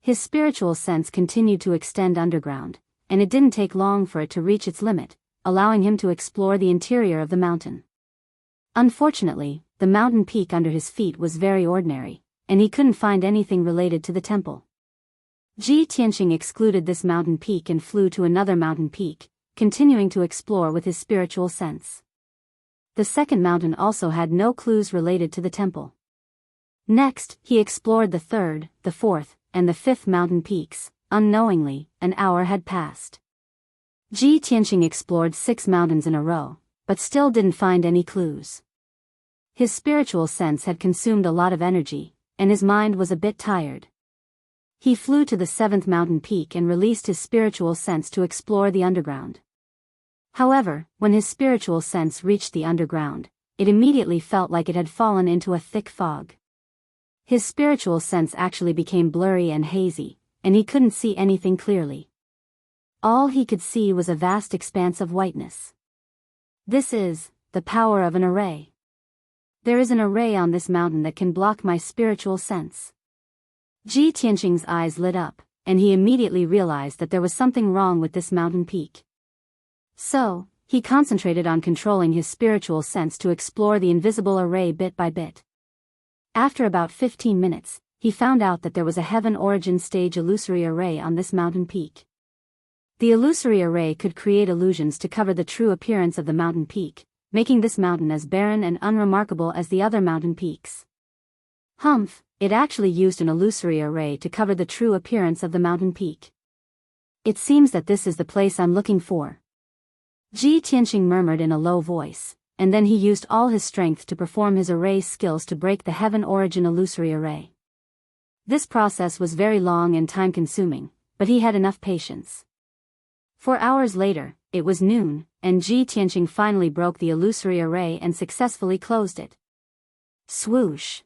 His spiritual sense continued to extend underground, and it didn't take long for it to reach its limit, allowing him to explore the interior of the mountain. Unfortunately, the mountain peak under his feet was very ordinary, and he couldn't find anything related to the temple. Ji Tianqing excluded this mountain peak and flew to another mountain peak, continuing to explore with his spiritual sense. The second mountain also had no clues related to the temple. Next, he explored the third, the fourth, and the fifth mountain peaks. Unknowingly, an hour had passed. Ji Tianqing explored 6 mountains in a row, but still didn't find any clues. His spiritual sense had consumed a lot of energy, and his mind was a bit tired. He flew to the 7th mountain peak and released his spiritual sense to explore the underground. However, when his spiritual sense reached the underground, it immediately felt like it had fallen into a thick fog. His spiritual sense actually became blurry and hazy, and he couldn't see anything clearly. All he could see was a vast expanse of whiteness. This is the power of an array. There is an array on this mountain that can block my spiritual sense. Ji Tianqing's eyes lit up, and he immediately realized that there was something wrong with this mountain peak. So, he concentrated on controlling his spiritual sense to explore the invisible array bit by bit. After about 15 minutes, he found out that there was a heaven origin stage illusory array on this mountain peak. The illusory array could create illusions to cover the true appearance of the mountain peak, making this mountain as barren and unremarkable as the other mountain peaks. Humph, it actually used an illusory array to cover the true appearance of the mountain peak. It seems that this is the place I'm looking for. Ji Tianqing murmured in a low voice, and then he used all his strength to perform his array skills to break the heaven origin illusory array. This process was very long and time-consuming, but he had enough patience. 4 hours later, it was noon, and Ji Tianqing finally broke the illusory array and successfully closed it. Swoosh!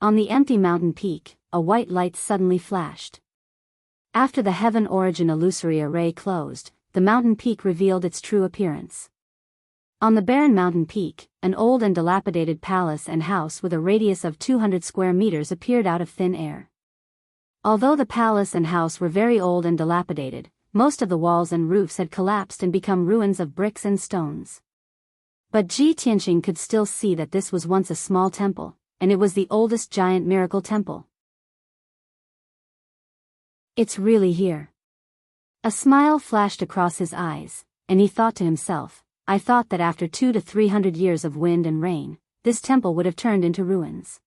On the empty mountain peak, a white light suddenly flashed. After the heaven origin illusory array closed, the mountain peak revealed its true appearance. On the barren mountain peak, an old and dilapidated palace and house with a radius of 200 square meters appeared out of thin air. Although the palace and house were very old and dilapidated, most of the walls and roofs had collapsed and become ruins of bricks and stones. But Ji Tianqing could still see that this was once a small temple, and it was the oldest giant miracle temple. It's really here. A smile flashed across his eyes, and he thought to himself, I thought that after 200 to 300 years of wind and rain, this temple would have turned into ruins.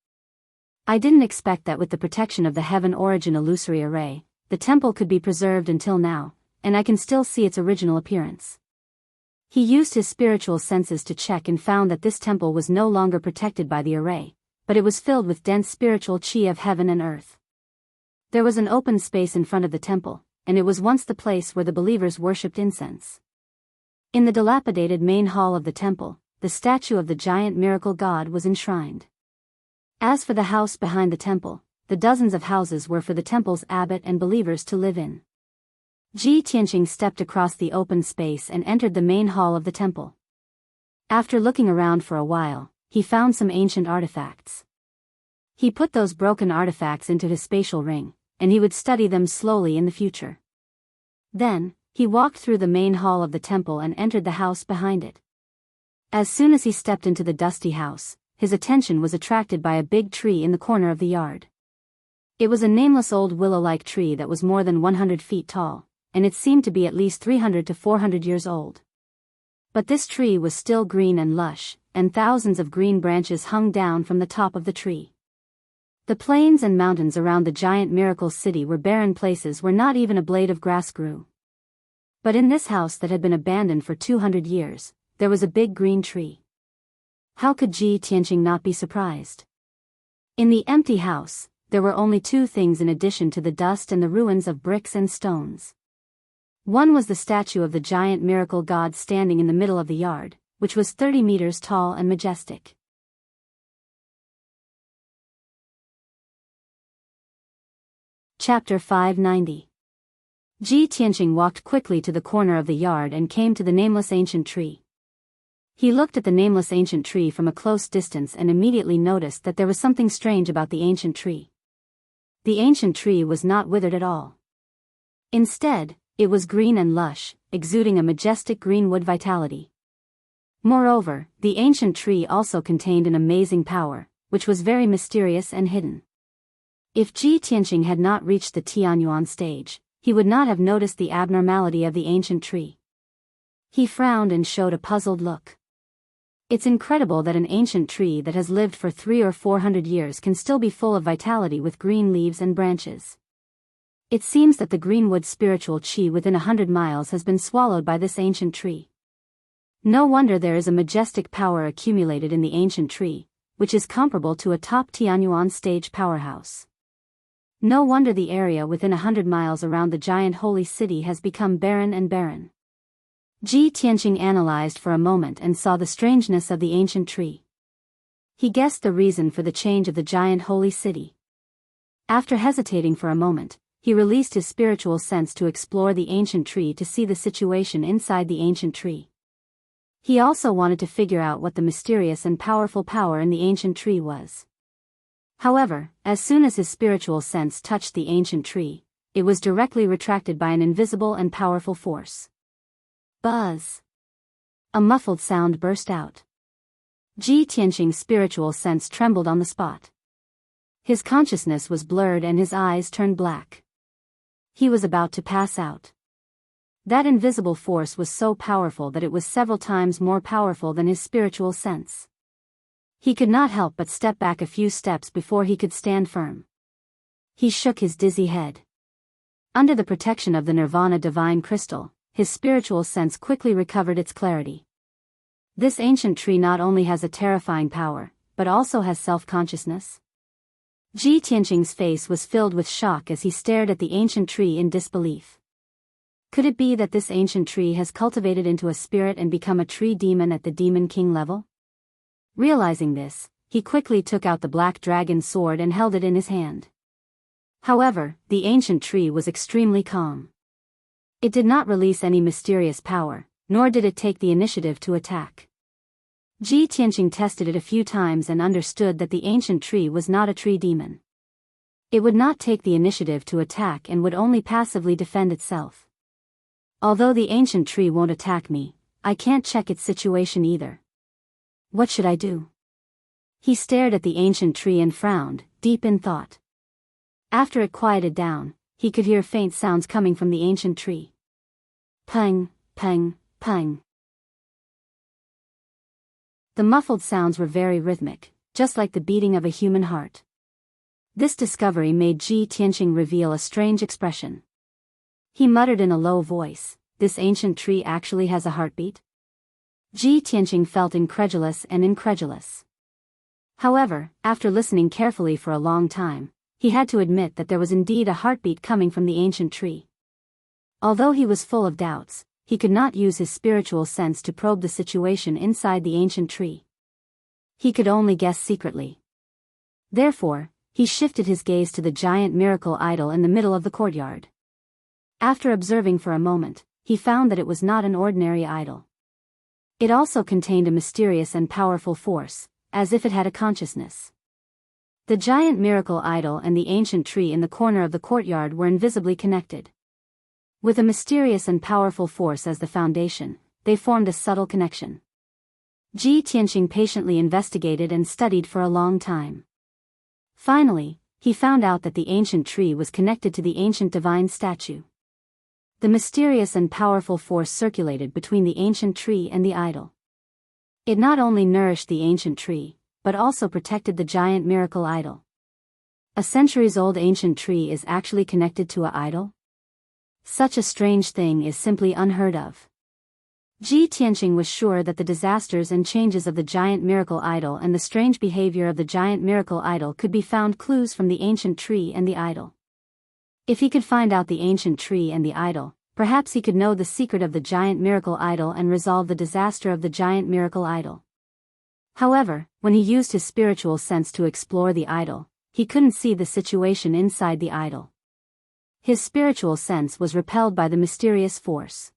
I didn't expect that with the protection of the heaven origin illusory array, the temple could be preserved until now, and I can still see its original appearance. He used his spiritual senses to check and found that this temple was no longer protected by the array, but it was filled with dense spiritual qi of heaven and earth. There was an open space in front of the temple, and it was once the place where the believers worshipped incense. In the dilapidated main hall of the temple, the statue of the giant miracle god was enshrined. As for the house behind the temple, the dozens of houses were for the temple's abbot and believers to live in. Ji Tianqing stepped across the open space and entered the main hall of the temple. After looking around for a while, he found some ancient artifacts. He put those broken artifacts into his spatial ring, and he would study them slowly in the future. Then, he walked through the main hall of the temple and entered the house behind it. As soon as he stepped into the dusty house, his attention was attracted by a big tree in the corner of the yard. It was a nameless old willow-like tree that was more than 100 feet tall, and it seemed to be at least 300 to 400 years old. But this tree was still green and lush, and thousands of green branches hung down from the top of the tree. The plains and mountains around the giant miracle city were barren places where not even a blade of grass grew. But in this house that had been abandoned for 200 years, there was a big green tree. How could Ji Tianqing not be surprised? In the empty house, there were only 2 things in addition to the dust and the ruins of bricks and stones. One was the statue of the giant miracle god standing in the middle of the yard, which was 30 meters tall and majestic. Chapter 590. Ji Tianqing walked quickly to the corner of the yard and came to the nameless ancient tree. He looked at the nameless ancient tree from a close distance and immediately noticed that there was something strange about the ancient tree. The ancient tree was not withered at all. Instead, it was green and lush, exuding a majestic greenwood vitality. Moreover, the ancient tree also contained an amazing power, which was very mysterious and hidden. If Ji Tianqing had not reached the Tianyuan stage, he would not have noticed the abnormality of the ancient tree. He frowned and showed a puzzled look. It's incredible that an ancient tree that has lived for 300 or 400 years can still be full of vitality with green leaves and branches. It seems that the greenwood spiritual qi within 100 miles has been swallowed by this ancient tree. No wonder there is a majestic power accumulated in the ancient tree, which is comparable to a top Tianyuan stage powerhouse. No wonder the area within 100 miles around the giant holy city has become barren and barren. Ji Tianqing analyzed for a moment and saw the strangeness of the ancient tree. He guessed the reason for the change of the giant holy city. After hesitating for a moment, he released his spiritual sense to explore the ancient tree to see the situation inside the ancient tree. He also wanted to figure out what the mysterious and powerful power in the ancient tree was. However, as soon as his spiritual sense touched the ancient tree, it was directly retracted by an invisible and powerful force. Buzz! A muffled sound burst out. Ji Tianqing's spiritual sense trembled on the spot. His consciousness was blurred and his eyes turned black. He was about to pass out. That invisible force was so powerful that it was several times more powerful than his spiritual sense. He could not help but step back a few steps before he could stand firm. He shook his dizzy head. Under the protection of the Nirvana divine crystal, his spiritual sense quickly recovered its clarity. This ancient tree not only has a terrifying power, but also has self-consciousness. Ji Tianqing's face was filled with shock as he stared at the ancient tree in disbelief. Could it be that this ancient tree has cultivated into a spirit and become a tree demon at the Demon King level? Realizing this, he quickly took out the black dragon sword and held it in his hand. However, the ancient tree was extremely calm. It did not release any mysterious power, nor did it take the initiative to attack. Ji Tianqing tested it a few times and understood that the ancient tree was not a tree demon. It would not take the initiative to attack and would only passively defend itself. Although the ancient tree won't attack me, I can't check its situation either. What should I do? He stared at the ancient tree and frowned, deep in thought. After it quieted down, he could hear faint sounds coming from the ancient tree. Pang, pang, pang. The muffled sounds were very rhythmic, just like the beating of a human heart. This discovery made Ji Tianqing reveal a strange expression. He muttered in a low voice, "This ancient tree actually has a heartbeat?" Ji Tianqing felt incredulous. However, after listening carefully for a long time, he had to admit that there was indeed a heartbeat coming from the ancient tree. Although he was full of doubts, he could not use his spiritual sense to probe the situation inside the ancient tree. He could only guess secretly. Therefore, he shifted his gaze to the giant miracle idol in the middle of the courtyard. After observing for a moment, he found that it was not an ordinary idol. It also contained a mysterious and powerful force, as if it had a consciousness. The giant miracle idol and the ancient tree in the corner of the courtyard were invisibly connected. With a mysterious and powerful force as the foundation, they formed a subtle connection. Ji Tianqing patiently investigated and studied for a long time. Finally, he found out that the ancient tree was connected to the ancient divine statue. The mysterious and powerful force circulated between the ancient tree and the idol. It not only nourished the ancient tree, but also protected the giant miracle idol. A centuries-old ancient tree is actually connected to an idol? Such a strange thing is simply unheard of. Ji Tianqing was sure that the disasters and changes of the giant miracle idol and the strange behavior of the giant miracle idol could be found clues from the ancient tree and the idol. If he could find out the ancient tree and the idol, perhaps he could know the secret of the giant miracle idol and resolve the disaster of the giant miracle idol. However, when he used his spiritual sense to explore the idol, he couldn't see the situation inside the idol. His spiritual sense was repelled by the mysterious force.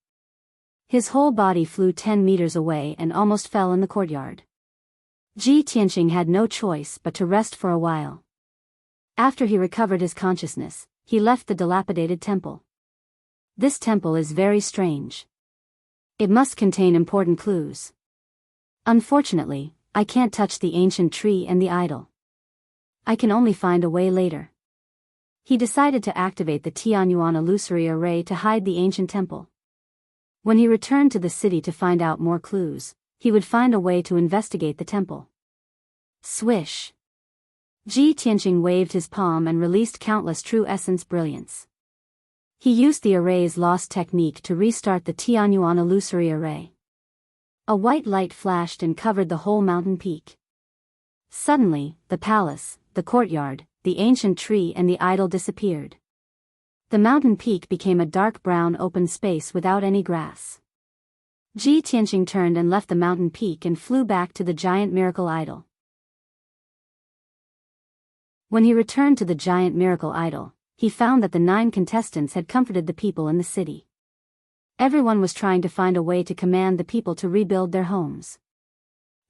His whole body flew 10 meters away and almost fell in the courtyard. Ji Tianqing had no choice but to rest for a while. After he recovered his consciousness, he left the dilapidated temple. This temple is very strange. It must contain important clues. Unfortunately, I can't touch the ancient tree and the idol. I can only find a way later. He decided to activate the Tianyuan illusory array to hide the ancient temple. When he returned to the city to find out more clues, he would find a way to investigate the temple. Swish! Ji Tianqing waved his palm and released countless true essence brilliance. He used the array's lost technique to restart the Tianyuan illusory array. A white light flashed and covered the whole mountain peak. Suddenly, the palace, the courtyard, the ancient tree and the idol disappeared. The mountain peak became a dark brown open space without any grass. Ji Tianqing turned and left the mountain peak and flew back to the giant miracle idol. When he returned to the giant miracle idol, he found that the 9 contestants had comforted the people in the city. Everyone was trying to find a way to command the people to rebuild their homes.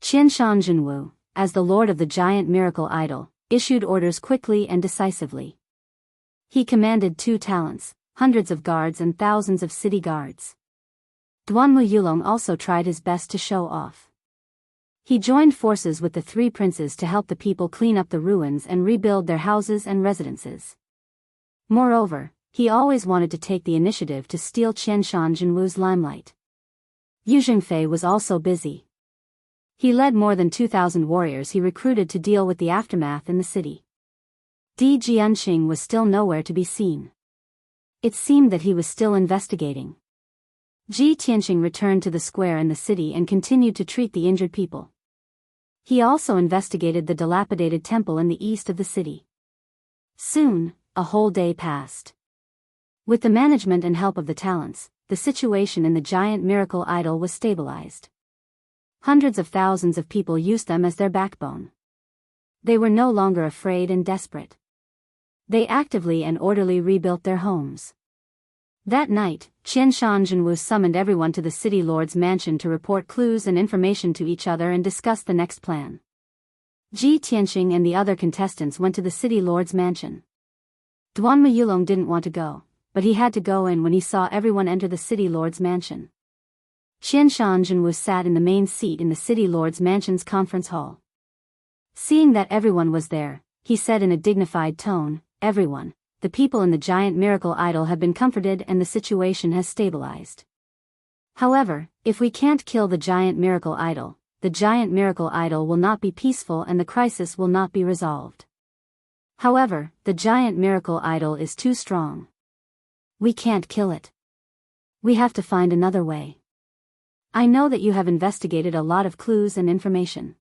Qianshan Jinwu, as the lord of the giant miracle idol, issued orders quickly and decisively. He commanded 2 talents, hundreds of guards and thousands of city guards. Duanmu Yulong also tried his best to show off. He joined forces with the 3 princes to help the people clean up the ruins and rebuild their houses and residences. Moreover, he always wanted to take the initiative to steal Qianshan Jinwu's limelight. Yu Jingfei was also busy. He led more than 2,000 warriors he recruited to deal with the aftermath in the city. Di Jianqing was still nowhere to be seen. It seemed that he was still investigating. Ji Tianqing returned to the square in the city and continued to treat the injured people. He also investigated the dilapidated temple in the east of the city. Soon, a whole day passed. With the management and help of the talents, the situation in the giant miracle idol was stabilized. Hundreds of thousands of people used them as their backbone. They were no longer afraid and desperate. They actively and orderly rebuilt their homes. That night, Qianshan Jinwu summoned everyone to the city lord's mansion to report clues and information to each other and discuss the next plan. Ji Tianqing and the other contestants went to the city lord's mansion. Duanmu Yulong didn't want to go, but he had to go in when he saw everyone enter the city lord's mansion. Qianshan Jinwu sat in the main seat in the city lord's mansion's conference hall. Seeing that everyone was there, he said in a dignified tone, "Everyone, the people in the giant miracle idol have been comforted and the situation has stabilized. However, if we can't kill the giant miracle idol will not be peaceful and the crisis will not be resolved. However, the giant miracle idol is too strong. We can't kill it. We have to find another way. I know that you have investigated a lot of clues and information."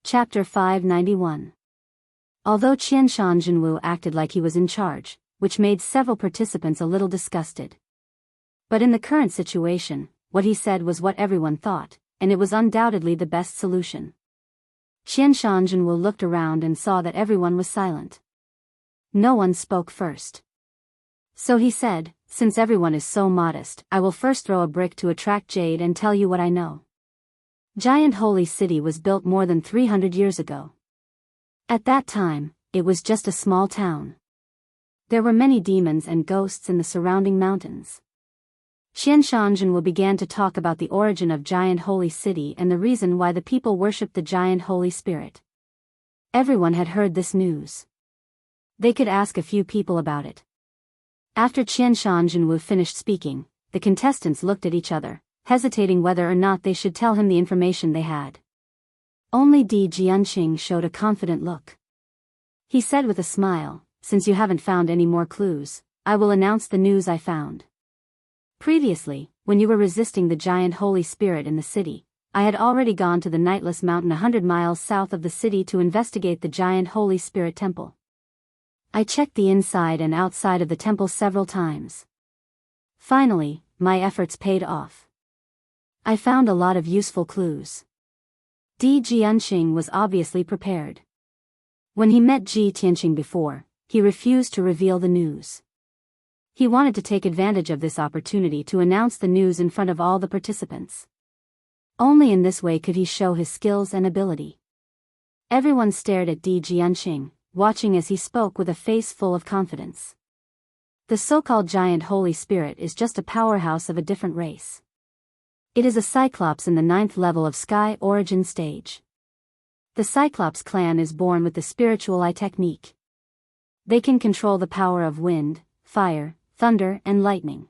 Chapter 591. Although Qianshan Jinwu acted like he was in charge, which made several participants a little disgusted. But in the current situation, what he said was what everyone thought, and it was undoubtedly the best solution. Qianshan Jinwu looked around and saw that everyone was silent. No one spoke first. So he said, "Since everyone is so modest, I will first throw a brick to attract jade and tell you what I know. Giant Holy City was built more than 300 years ago. At that time, it was just a small town. There were many demons and ghosts in the surrounding mountains." Qianshan Jinwu began to talk about the origin of Giant Holy City and the reason why the people worshipped the Giant Holy Spirit. Everyone had heard this news. They could ask a few people about it. After Qianshan Jinwu finished speaking, the contestants looked at each other, hesitating whether or not they should tell him the information they had. Only Di Jianqing showed a confident look. He said with a smile, "Since you haven't found any more clues, I will announce the news I found. Previously, when you were resisting the giant Holy Spirit in the city, I had already gone to the Nightless Mountain 100 miles south of the city to investigate the giant Holy Spirit temple. I checked the inside and outside of the temple several times. Finally, my efforts paid off. I found a lot of useful clues." Di Jianqing was obviously prepared. When he met Ji Tianqing before, he refused to reveal the news. He wanted to take advantage of this opportunity to announce the news in front of all the participants. Only in this way could he show his skills and ability. Everyone stared at Di Jianqing, watching as he spoke with a face full of confidence. The so-called giant Holy Spirit is just a powerhouse of a different race. It is a Cyclops in the 9th level of Sky Origin stage. The Cyclops clan is born with the spiritual eye technique. They can control the power of wind, fire, thunder and lightning.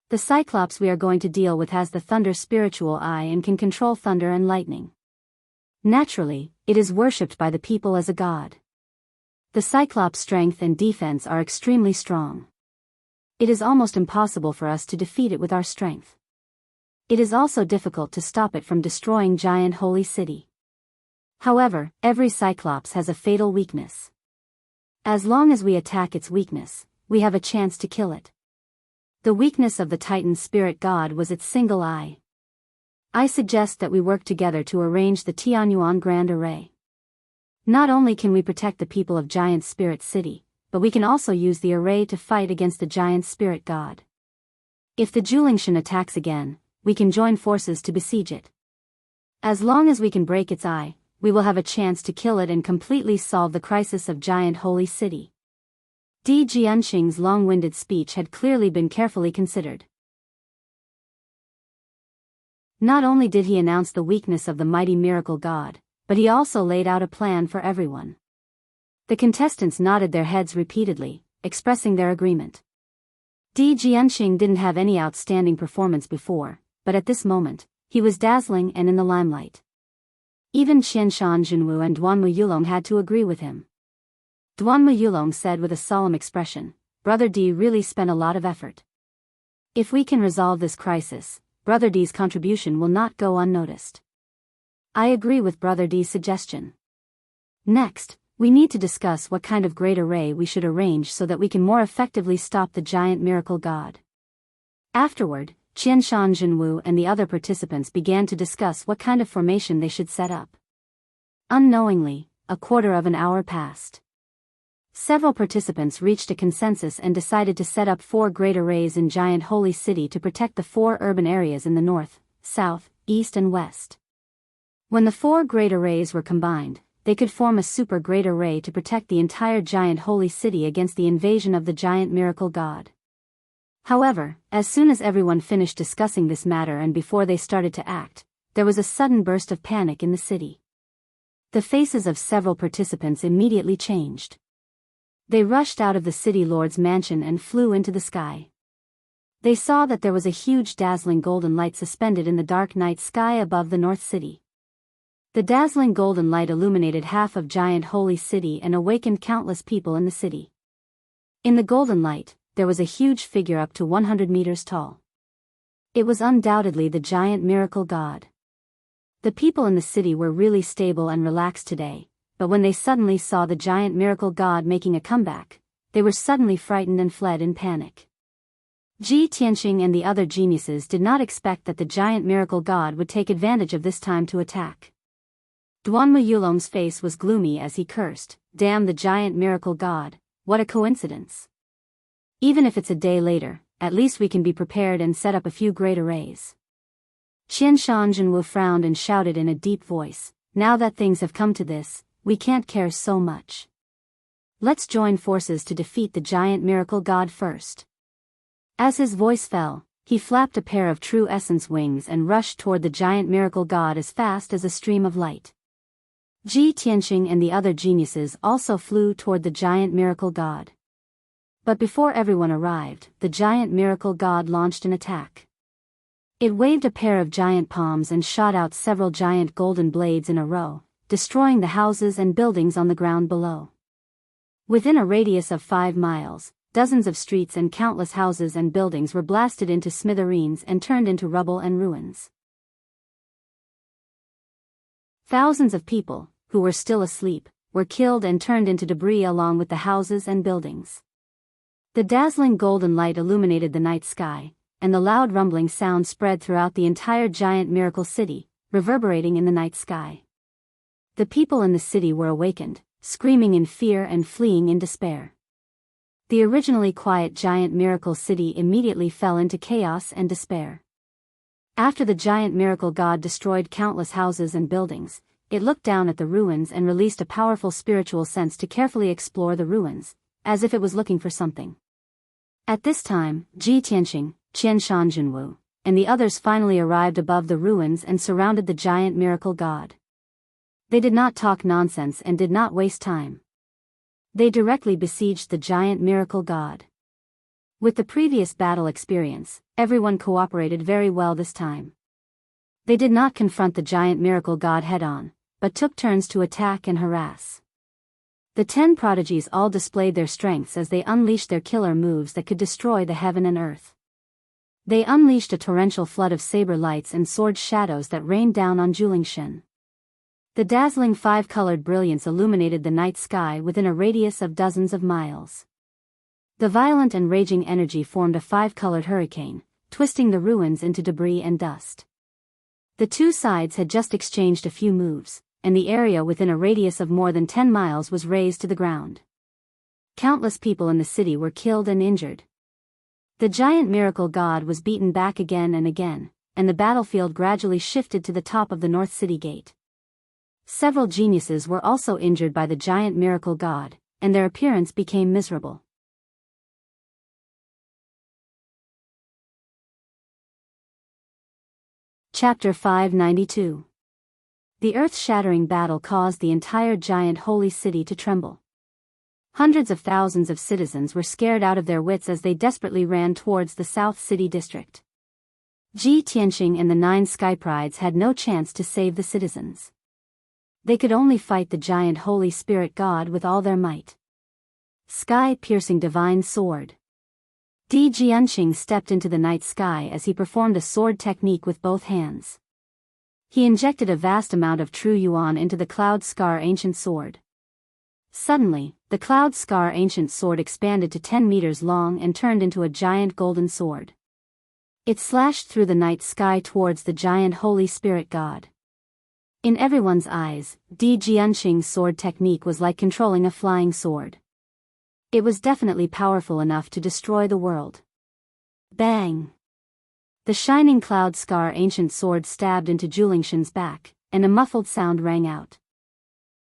The Cyclops we are going to deal with has the thunder spiritual eye and can control thunder and lightning. Naturally, it is worshipped by the people as a god. The Cyclops' strength and defense are extremely strong. It is almost impossible for us to defeat it with our strength. It is also difficult to stop it from destroying Giant Holy City. However, every Cyclops has a fatal weakness. As long as we attack its weakness, we have a chance to kill it. The weakness of the Titan Spirit God was its single eye. I suggest that we work together to arrange the Tianyuan Grand Array. Not only can we protect the people of Giant Spirit City, but we can also use the array to fight against the Giant Spirit God. If the Julingshan attacks again, we can join forces to besiege it. As long as we can break its eye, we will have a chance to kill it and completely solve the crisis of Giant Holy City. Di Jianqing's long-winded speech had clearly been carefully considered. Not only did he announce the weakness of the mighty miracle god, but he also laid out a plan for everyone. The contestants nodded their heads repeatedly, expressing their agreement. Di Jianqing didn't have any outstanding performance before, but at this moment, he was dazzling and in the limelight. Even Qianshan Jinwu and Duanmu Yulong had to agree with him. Duanmu Yulong said with a solemn expression, "Brother Di really spent a lot of effort. If we can resolve this crisis, Brother Di's contribution will not go unnoticed." I agree with Brother Di's suggestion. Next, we need to discuss what kind of great array we should arrange so that we can more effectively stop the giant miracle god. Afterward, Qianshan Jinwu and the other participants began to discuss what kind of formation they should set up. Unknowingly, a quarter of an hour passed. Several participants reached a consensus and decided to set up 4 great arrays in Giant Holy City to protect the 4 urban areas in the north, south, east and west. When the 4 great arrays were combined, they could form a super great array to protect the entire Giant Holy City against the invasion of the giant miracle god. However, as soon as everyone finished discussing this matter and before they started to act, there was a sudden burst of panic in the city. The faces of several participants immediately changed. They rushed out of the city lord's mansion and flew into the sky. They saw that there was a huge dazzling golden light suspended in the dark night sky above the North City. The dazzling golden light illuminated half of Giant Holy City and awakened countless people in the city. In the golden light, there was a huge figure up to 100 meters tall. It was undoubtedly the giant miracle god. The people in the city were really stable and relaxed today, but when they suddenly saw the giant miracle god making a comeback, they were suddenly frightened and fled in panic. Ji Tianqing and the other geniuses did not expect that the giant miracle god would take advantage of this time to attack. Duanmu Yulong's face was gloomy as he cursed, "Damn the giant miracle god, what a coincidence. Even if it's a day later, at least we can be prepared and set up a few great arrays." Qianshan Jinwu frowned and shouted in a deep voice, "Now that things have come to this, we can't care so much. Let's join forces to defeat the giant miracle god first." As his voice fell, he flapped a pair of true essence wings and rushed toward the giant miracle god as fast as a stream of light. Ji Tianqing and the other geniuses also flew toward the giant miracle god. But before everyone arrived, the giant miracle god launched an attack. It waved a pair of giant palms and shot out several giant golden blades in a row, destroying the houses and buildings on the ground below. Within a radius of 5 miles, dozens of streets and countless houses and buildings were blasted into smithereens and turned into rubble and ruins. Thousands of people, who were still asleep, were killed and turned into debris along with the houses and buildings. The dazzling golden light illuminated the night sky, and the loud rumbling sound spread throughout the entire giant miracle city, reverberating in the night sky. The people in the city were awakened, screaming in fear and fleeing in despair. The originally quiet giant miracle city immediately fell into chaos and despair. After the giant miracle god destroyed countless houses and buildings, it looked down at the ruins and released a powerful spiritual sense to carefully explore the ruins, as if it was looking for something. At this time, Ji Tianqing, Qian Shanjunwu, and the others finally arrived above the ruins and surrounded the giant miracle god. They did not talk nonsense and did not waste time. They directly besieged the giant miracle god. With the previous battle experience, everyone cooperated very well this time. They did not confront the giant miracle god head-on, but took turns to attack and harass. The 10 prodigies all displayed their strengths as they unleashed their killer moves that could destroy the heaven and earth. They unleashed a torrential flood of saber lights and sword shadows that rained down on Julingshan. The dazzling 5-colored brilliance illuminated the night sky within a radius of dozens of miles. The violent and raging energy formed a 5-colored hurricane, twisting the ruins into debris and dust. The two sides had just exchanged a few moves, and the area within a radius of more than 10 miles was razed to the ground. Countless people in the city were killed and injured. The giant miracle god was beaten back again and again, and the battlefield gradually shifted to the top of the North City Gate. Several geniuses were also injured by the giant miracle god, and their appearance became miserable. Chapter 592. The earth-shattering battle caused the entire giant holy city to tremble. Hundreds of thousands of citizens were scared out of their wits as they desperately ran towards the South City District. Ji Tianqing and the 9 Sky Prides had no chance to save the citizens. They could only fight the giant holy spirit god with all their might. Sky-piercing divine sword. Di Jianqing stepped into the night sky as he performed a sword technique with both hands. He injected a vast amount of true yuan into the Cloud Scar ancient sword. Suddenly, the Cloud Scar ancient sword expanded to 10 meters long and turned into a giant golden sword. It slashed through the night sky towards the giant holy spirit god. In everyone's eyes, Di Jianqing's sword technique was like controlling a flying sword. It was definitely powerful enough to destroy the world. Bang! The shining Cloud Scar ancient sword stabbed into Julingshan's back, and a muffled sound rang out.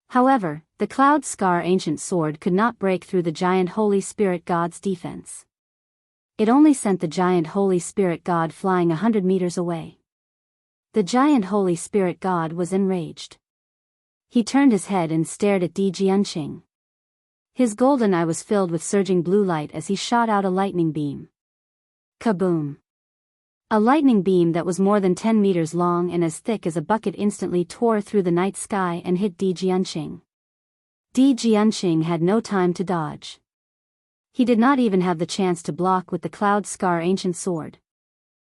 However, the Cloud Scar ancient sword could not break through the giant holy spirit god's defense. It only sent the giant holy spirit god flying 100 meters away. The giant holy spirit god was enraged. He turned his head and stared at Di Jianqing. His golden eye was filled with surging blue light as he shot out a lightning beam. Kaboom! A lightning beam that was more than 10 meters long and as thick as a bucket instantly tore through the night sky and hit Di Jianqing. Di Jianqing had no time to dodge. He did not even have the chance to block with the Cloud Scar ancient sword.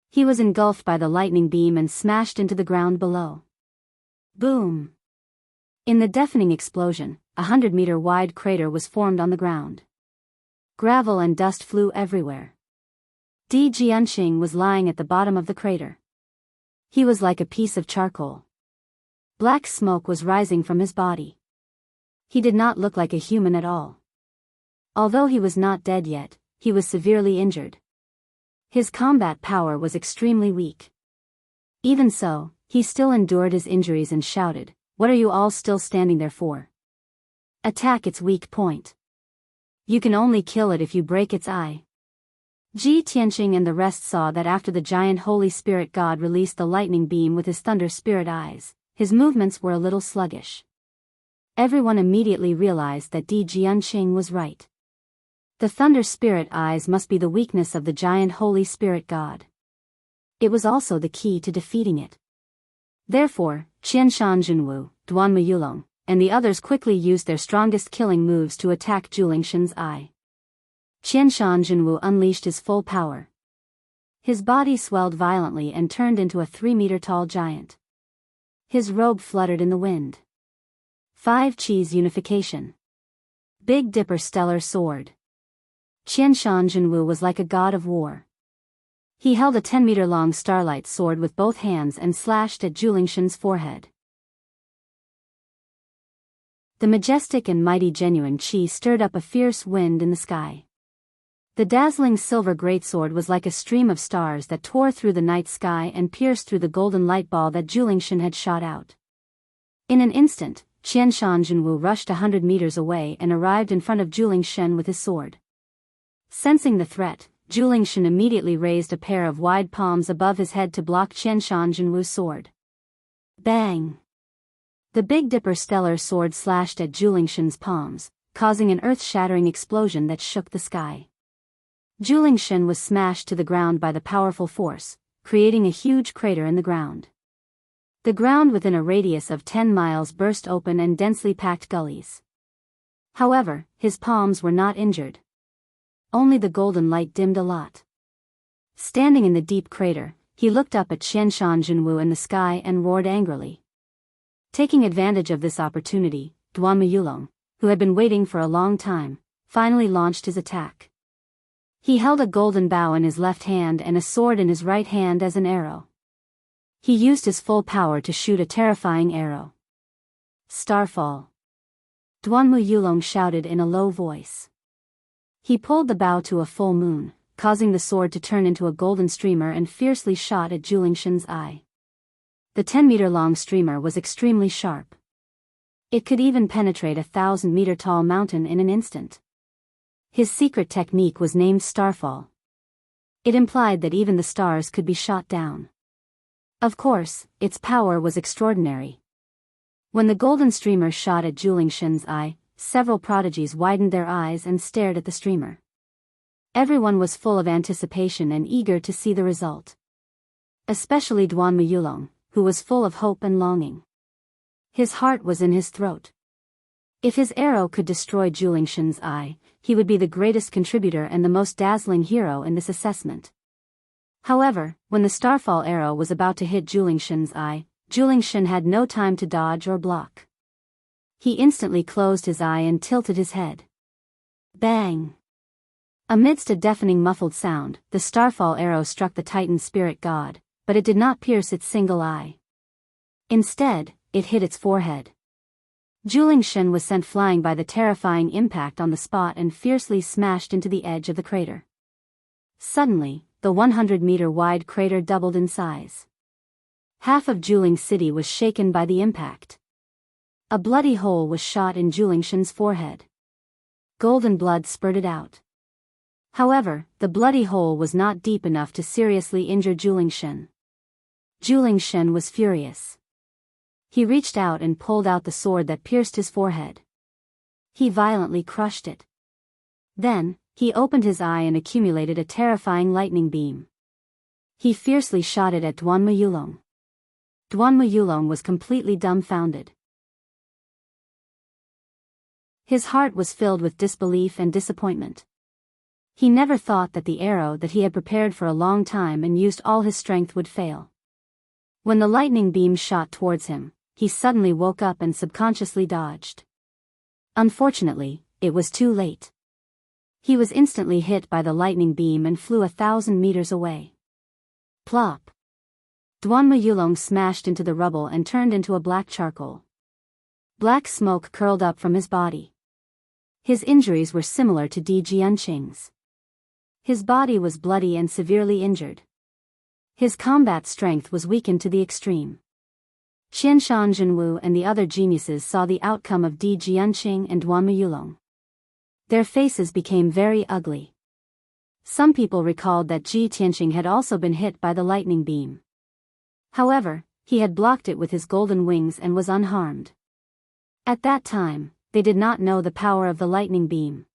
He was engulfed by the lightning beam and smashed into the ground below. Boom! In the deafening explosion, a 100-meter-wide crater was formed on the ground. Gravel and dust flew everywhere. Di Jianqing was lying at the bottom of the crater. He was like a piece of charcoal. Black smoke was rising from his body. He did not look like a human at all. Although he was not dead yet, he was severely injured. His combat power was extremely weak. Even so, he still endured his injuries and shouted, "What are you all still standing there for? Attack its weak point. You can only kill it if you break its eye." Ji Tianqing and the rest saw that after the giant holy spirit god released the lightning beam with his thunder spirit eyes, his movements were a little sluggish. Everyone immediately realized that Di Jianqing was right. The thunder spirit eyes must be the weakness of the giant holy spirit god. It was also the key to defeating it. Therefore, Qian Shanjunwu, Duan Muyulong, and the others quickly used their strongest killing moves to attack Julingshan's eye. Qian Shanjunwu unleashed his full power. His body swelled violently and turned into a 3-meter-tall giant. His robe fluttered in the wind. 5 Cheese Unification. Big Dipper Stellar Sword. Qian Shanjunwu was like a god of war. He held a 10-meter-long starlight sword with both hands and slashed at Julingshan's forehead. The majestic and mighty genuine qi stirred up a fierce wind in the sky. The dazzling silver greatsword was like a stream of stars that tore through the night sky and pierced through the golden light ball that Julingshan had shot out. In an instant, Qianshan Junwu rushed 100 meters away and arrived in front of Julingshan with his sword. Sensing the threat, Julingshan immediately raised a pair of wide palms above his head to block Qianshan Junwu's sword. Bang! The Big Dipper stellar sword slashed at Julingshan's palms, causing an earth-shattering explosion that shook the sky. Julingshan was smashed to the ground by the powerful force, creating a huge crater in the ground. The ground within a radius of 10 miles burst open and densely packed gullies. However, his palms were not injured. Only the golden light dimmed a lot. Standing in the deep crater, he looked up at Qianshan Junwu in the sky and roared angrily. Taking advantage of this opportunity, Duanmu Yulong, who had been waiting for a long time, finally launched his attack. He held a golden bow in his left hand and a sword in his right hand as an arrow. He used his full power to shoot a terrifying arrow. Starfall! Duanmu Yulong shouted in a low voice. He pulled the bow to a full moon, causing the sword to turn into a golden streamer and fiercely shot at Julingshan's eye. The 10-meter-long streamer was extremely sharp. It could even penetrate a 1,000-meter-tall mountain in an instant. His secret technique was named Starfall. It implied that even the stars could be shot down. Of course, its power was extraordinary. When the golden streamer shot at Julingshan's eye, several prodigies widened their eyes and stared at the streamer. Everyone was full of anticipation and eager to see the result. Especially Duanmu Yulong, who was full of hope and longing. His heart was in his throat. If his arrow could destroy Julingshan's eye, he would be the greatest contributor and the most dazzling hero in this assessment. However, when the Starfall arrow was about to hit Julingshan's eye, Julingshan had no time to dodge or block. He instantly closed his eye and tilted his head. Bang! Amidst a deafening muffled sound, the Starfall arrow struck the Titan spirit god, but it did not pierce its single eye. Instead, it hit its forehead. Julingshan was sent flying by the terrifying impact on the spot and fiercely smashed into the edge of the crater. Suddenly, the 100-meter-wide crater doubled in size. Half of Juling City was shaken by the impact. A bloody hole was shot in Julingshan's forehead. Golden blood spurted out. However, the bloody hole was not deep enough to seriously injure Julingshan. Julingshan was furious. He reached out and pulled out the sword that pierced his forehead. He violently crushed it. Then, he opened his eye and accumulated a terrifying lightning beam. He fiercely shot it at Duanmu Yulong. Duanmu Yulong was completely dumbfounded. His heart was filled with disbelief and disappointment. He never thought that the arrow that he had prepared for a long time and used all his strength would fail. When the lightning beam shot towards him, he suddenly woke up and subconsciously dodged. Unfortunately, it was too late. He was instantly hit by the lightning beam and flew 1,000 meters away. Plop! Duanmu Yulong smashed into the rubble and turned into a black charcoal. Black smoke curled up from his body. His injuries were similar to Di Jianqing's. His body was bloody and severely injured. His combat strength was weakened to the extreme. Qianshan Junwu and the other geniuses saw the outcome of Di Jianqing and Duanmu Yulong. Their faces became very ugly. Some people recalled that Ji Tianqing had also been hit by the lightning beam. However, he had blocked it with his golden wings and was unharmed. At that time, they did not know the power of the lightning beam.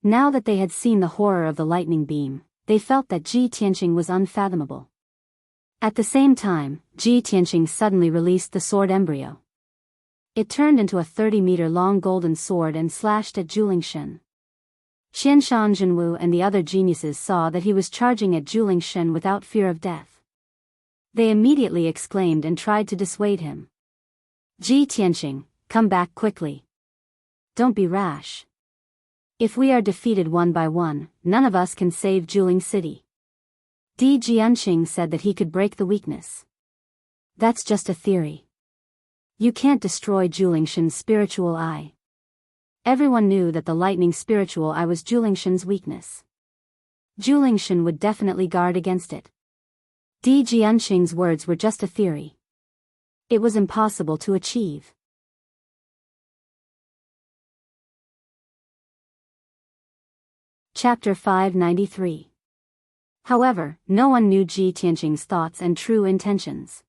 Now that they had seen the horror of the lightning beam, they felt that Ji Tianqing was unfathomable. At the same time, Ji Tianqing suddenly released the sword embryo. It turned into a 30-meter-long golden sword and slashed at Julingshan. Qianshan Junwu and the other geniuses saw that he was charging at Julingshan without fear of death. They immediately exclaimed and tried to dissuade him. Ji Tianqing, come back quickly. Don't be rash. If we are defeated one by one, none of us can save Juling City. Di Jianqing said that he could break the weakness. That's just a theory. You can't destroy Julingshan's spiritual eye. Everyone knew that the lightning spiritual eye was Julingshan's weakness. Julingshan would definitely guard against it. Di Jianqing's words were just a theory. It was impossible to achieve. Chapter 593. However, no one knew Ji Tianqing's thoughts and true intentions.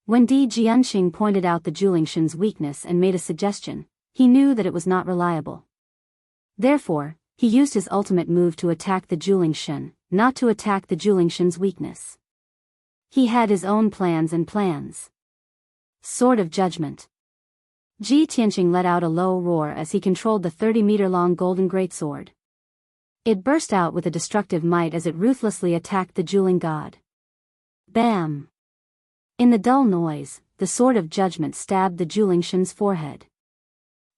When Di Jianqing pointed out the Julingshan's weakness and made a suggestion, he knew that it was not reliable. Therefore, he used his ultimate move to attack the Julingshan, not to attack the Julingshan's weakness. He had his own plans. Sword of Judgment. Ji Tianqing let out a low roar as he controlled the 30-meter-long golden greatsword. It burst out with a destructive might as it ruthlessly attacked the Juling god. Bam! In the dull noise, the Sword of Judgment stabbed the Julingshan's forehead.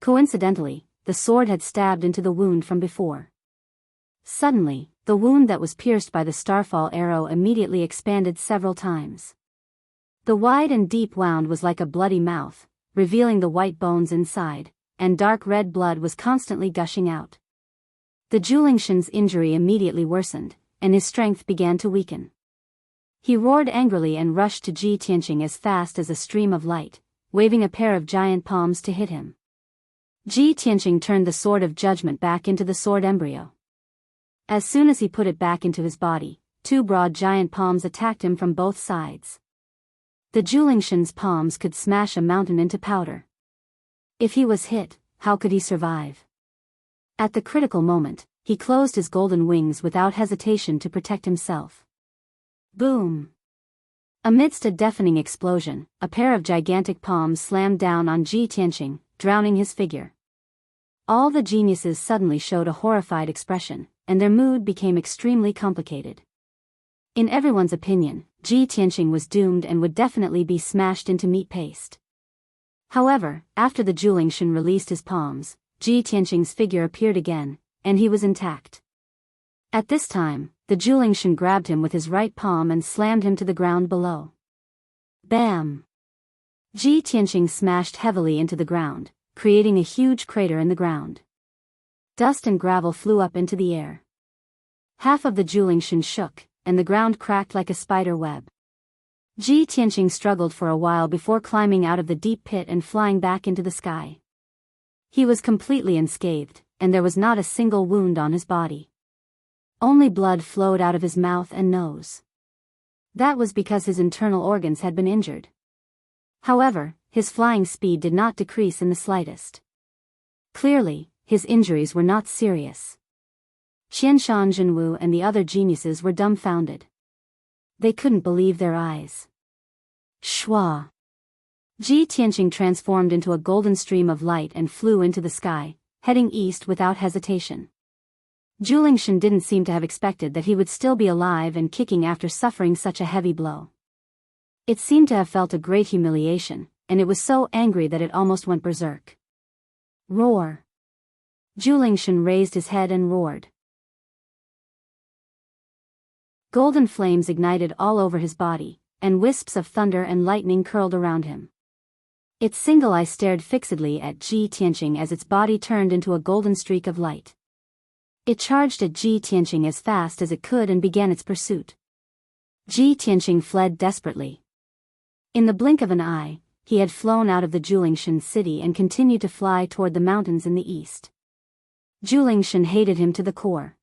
Coincidentally, the sword had stabbed into the wound from before. Suddenly, the wound that was pierced by the starfall arrow immediately expanded several times. The wide and deep wound was like a bloody mouth, revealing the white bones inside, and dark red blood was constantly gushing out. The Julingshan's injury immediately worsened, and his strength began to weaken. He roared angrily and rushed to Ji Tianqing as fast as a stream of light, waving a pair of giant palms to hit him. Ji Tianqing turned the Sword of Judgment back into the sword embryo. As soon as he put it back into his body, two broad giant palms attacked him from both sides. The Julingshan's palms could smash a mountain into powder. If he was hit, how could he survive? At the critical moment, he closed his golden wings without hesitation to protect himself. Boom! Amidst a deafening explosion, a pair of gigantic palms slammed down on Ji Tianqing, drowning his figure. All the geniuses suddenly showed a horrified expression, and their mood became extremely complicated. In everyone's opinion, Ji Tianqing was doomed and would definitely be smashed into meat paste. However, after the Julingshan released his palms, Ji Tianqing's figure appeared again, and he was intact. At this time, the Julingshan grabbed him with his right palm and slammed him to the ground below. Bam! Ji Tianqing smashed heavily into the ground, creating a huge crater in the ground. Dust and gravel flew up into the air. Half of the Julingshan shook, and the ground cracked like a spider web. Ji Tianqing struggled for a while before climbing out of the deep pit and flying back into the sky. He was completely unscathed, and there was not a single wound on his body. Only blood flowed out of his mouth and nose. That was because his internal organs had been injured. However, his flying speed did not decrease in the slightest. Clearly, his injuries were not serious. Qianshan Jinwu and the other geniuses were dumbfounded. They couldn't believe their eyes. Shwa! Ji Tianqing transformed into a golden stream of light and flew into the sky, heading east without hesitation. Julingshan didn't seem to have expected that he would still be alive and kicking after suffering such a heavy blow. It seemed to have felt a great humiliation, and it was so angry that it almost went berserk. Roar! Julingshan raised his head and roared. Golden flames ignited all over his body, and wisps of thunder and lightning curled around him. Its single eye stared fixedly at Ji Tianqing as its body turned into a golden streak of light. It charged at Ji Tianqing as fast as it could and began its pursuit. Ji Tianqing fled desperately. In the blink of an eye, he had flown out of the Julingshan city and continued to fly toward the mountains in the east. Julingshan hated him to the core.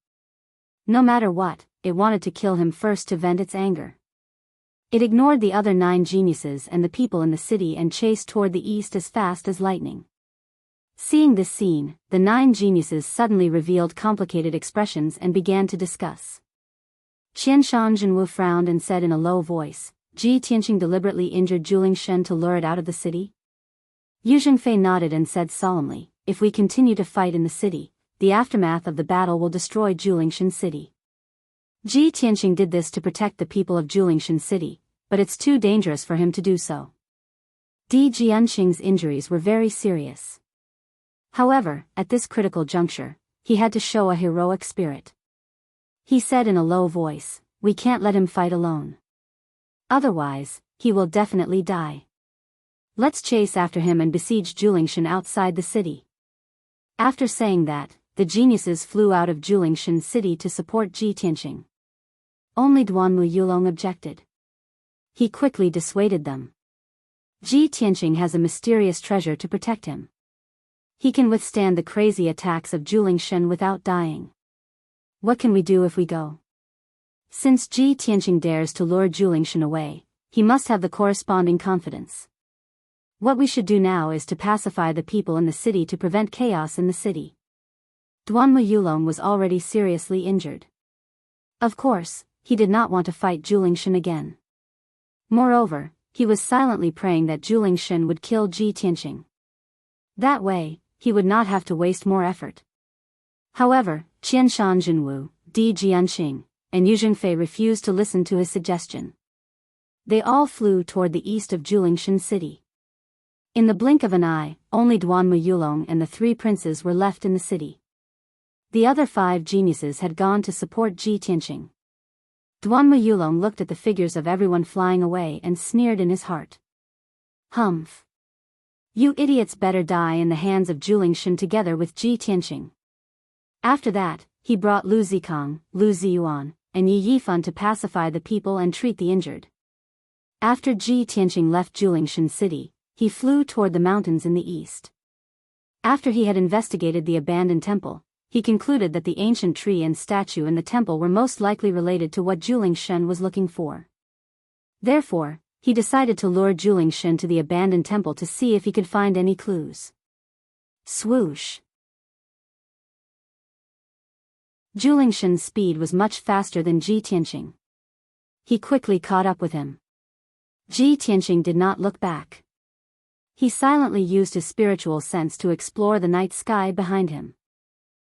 No matter what, it wanted to kill him first to vent its anger. It ignored the other 9 geniuses and the people in the city and chased toward the east as fast as lightning. Seeing this scene, the 9 geniuses suddenly revealed complicated expressions and began to discuss. Qianshan Jinwu frowned and said in a low voice, "Ji Tianqing deliberately injured Julingshan to lure it out of the city?" Yu Zhengfei nodded and said solemnly, "If we continue to fight in the city, the aftermath of the battle will destroy Julingshan city. Ji Tianqing did this to protect the people of Julingshan city, but it's too dangerous for him to do so." Di Jianqing's injuries were very serious. However, at this critical juncture, he had to show a heroic spirit. He said in a low voice, "We can't let him fight alone. Otherwise, he will definitely die." Let's chase after him and besiege Julingshan outside the city. After saying that, the geniuses flew out of Julingshan city to support Ji Tianqing. Only Duanmu Yulong objected. He quickly dissuaded them. Ji Tianqing has a mysterious treasure to protect him. He can withstand the crazy attacks of Julingshan without dying. What can we do if we go? Since Ji Tianqing dares to lure Julingshan away, he must have the corresponding confidence. What we should do now is to pacify the people in the city to prevent chaos in the city. Duanmu Yulong was already seriously injured. Of course, he did not want to fight Julingshan again. Moreover, he was silently praying that Julingshan would kill Ji Tianqing. That way, he would not have to waste more effort. However, Qianshan Jinwu, Di Jianqing, and Yu Zhengfei refused to listen to his suggestion. They all flew toward the east of Julingshan city. In the blink of an eye, only Duanmu Yulong and the three princes were left in the city. The other 5 geniuses had gone to support Ji Tianqing. Duanmu Yulong looked at the figures of everyone flying away and sneered in his heart. Humph! You idiots better die in the hands of Julingshan together with Ji Tianqing. After that, he brought Lu Zikang, Lu Ziyuan, and Yi Yifan to pacify the people and treat the injured. After Ji Tianqing left Julingshan city, he flew toward the mountains in the east. After he had investigated the abandoned temple, he concluded that the ancient tree and statue in the temple were most likely related to what Julingshan was looking for. Therefore, he decided to lure Julingshan to the abandoned temple to see if he could find any clues. Swoosh! Julingshan's speed was much faster than Ji Tianqing. He quickly caught up with him. Ji Tianqing did not look back. He silently used his spiritual sense to explore the night sky behind him.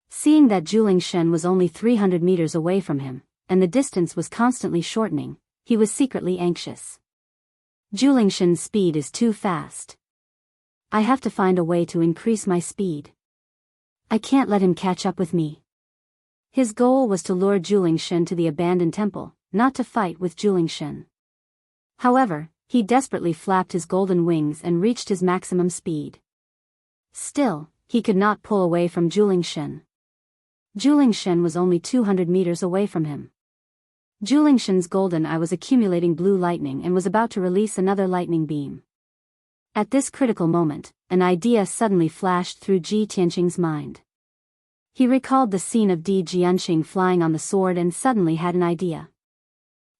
Seeing that Julingshan was only 300 meters away from him, and the distance was constantly shortening, he was secretly anxious. Julingshan's speed is too fast. I have to find a way to increase my speed. I can't let him catch up with me. His goal was to lure Julingshan to the abandoned temple, not to fight with Julingshan. However, he desperately flapped his golden wings and reached his maximum speed. Still, he could not pull away from Julingshan. Julingshan was only 200 meters away from him. Julingshan's golden eye was accumulating blue lightning and was about to release another lightning beam. At this critical moment, an idea suddenly flashed through Ji Tianqing's mind. He recalled the scene of Di Jianqing flying on the sword and suddenly had an idea.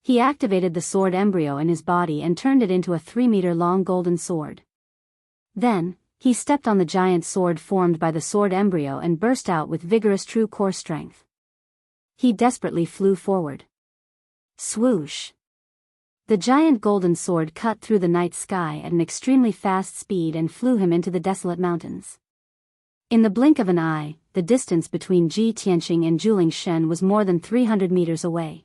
He activated the sword embryo in his body and turned it into a 3-meter-long golden sword. Then, he stepped on the giant sword formed by the sword embryo and burst out with vigorous true core strength. He desperately flew forward. Swoosh! The giant golden sword cut through the night sky at an extremely fast speed and flew him into the desolate mountains. In the blink of an eye, the distance between Ji Tianqing and Julingshan was more than 300 meters away.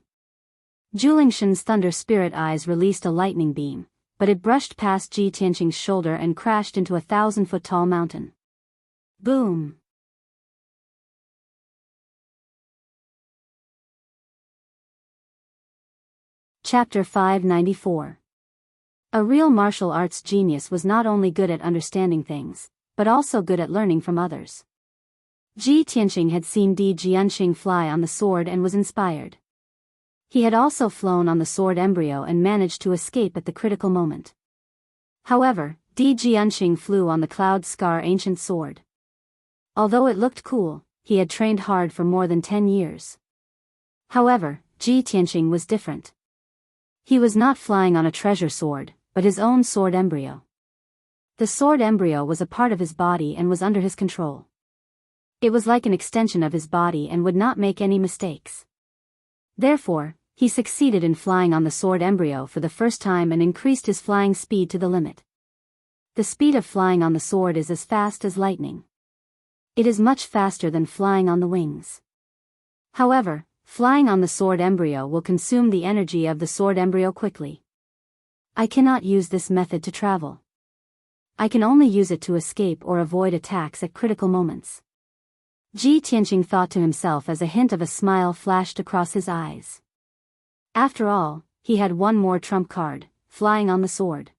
Julingshan's thunder spirit eyes released a lightning beam, but it brushed past Ji Tianqing's shoulder and crashed into a 1,000-foot-tall mountain. Boom! Chapter 594. A real martial arts genius was not only good at understanding things, but also good at learning from others. Ji Tianqing had seen Di Jianqing fly on the sword and was inspired. He had also flown on the sword embryo and managed to escape at the critical moment. However, Di Jianqing flew on the Cloud Scar ancient sword. Although it looked cool, he had trained hard for more than 10 years. However, Ji Tianqing was different. He was not flying on a treasure sword, but his own sword embryo. The sword embryo was a part of his body and was under his control. It was like an extension of his body and would not make any mistakes. Therefore, he succeeded in flying on the sword embryo for the first time and increased his flying speed to the limit. The speed of flying on the sword is as fast as lightning. It is much faster than flying on the wings. However, flying on the sword embryo will consume the energy of the sword embryo quickly. I cannot use this method to travel. I can only use it to escape or avoid attacks at critical moments. Ji Tianqing thought to himself as a hint of a smile flashed across his eyes. After all, he had one more trump card, flying on the sword.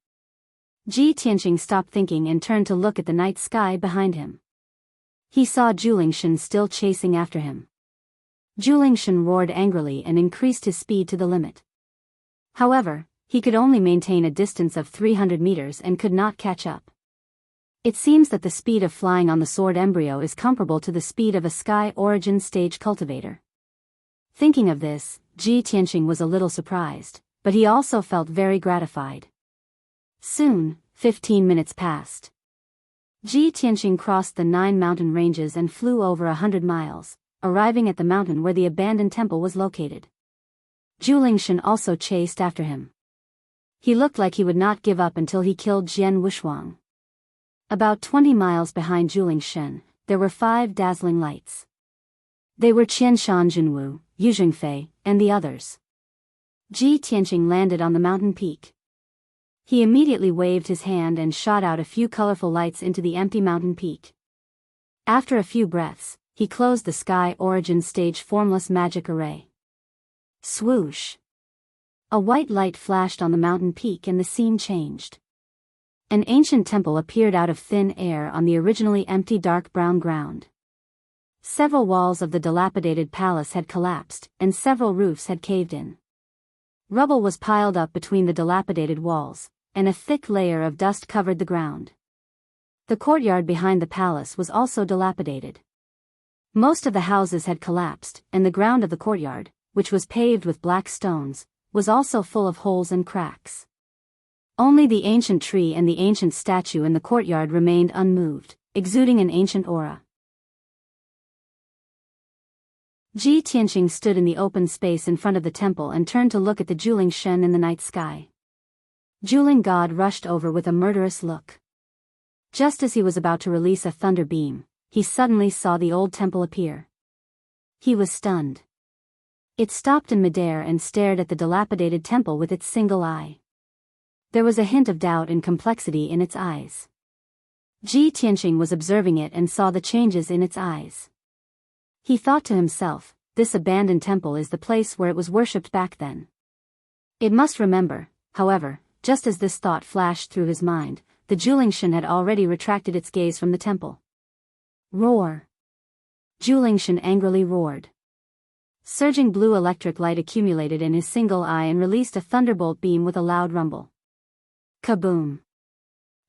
Ji Tianqing stopped thinking and turned to look at the night sky behind him. He saw Julingshan still chasing after him. Julingshan roared angrily and increased his speed to the limit. However, he could only maintain a distance of 300 meters and could not catch up. It seems that the speed of flying on the sword embryo is comparable to the speed of a sky origin stage cultivator. Thinking of this, Ji Tianqing was a little surprised, but he also felt very gratified. Soon, 15 minutes passed. Ji Tianqing crossed the 9 mountain ranges and flew over 100 miles, arriving at the mountain where the abandoned temple was located. Julingshan also chased after him. He looked like he would not give up until he killed Jian Wushuang. About 20 miles behind Julingshan, there were 5 dazzling lights. They were Qianshan Jinwu, Yu Jingfei, and the others. Ji Tianqing landed on the mountain peak. He immediately waved his hand and shot out a few colorful lights into the empty mountain peak. After a few breaths, he closed the sky origin stage formless magic array. Swoosh! A white light flashed on the mountain peak and the scene changed. An ancient temple appeared out of thin air on the originally empty dark brown ground. Several walls of the dilapidated palace had collapsed, and several roofs had caved in. Rubble was piled up between the dilapidated walls, and a thick layer of dust covered the ground. The courtyard behind the palace was also dilapidated. Most of the houses had collapsed, and the ground of the courtyard, which was paved with black stones, was also full of holes and cracks. Only the ancient tree and the ancient statue in the courtyard remained unmoved, exuding an ancient aura. Ji Tianqing stood in the open space in front of the temple and turned to look at the Julingshan in the night sky. Juling God rushed over with a murderous look. Just as he was about to release a thunder beam, he suddenly saw the old temple appear. He was stunned. It stopped in midair and stared at the dilapidated temple with its single eye. There was a hint of doubt and complexity in its eyes. Ji Tianqing was observing it and saw the changes in its eyes. He thought to himself, this abandoned temple is the place where it was worshipped back then. It must remember, however, just as this thought flashed through his mind, the Julingshan had already retracted its gaze from the temple. Roar! Julingshan angrily roared. Surging blue electric light accumulated in his single eye and released a thunderbolt beam with a loud rumble. Kaboom!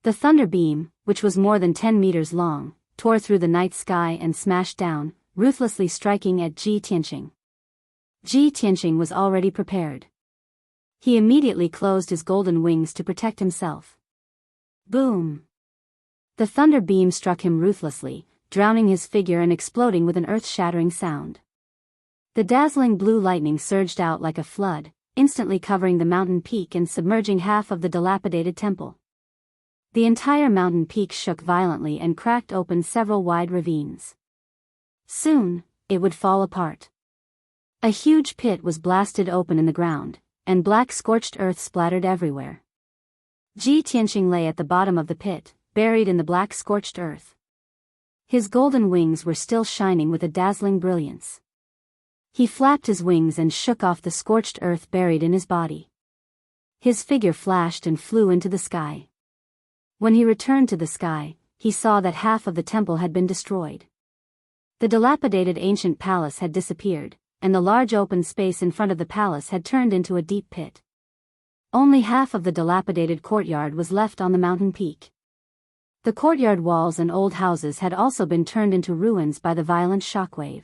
The thunder beam, which was more than 10 meters long, tore through the night sky and smashed down, ruthlessly striking at Ji Tianqing. Ji Tianqing was already prepared. He immediately closed his golden wings to protect himself. Boom! The thunder beam struck him ruthlessly, drowning his figure and exploding with an earth-shattering sound. The dazzling blue lightning surged out like a flood, instantly covering the mountain peak and submerging half of the dilapidated temple. The entire mountain peak shook violently and cracked open several wide ravines. Soon, it would fall apart. A huge pit was blasted open in the ground, and black scorched earth splattered everywhere. Ji Tianqing lay at the bottom of the pit, buried in the black scorched earth. His golden wings were still shining with a dazzling brilliance. He flapped his wings and shook off the scorched earth buried in his body. His figure flashed and flew into the sky. When he returned to the sky, he saw that half of the temple had been destroyed. The dilapidated ancient palace had disappeared, and the large open space in front of the palace had turned into a deep pit. Only half of the dilapidated courtyard was left on the mountain peak. The courtyard walls and old houses had also been turned into ruins by the violent shockwave.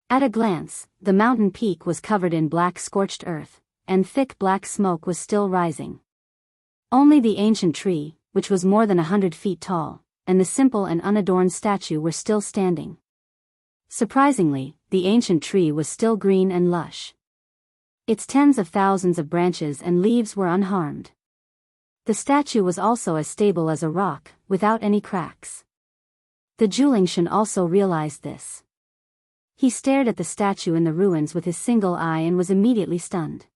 At a glance, the mountain peak was covered in black scorched earth, and thick black smoke was still rising. Only the ancient tree, which was more than 100 feet tall, and the simple and unadorned statue were still standing. Surprisingly, the ancient tree was still green and lush. Its tens of thousands of branches and leaves were unharmed. The statue was also as stable as a rock, without any cracks. The Julingshan also realized this. He stared at the statue in the ruins with his single eye and was immediately stunned.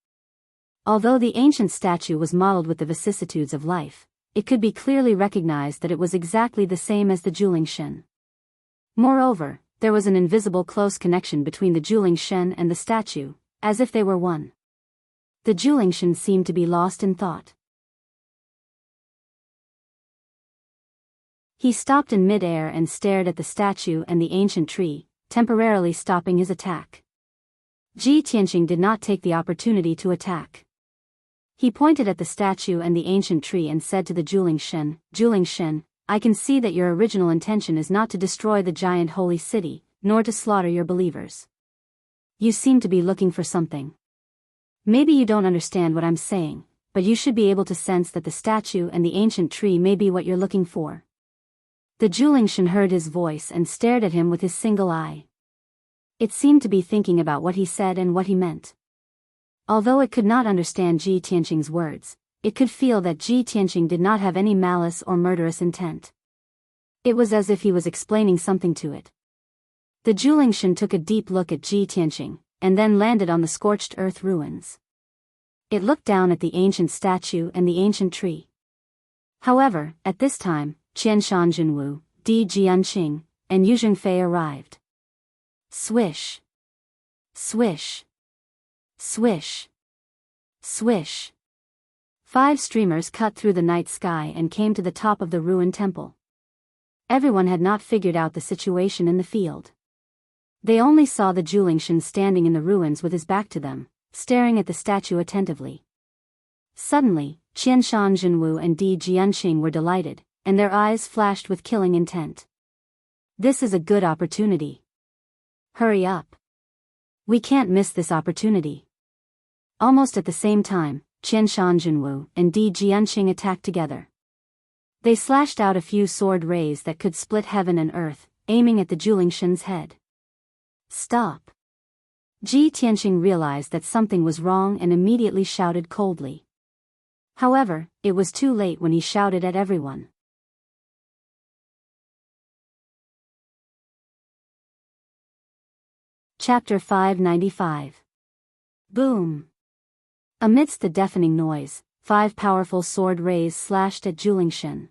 Although the ancient statue was modeled with the vicissitudes of life, it could be clearly recognized that it was exactly the same as the Julingshan. Moreover, there was an invisible close connection between the Julingshan and the statue, as if they were one. The Julingshan seemed to be lost in thought. He stopped in mid-air and stared at the statue and the ancient tree, temporarily stopping his attack. Ji Tianqing did not take the opportunity to attack. He pointed at the statue and the ancient tree and said to the Julingshen, I can see that your original intention is not to destroy the giant holy city, nor to slaughter your believers. You seem to be looking for something. Maybe you don't understand what I'm saying, but you should be able to sense that the statue and the ancient tree may be what you're looking for. The Julingshen heard his voice and stared at him with his single eye. It seemed to be thinking about what he said and what he meant. Although it could not understand Ji Tianqing's words, it could feel that Ji Tianqing did not have any malice or murderous intent. It was as if he was explaining something to it. The Julingshen took a deep look at Ji Tianqing, and then landed on the scorched earth ruins. It looked down at the ancient statue and the ancient tree. However, at this time, Qianshan Jinwu, Di Jianqing, and Yu Zhengfei arrived. Swish. Swish. Swish. Swish. 5 streamers cut through the night sky and came to the top of the ruined temple. Everyone had not figured out the situation in the field. They only saw the Julingshen standing in the ruins with his back to them, staring at the statue attentively. Suddenly, Qianshan Jinwu and Di Jianqing were delighted, and their eyes flashed with killing intent. This is a good opportunity. Hurry up. We can't miss this opportunity. Almost at the same time, Qianshan Jinwu and Di Jianqing attacked together. They slashed out a few sword rays that could split heaven and earth, aiming at the Julingshen's head. Stop. Ji Tianqing realized that something was wrong and immediately shouted coldly. However, it was too late when he shouted at everyone. Chapter 595. Boom. Amidst the deafening noise, 5 powerful sword rays slashed at Julingshen.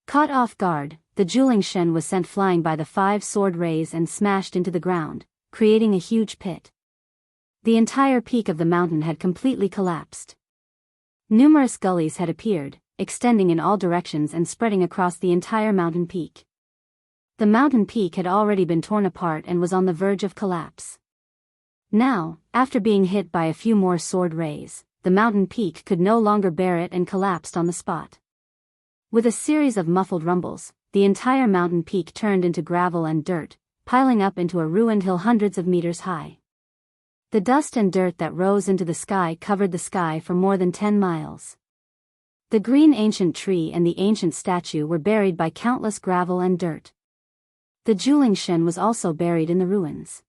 Caught off guard, the Julingshen was sent flying by the 5 sword rays and smashed into the ground, creating a huge pit. The entire peak of the mountain had completely collapsed. Numerous gullies had appeared, extending in all directions and spreading across the entire mountain peak. The mountain peak had already been torn apart and was on the verge of collapse. Now, after being hit by a few more sword rays, the mountain peak could no longer bear it and collapsed on the spot. With a series of muffled rumbles, the entire mountain peak turned into gravel and dirt, piling up into a ruined hill hundreds of meters high. The dust and dirt that rose into the sky covered the sky for more than 10 miles. The green ancient tree and the ancient statue were buried by countless gravel and dirt. The Julingshen was also buried in the ruins.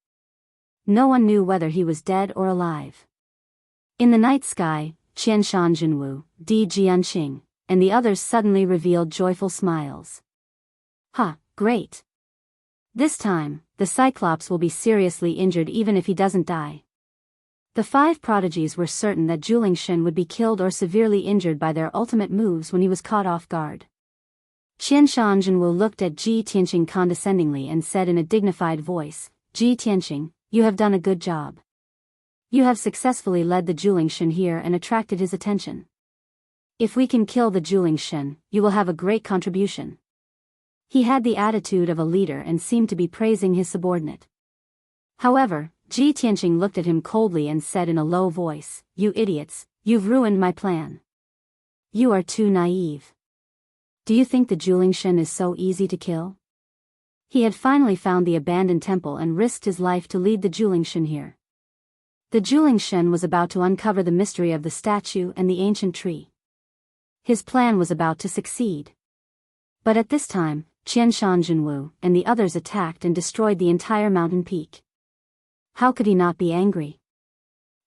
No one knew whether he was dead or alive. In the night sky, Qianshan Jinwu, Di Jianqing, and the others suddenly revealed joyful smiles. Ha, great! This time, the Cyclops will be seriously injured even if he doesn't die. The 5 prodigies were certain that Julingshen would be killed or severely injured by their ultimate moves when he was caught off guard. Qianshan Jinwu looked at Ji Tianqing condescendingly and said in a dignified voice, Ji Tianqing, you have done a good job. You have successfully led the Julingshen here and attracted his attention. If we can kill the Julingshen, you will have a great contribution. He had the attitude of a leader and seemed to be praising his subordinate. However, Ji Tianqing looked at him coldly and said in a low voice, You idiots, you've ruined my plan. You are too naive. Do you think the Julingshen is so easy to kill? He had finally found the abandoned temple and risked his life to lead the Julingshen here. The Julingshen was about to uncover the mystery of the statue and the ancient tree. His plan was about to succeed. But at this time, Qianshan Jinwu and the others attacked and destroyed the entire mountain peak. How could he not be angry?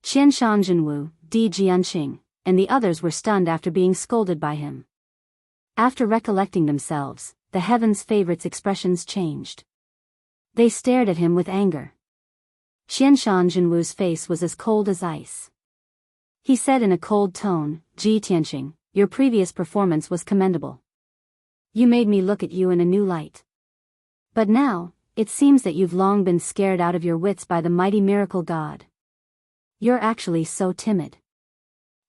Qianshan Jinwu, Di Jianqing, and the others were stunned after being scolded by him. After recollecting themselves, the heaven's favorites' expressions changed. They stared at him with anger. Qianshan Jinwu's face was as cold as ice. He said in a cold tone, Ji Tianqing, your previous performance was commendable. You made me look at you in a new light. But now, it seems that you've long been scared out of your wits by the mighty miracle god. You're actually so timid.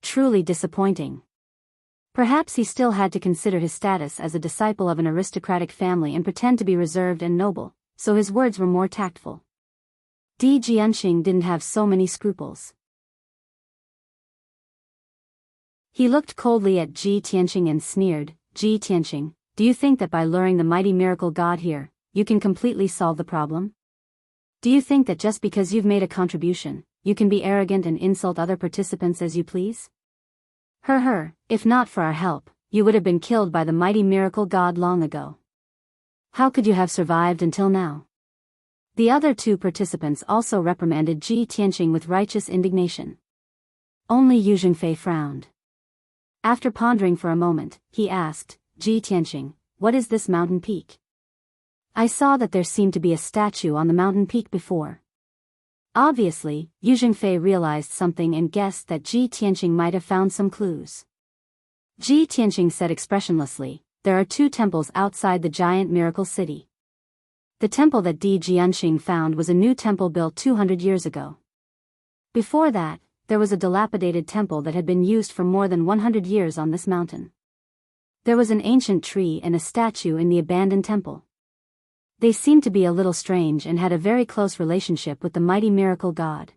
Truly disappointing. Perhaps he still had to consider his status as a disciple of an aristocratic family and pretend to be reserved and noble, so his words were more tactful. Di Jianqing didn't have so many scruples. He looked coldly at Ji Tianqing and sneered, "Ji Tianqing, do you think that by luring the mighty miracle god here, you can completely solve the problem? Do you think that just because you've made a contribution, you can be arrogant and insult other participants as you please? If not for our help, you would have been killed by the mighty miracle god long ago. How could you have survived until now?" The other two participants also reprimanded Ji Tianqing with righteous indignation. Only Yu Zhengfei frowned. After pondering for a moment, he asked, "Ji Tianqing, what is this mountain peak? I saw that there seemed to be a statue on the mountain peak before." Obviously, Yu Zhengfei realized something and guessed that Ji Tianqing might have found some clues. Ji Tianqing said expressionlessly, "There are two temples outside the giant miracle city. The temple that Di Jianqing found was a new temple built 200 years ago. Before that, there was a dilapidated temple that had been used for more than 100 years on this mountain. There was an ancient tree and a statue in the abandoned temple. They seemed to be a little strange and had a very close relationship with the mighty miracle god.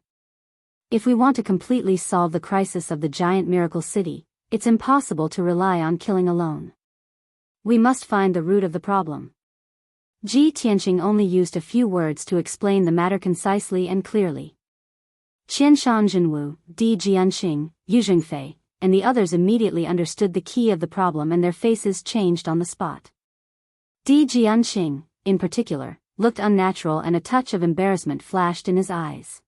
If we want to completely solve the crisis of the giant miracle city, it's impossible to rely on killing alone. We must find the root of the problem." Ji Tianqing only used a few words to explain the matter concisely and clearly. Qianshan Jinwu, Di Jianqing, Yu Zhengfei, and the others immediately understood the key of the problem and their faces changed on the spot. Di Jianqing, in particular, looked unnatural and a touch of embarrassment flashed in his eyes.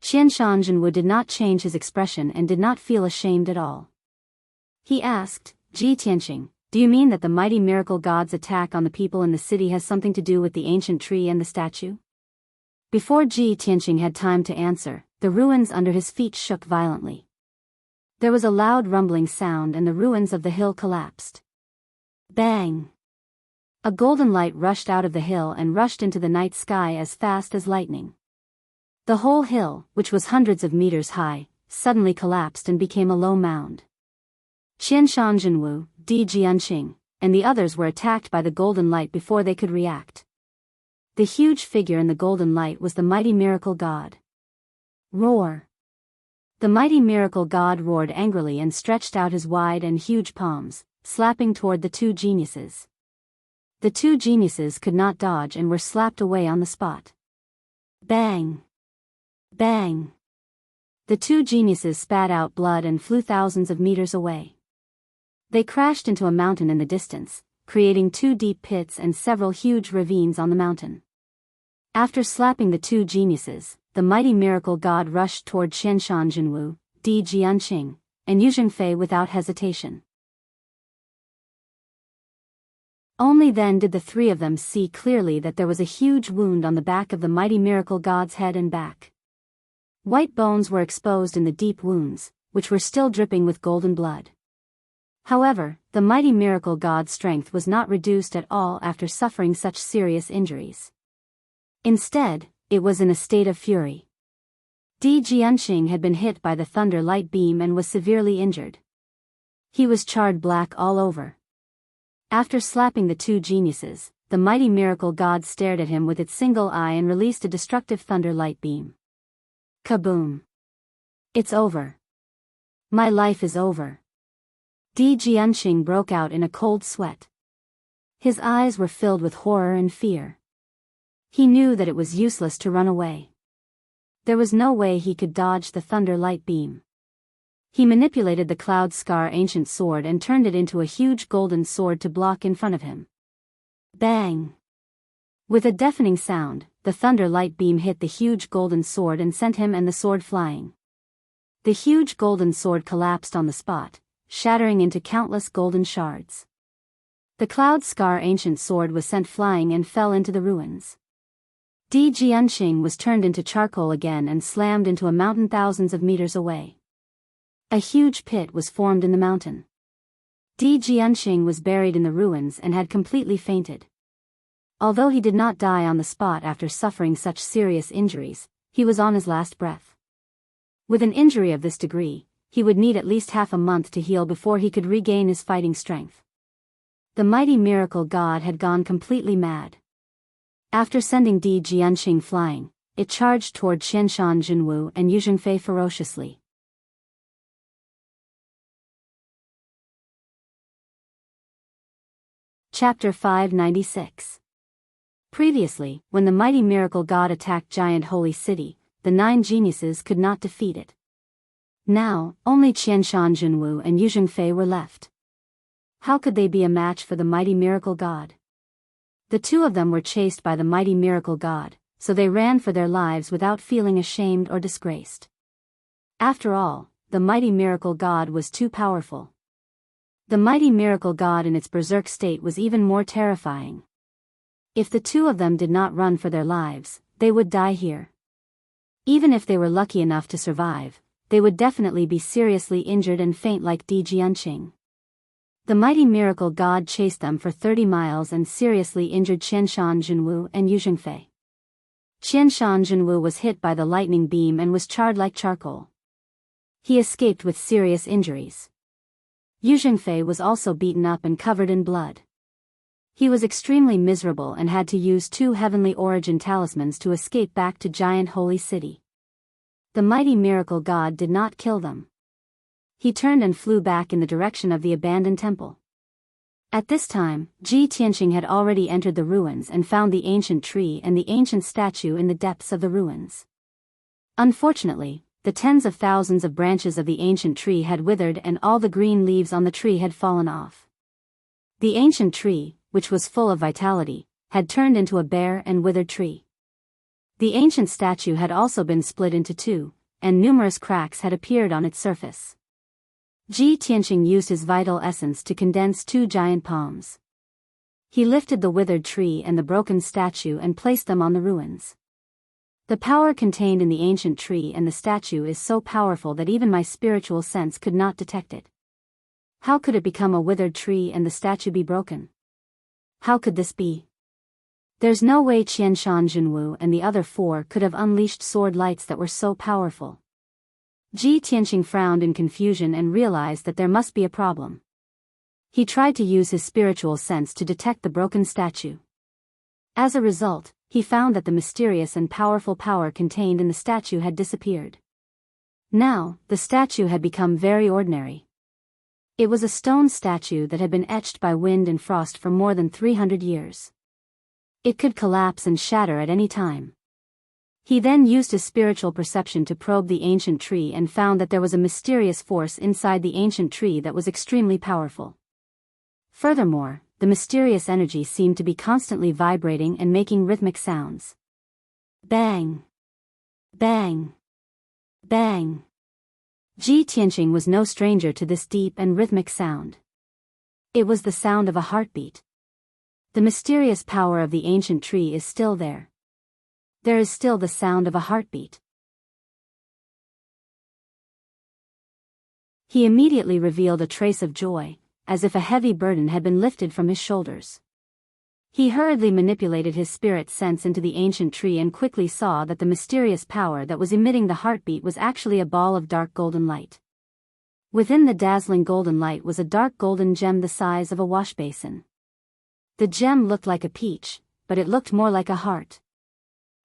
Qianshan Jinwu did not change his expression and did not feel ashamed at all. He asked, "Ji Tianqing, do you mean that the mighty miracle god's attack on the people in the city has something to do with the ancient tree and the statue?" Before Ji Tianqing had time to answer, the ruins under his feet shook violently. There was a loud rumbling sound and the ruins of the hill collapsed. Bang! A golden light rushed out of the hill and rushed into the night sky as fast as lightning. The whole hill, which was hundreds of meters high, suddenly collapsed and became a low mound. Qianshan Jinwu, Di Jianqing, and the others were attacked by the golden light before they could react. The huge figure in the golden light was the mighty miracle god. Roar! The mighty miracle god roared angrily and stretched out his wide and huge palms, slapping toward the two geniuses. The two geniuses could not dodge and were slapped away on the spot. Bang! Bang! The two geniuses spat out blood and flew thousands of meters away. They crashed into a mountain in the distance, creating two deep pits and several huge ravines on the mountain. After slapping the two geniuses, the mighty miracle god rushed toward Qianshan Jinwu, Di Jianqing, and Yu Zhengfei without hesitation. Only then did the three of them see clearly that there was a huge wound on the back of the mighty miracle god's head and back. White bones were exposed in the deep wounds, which were still dripping with golden blood. However, the mighty miracle god's strength was not reduced at all after suffering such serious injuries. Instead, it was in a state of fury. Di Jianqing had been hit by the thunder light beam and was severely injured. He was charred black all over. After slapping the two geniuses, the mighty miracle god stared at him with its single eye and released a destructive thunder light beam. Kaboom! It's over. My life is over. Di Jianqing broke out in a cold sweat. His eyes were filled with horror and fear. He knew that it was useless to run away. There was no way he could dodge the thunder light beam. He manipulated the Cloud Scar ancient sword and turned it into a huge golden sword to block in front of him. Bang! With a deafening sound, the thunder light beam hit the huge golden sword and sent him and the sword flying. The huge golden sword collapsed on the spot, shattering into countless golden shards. The Cloud Scar ancient sword was sent flying and fell into the ruins. Di Jianqing was turned into charcoal again and slammed into a mountain thousands of meters away. A huge pit was formed in the mountain. Di Jianqing was buried in the ruins and had completely fainted. Although he did not die on the spot after suffering such serious injuries, he was on his last breath. With an injury of this degree, he would need at least half a month to heal before he could regain his fighting strength. The mighty miracle god had gone completely mad. After sending Di Jianqing flying, it charged toward Qianshan Jinwu and Yu Zhengfei ferociously. Chapter 596. Previously, when the mighty miracle god attacked Giant Holy City, the 9 geniuses could not defeat it. Now, only Qianshan Jinwu and Yu Zhengfei were left. How could they be a match for the mighty miracle god? The 2 of them were chased by the mighty miracle god, so they ran for their lives without feeling ashamed or disgraced. After all, the mighty miracle god was too powerful. The mighty miracle god in its berserk state was even more terrifying. If the 2 of them did not run for their lives, they would die here. Even if they were lucky enough to survive, they would definitely be seriously injured and faint like Di Jianqing. The mighty miracle god chased them for 30 miles and seriously injured Qianshan Jinwu and Yu Zhengfei. Qianshan Jinwu was hit by the lightning beam and was charred like charcoal. He escaped with serious injuries. Yu Zhengfei was also beaten up and covered in blood. He was extremely miserable and had to use 2 heavenly origin talismans to escape back to Giant Holy City. The mighty miracle god did not kill them. He turned and flew back in the direction of the abandoned temple. At this time, Ji Tianqing had already entered the ruins and found the ancient tree and the ancient statue in the depths of the ruins. Unfortunately, the tens of thousands of branches of the ancient tree had withered and all the green leaves on the tree had fallen off. The ancient tree, which was full of vitality, had turned into a bare and withered tree. The ancient statue had also been split into 2, and numerous cracks had appeared on its surface. Ji Tianqing used his vital essence to condense 2 giant palms. He lifted the withered tree and the broken statue and placed them on the ruins. The power contained in the ancient tree and the statue is so powerful that even my spiritual sense could not detect it. How could it become a withered tree and the statue be broken? How could this be? There's no way Qianshan Jinwu and the other 4 could have unleashed sword lights that were so powerful. Ji Tianqing frowned in confusion and realized that there must be a problem. He tried to use his spiritual sense to detect the broken statue. As a result, he found that the mysterious and powerful power contained in the statue had disappeared. Now, the statue had become very ordinary. It was a stone statue that had been etched by wind and frost for more than 300 years. It could collapse and shatter at any time. He then used his spiritual perception to probe the ancient tree and found that there was a mysterious force inside the ancient tree that was extremely powerful. Furthermore, the mysterious energy seemed to be constantly vibrating and making rhythmic sounds. Bang! Bang! Bang! Ji Tianqing was no stranger to this deep and rhythmic sound. It was the sound of a heartbeat. The mysterious power of the ancient tree is still there. There is still the sound of a heartbeat. He immediately revealed a trace of joy, as if a heavy burden had been lifted from his shoulders. He hurriedly manipulated his spirit sense into the ancient tree and quickly saw that the mysterious power that was emitting the heartbeat was actually a ball of dark golden light. Within the dazzling golden light was a dark golden gem the size of a wash basin. The gem looked like a peach, but it looked more like a heart.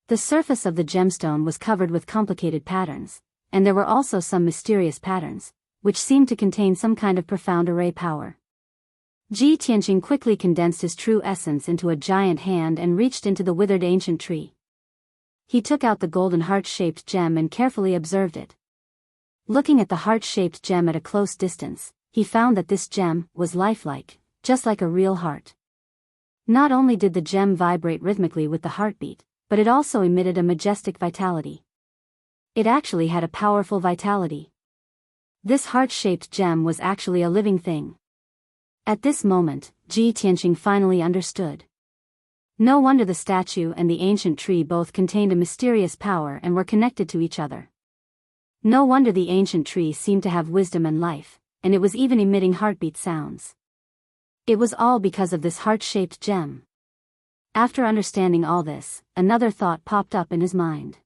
The surface of the gemstone was covered with complicated patterns, and there were also some mysterious patterns, which seemed to contain some kind of profound array power. Ji Tianqing quickly condensed his true essence into a giant hand and reached into the withered ancient tree. He took out the golden heart-shaped gem and carefully observed it. Looking at the heart-shaped gem at a close distance, he found that this gem was lifelike, just like a real heart. Not only did the gem vibrate rhythmically with the heartbeat, but it also emitted a majestic vitality. It actually had a powerful vitality. This heart-shaped gem was actually a living thing. At this moment, Ji Tianqing finally understood. No wonder the statue and the ancient tree both contained a mysterious power and were connected to each other. No wonder the ancient tree seemed to have wisdom and life, and it was even emitting heartbeat sounds. It was all because of this heart-shaped gem. After understanding all this, another thought popped up in his mind.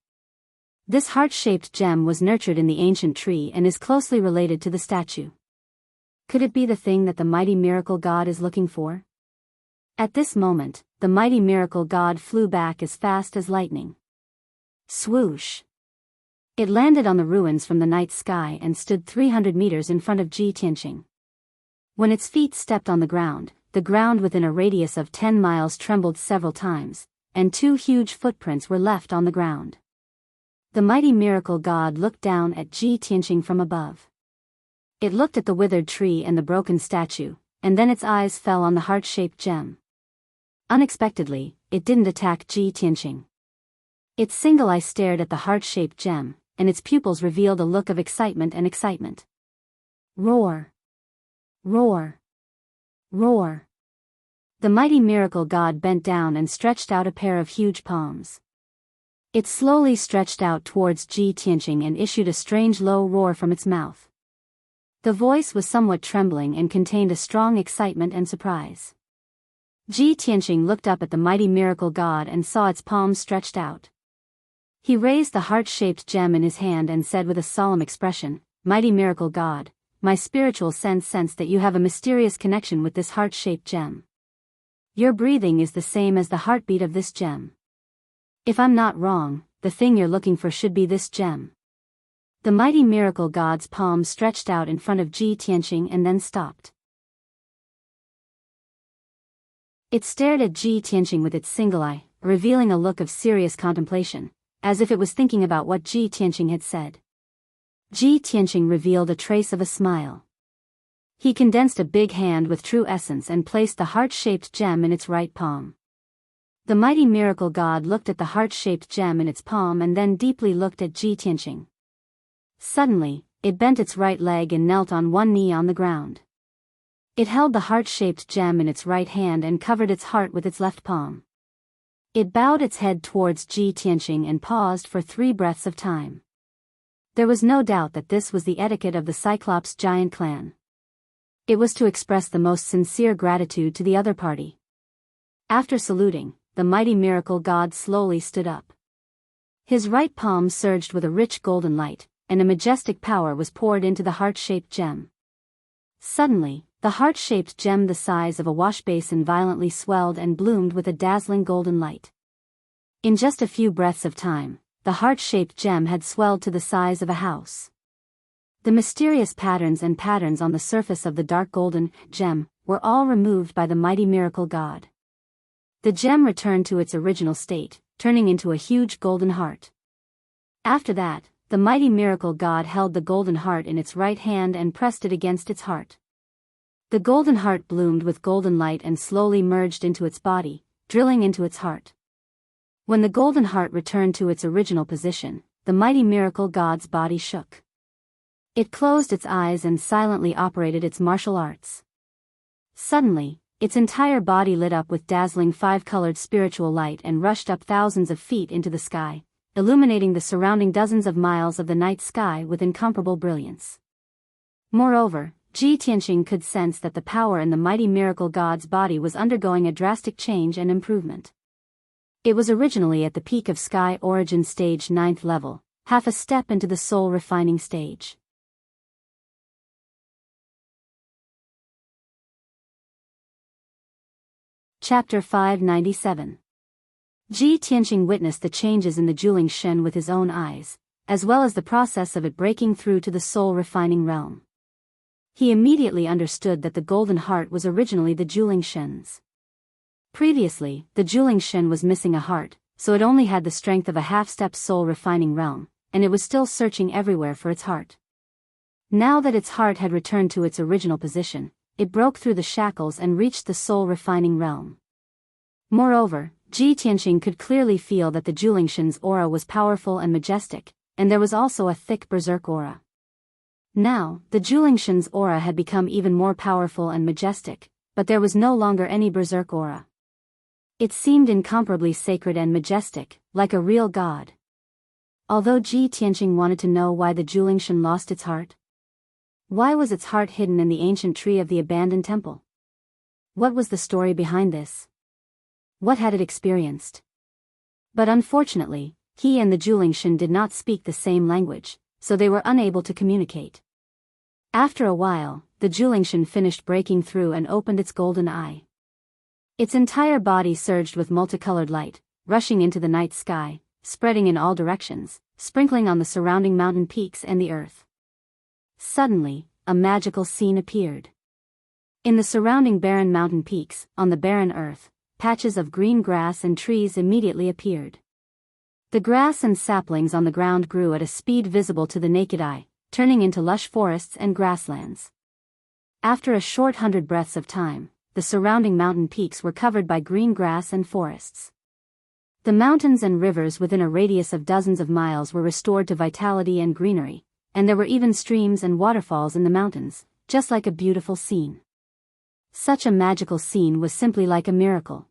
This heart-shaped gem was nurtured in the ancient tree and is closely related to the statue. Could it be the thing that the mighty miracle god is looking for? At this moment, the mighty miracle god flew back as fast as lightning. Swoosh! It landed on the ruins from the night sky and stood 300 meters in front of Ji Tianqing. When its feet stepped on the ground within a radius of 10 miles trembled several times, and 2 huge footprints were left on the ground. The mighty miracle god looked down at Ji Tianqing from above. It looked at the withered tree and the broken statue, and then its eyes fell on the heart-shaped gem. Unexpectedly, it didn't attack Ji Tianqing. Its single eye stared at the heart-shaped gem, and its pupils revealed a look of excitement and excitement. Roar! Roar! Roar! The mighty miracle god bent down and stretched out a pair of huge palms. It slowly stretched out towards Ji Tianqing and issued a strange low roar from its mouth. The voice was somewhat trembling and contained a strong excitement and surprise. Ji Tianqing looked up at the mighty miracle god and saw its palms stretched out. He raised the heart-shaped gem in his hand and said with a solemn expression, "Mighty miracle god, my spiritual sense that you have a mysterious connection with this heart-shaped gem. Your breathing is the same as the heartbeat of this gem. If I'm not wrong, the thing you're looking for should be this gem." The mighty miracle god's palm stretched out in front of Ji Tianqing and then stopped. It stared at Ji Tianqing with its single eye, revealing a look of serious contemplation, as if it was thinking about what Ji Tianqing had said. Ji Tianqing revealed a trace of a smile. He condensed a big hand with true essence and placed the heart-shaped gem in its right palm. The mighty miracle god looked at the heart-shaped gem in its palm and then deeply looked at Ji Tianqing. Suddenly, it bent its right leg and knelt on one knee on the ground. It held the heart-shaped gem in its right hand and covered its heart with its left palm. It bowed its head towards Ji Tianqing and paused for 3 breaths of time. There was no doubt that this was the etiquette of the Cyclops giant clan. It was to express the most sincere gratitude to the other party. After saluting, the mighty miracle god slowly stood up. His right palm surged with a rich golden light, and a majestic power was poured into the heart-shaped gem. Suddenly, the heart-shaped gem the size of a wash basin violently swelled and bloomed with a dazzling golden light. In just a few breaths of time, the heart-shaped gem had swelled to the size of a house. The mysterious patterns on the surface of the dark golden gem were all removed by the mighty miracle god. The gem returned to its original state, turning into a huge golden heart. After that, the mighty miracle god held the golden heart in its right hand and pressed it against its heart. The golden heart bloomed with golden light and slowly merged into its body, drilling into its heart. When the golden heart returned to its original position, the mighty miracle god's body shook. It closed its eyes and silently operated its martial arts. Suddenly, its entire body lit up with dazzling 5-colored spiritual light and rushed up thousands of feet into the sky, illuminating the surrounding dozens of miles of the night sky with incomparable brilliance. Moreover, Ji Tianqing could sense that the power in the mighty miracle god's body was undergoing a drastic change and improvement. It was originally at the peak of sky origin stage 9th level, half a step into the soul refining stage. Chapter 597. Ji Tianqing witnessed the changes in the Juling Shen with his own eyes, as well as the process of it breaking through to the soul refining realm. He immediately understood that the golden heart was originally the Juling Shen's. Previously, the Juling Shen was missing a heart, so it only had the strength of a half-step soul refining realm, and it was still searching everywhere for its heart. Now that its heart had returned to its original position, it broke through the shackles and reached the soul refining realm. Moreover, Ji Tianqing could clearly feel that the Juling Shen's aura was powerful and majestic, and there was also a thick berserk aura. Now, the Juling Shen's aura had become even more powerful and majestic, but there was no longer any berserk aura. It seemed incomparably sacred and majestic, like a real god. Although Ji Tianqing wanted to know why the Juling Shen lost its heart. Why was its heart hidden in the ancient tree of the abandoned temple? What was the story behind this? What had it experienced? But unfortunately, he and the Julingshan did not speak the same language, so they were unable to communicate. After a while, the Julingshan finished breaking through and opened its golden eye. Its entire body surged with multicolored light, rushing into the night sky, spreading in all directions, sprinkling on the surrounding mountain peaks and the earth. Suddenly, a magical scene appeared. In the surrounding barren mountain peaks, on the barren earth, patches of green grass and trees immediately appeared. The grass and saplings on the ground grew at a speed visible to the naked eye, turning into lush forests and grasslands. After a short 100 breaths of time, the surrounding mountain peaks were covered by green grass and forests. The mountains and rivers within a radius of dozens of miles were restored to vitality and greenery, and there were even streams and waterfalls in the mountains, just like a beautiful scene. Such a magical scene was simply like a miracle.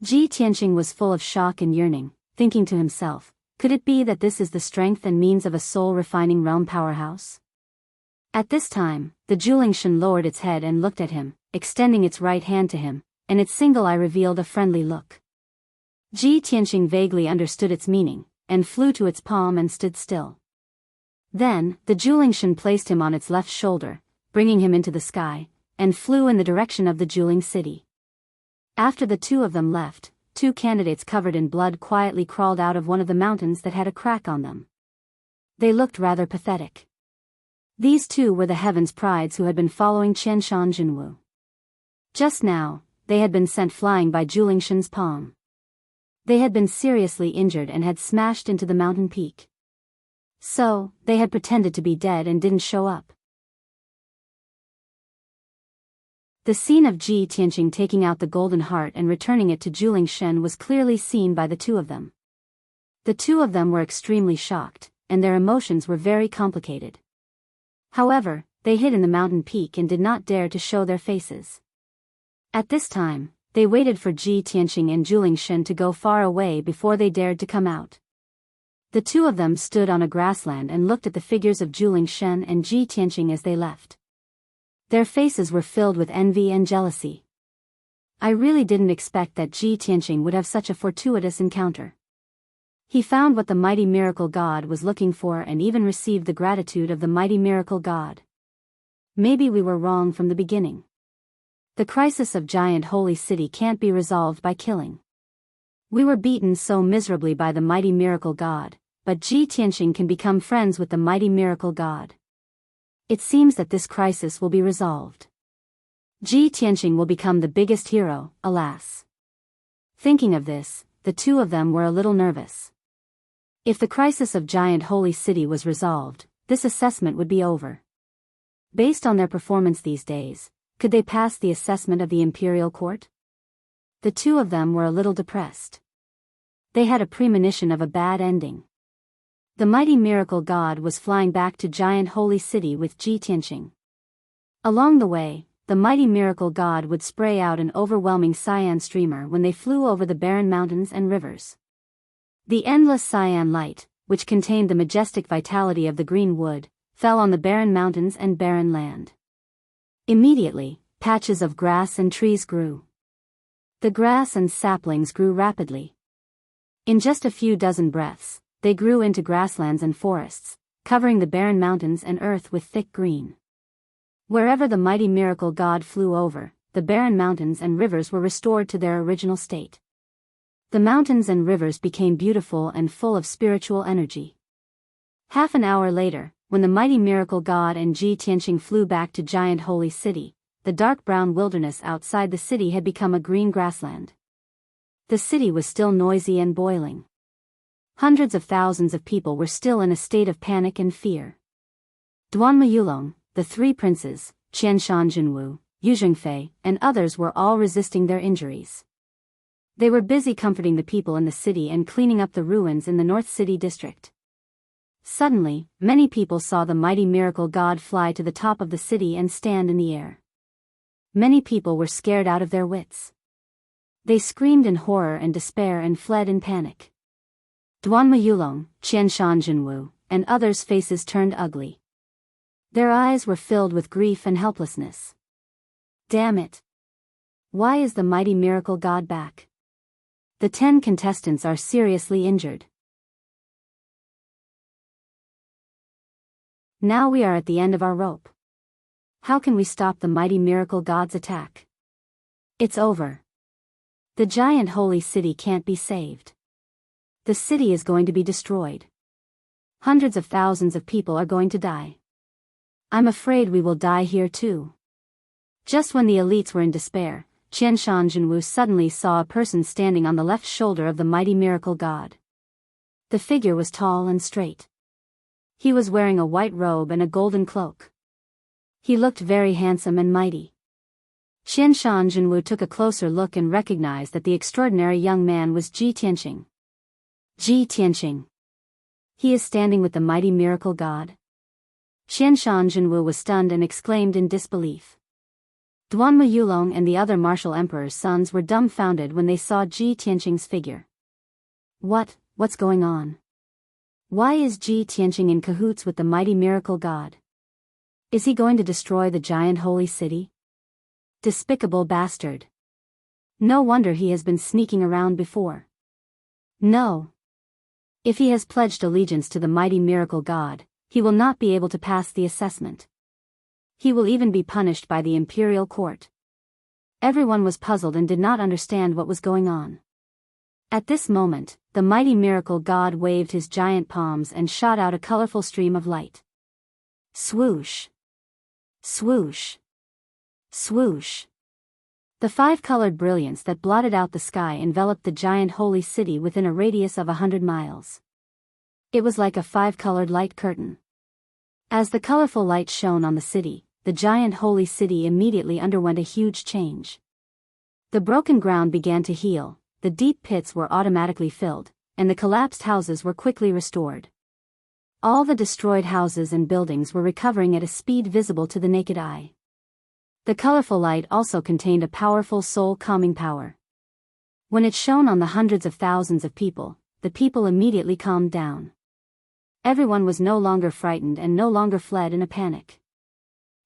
Ji Tianqing was full of shock and yearning, thinking to himself, could it be that this is the strength and means of a soul-refining realm powerhouse? At this time, the Julingshan lowered its head and looked at him, extending its right hand to him, and its single eye revealed a friendly look. Ji Tianqing vaguely understood its meaning, and flew to its palm and stood still. Then, the Julingshan placed him on its left shoulder, bringing him into the sky, and flew in the direction of the Juling city. After the two of them left, two candidates covered in blood quietly crawled out of one of the mountains that had a crack on them. They looked rather pathetic. These two were the Heaven's Prides who had been following Qianshan Jinwu. Just now, they had been sent flying by Julingshan's palm. They had been seriously injured and had smashed into the mountain peak. So, they had pretended to be dead and didn't show up. The scene of Ji Tianqing taking out the golden heart and returning it to Julingshan was clearly seen by the two of them. The two of them were extremely shocked, and their emotions were very complicated. However, they hid in the mountain peak and did not dare to show their faces. At this time, they waited for Ji Tianqing and Julingshan to go far away before they dared to come out. The two of them stood on a grassland and looked at the figures of Julingshan and Ji Tianqing as they left. Their faces were filled with envy and jealousy. I really didn't expect that Ji Tianqing would have such a fortuitous encounter. He found what the mighty miracle god was looking for and even received the gratitude of the mighty miracle god. Maybe we were wrong from the beginning. The crisis of Giant Holy City can't be resolved by killing. We were beaten so miserably by the mighty miracle god, but Ji Tianqing can become friends with the mighty miracle god. It seems that this crisis will be resolved. Ji Tianqing will become the biggest hero, alas. Thinking of this, the two of them were a little nervous. If the crisis of Giant Holy City was resolved, this assessment would be over. Based on their performance these days, could they pass the assessment of the Imperial Court? The two of them were a little depressed. They had a premonition of a bad ending. The mighty miracle god was flying back to Giant Holy City with Ji Tianqing. Along the way, the mighty miracle god would spray out an overwhelming cyan streamer when they flew over the barren mountains and rivers. The endless cyan light, which contained the majestic vitality of the green wood, fell on the barren mountains and barren land. Immediately, patches of grass and trees grew. The grass and saplings grew rapidly. In just a few dozen breaths, they grew into grasslands and forests, covering the barren mountains and earth with thick green. Wherever the mighty miracle god flew over, the barren mountains and rivers were restored to their original state. The mountains and rivers became beautiful and full of spiritual energy. Half an hour later, when the mighty miracle god and Ji Tianqing flew back to Giant Holy City, the dark brown wilderness outside the city had become a green grassland. The city was still noisy and boiling. Hundreds of thousands of people were still in a state of panic and fear. Duanma Yulong, the three princes, Qianshan Jinwu, Yu Zhengfei, and others were all resisting their injuries. They were busy comforting the people in the city and cleaning up the ruins in the North City district. Suddenly, many people saw the mighty miracle god fly to the top of the city and stand in the air. Many people were scared out of their wits. They screamed in horror and despair and fled in panic. Duanma Yulong, Qianshan Jinwu, and others' faces turned ugly. Their eyes were filled with grief and helplessness. Damn it! Why is the mighty miracle god back? The 10 contestants are seriously injured. Now we are at the end of our rope. How can we stop the mighty miracle god's attack? It's over. The giant holy city can't be saved. The city is going to be destroyed. Hundreds of thousands of people are going to die. I'm afraid we will die here too. Just when the elites were in despair, Qianshan Jinwu suddenly saw a person standing on the left shoulder of the mighty miracle god. The figure was tall and straight. He was wearing a white robe and a golden cloak. He looked very handsome and mighty. Qianshan Jinwu took a closer look and recognized that the extraordinary young man was Ji Tianqing. Ji Tianqing. He is standing with the mighty miracle god? Qianshan Jinwu was stunned and exclaimed in disbelief. Duanmu Yulong and the other martial emperor's sons were dumbfounded when they saw Ji Tianqing's figure. What's going on? Why is Ji Tianqing in cahoots with the mighty miracle god? Is he going to destroy the giant holy city? Despicable bastard. No wonder he has been sneaking around before. No. If he has pledged allegiance to the mighty miracle god, he will not be able to pass the assessment. He will even be punished by the imperial court. Everyone was puzzled and did not understand what was going on. At this moment, the mighty miracle god waved his giant palms and shot out a colorful stream of light. Swoosh! Swoosh! Swoosh! The five-colored brilliance that blotted out the sky enveloped the giant holy city within a radius of 100 miles. It was like a five-colored light curtain. As the colorful light shone on the city, the giant holy city immediately underwent a huge change. The broken ground began to heal, the deep pits were automatically filled, and the collapsed houses were quickly restored. All the destroyed houses and buildings were recovering at a speed visible to the naked eye. The colorful light also contained a powerful soul-calming power. When it shone on the hundreds of thousands of people, the people immediately calmed down. Everyone was no longer frightened and no longer fled in a panic.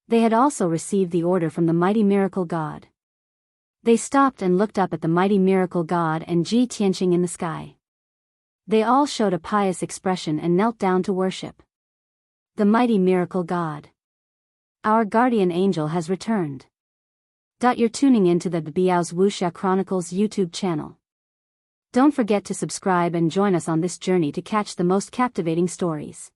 They had also received the order from the mighty miracle god. They stopped and looked up at the mighty miracle god and Ji Tianqing in the sky. They all showed a pious expression and knelt down to worship. The mighty miracle god. Our guardian angel has returned. You're tuning into the Biyao's Wuxia Chronicles YouTube channel. Don't forget to subscribe and join us on this journey to catch the most captivating stories.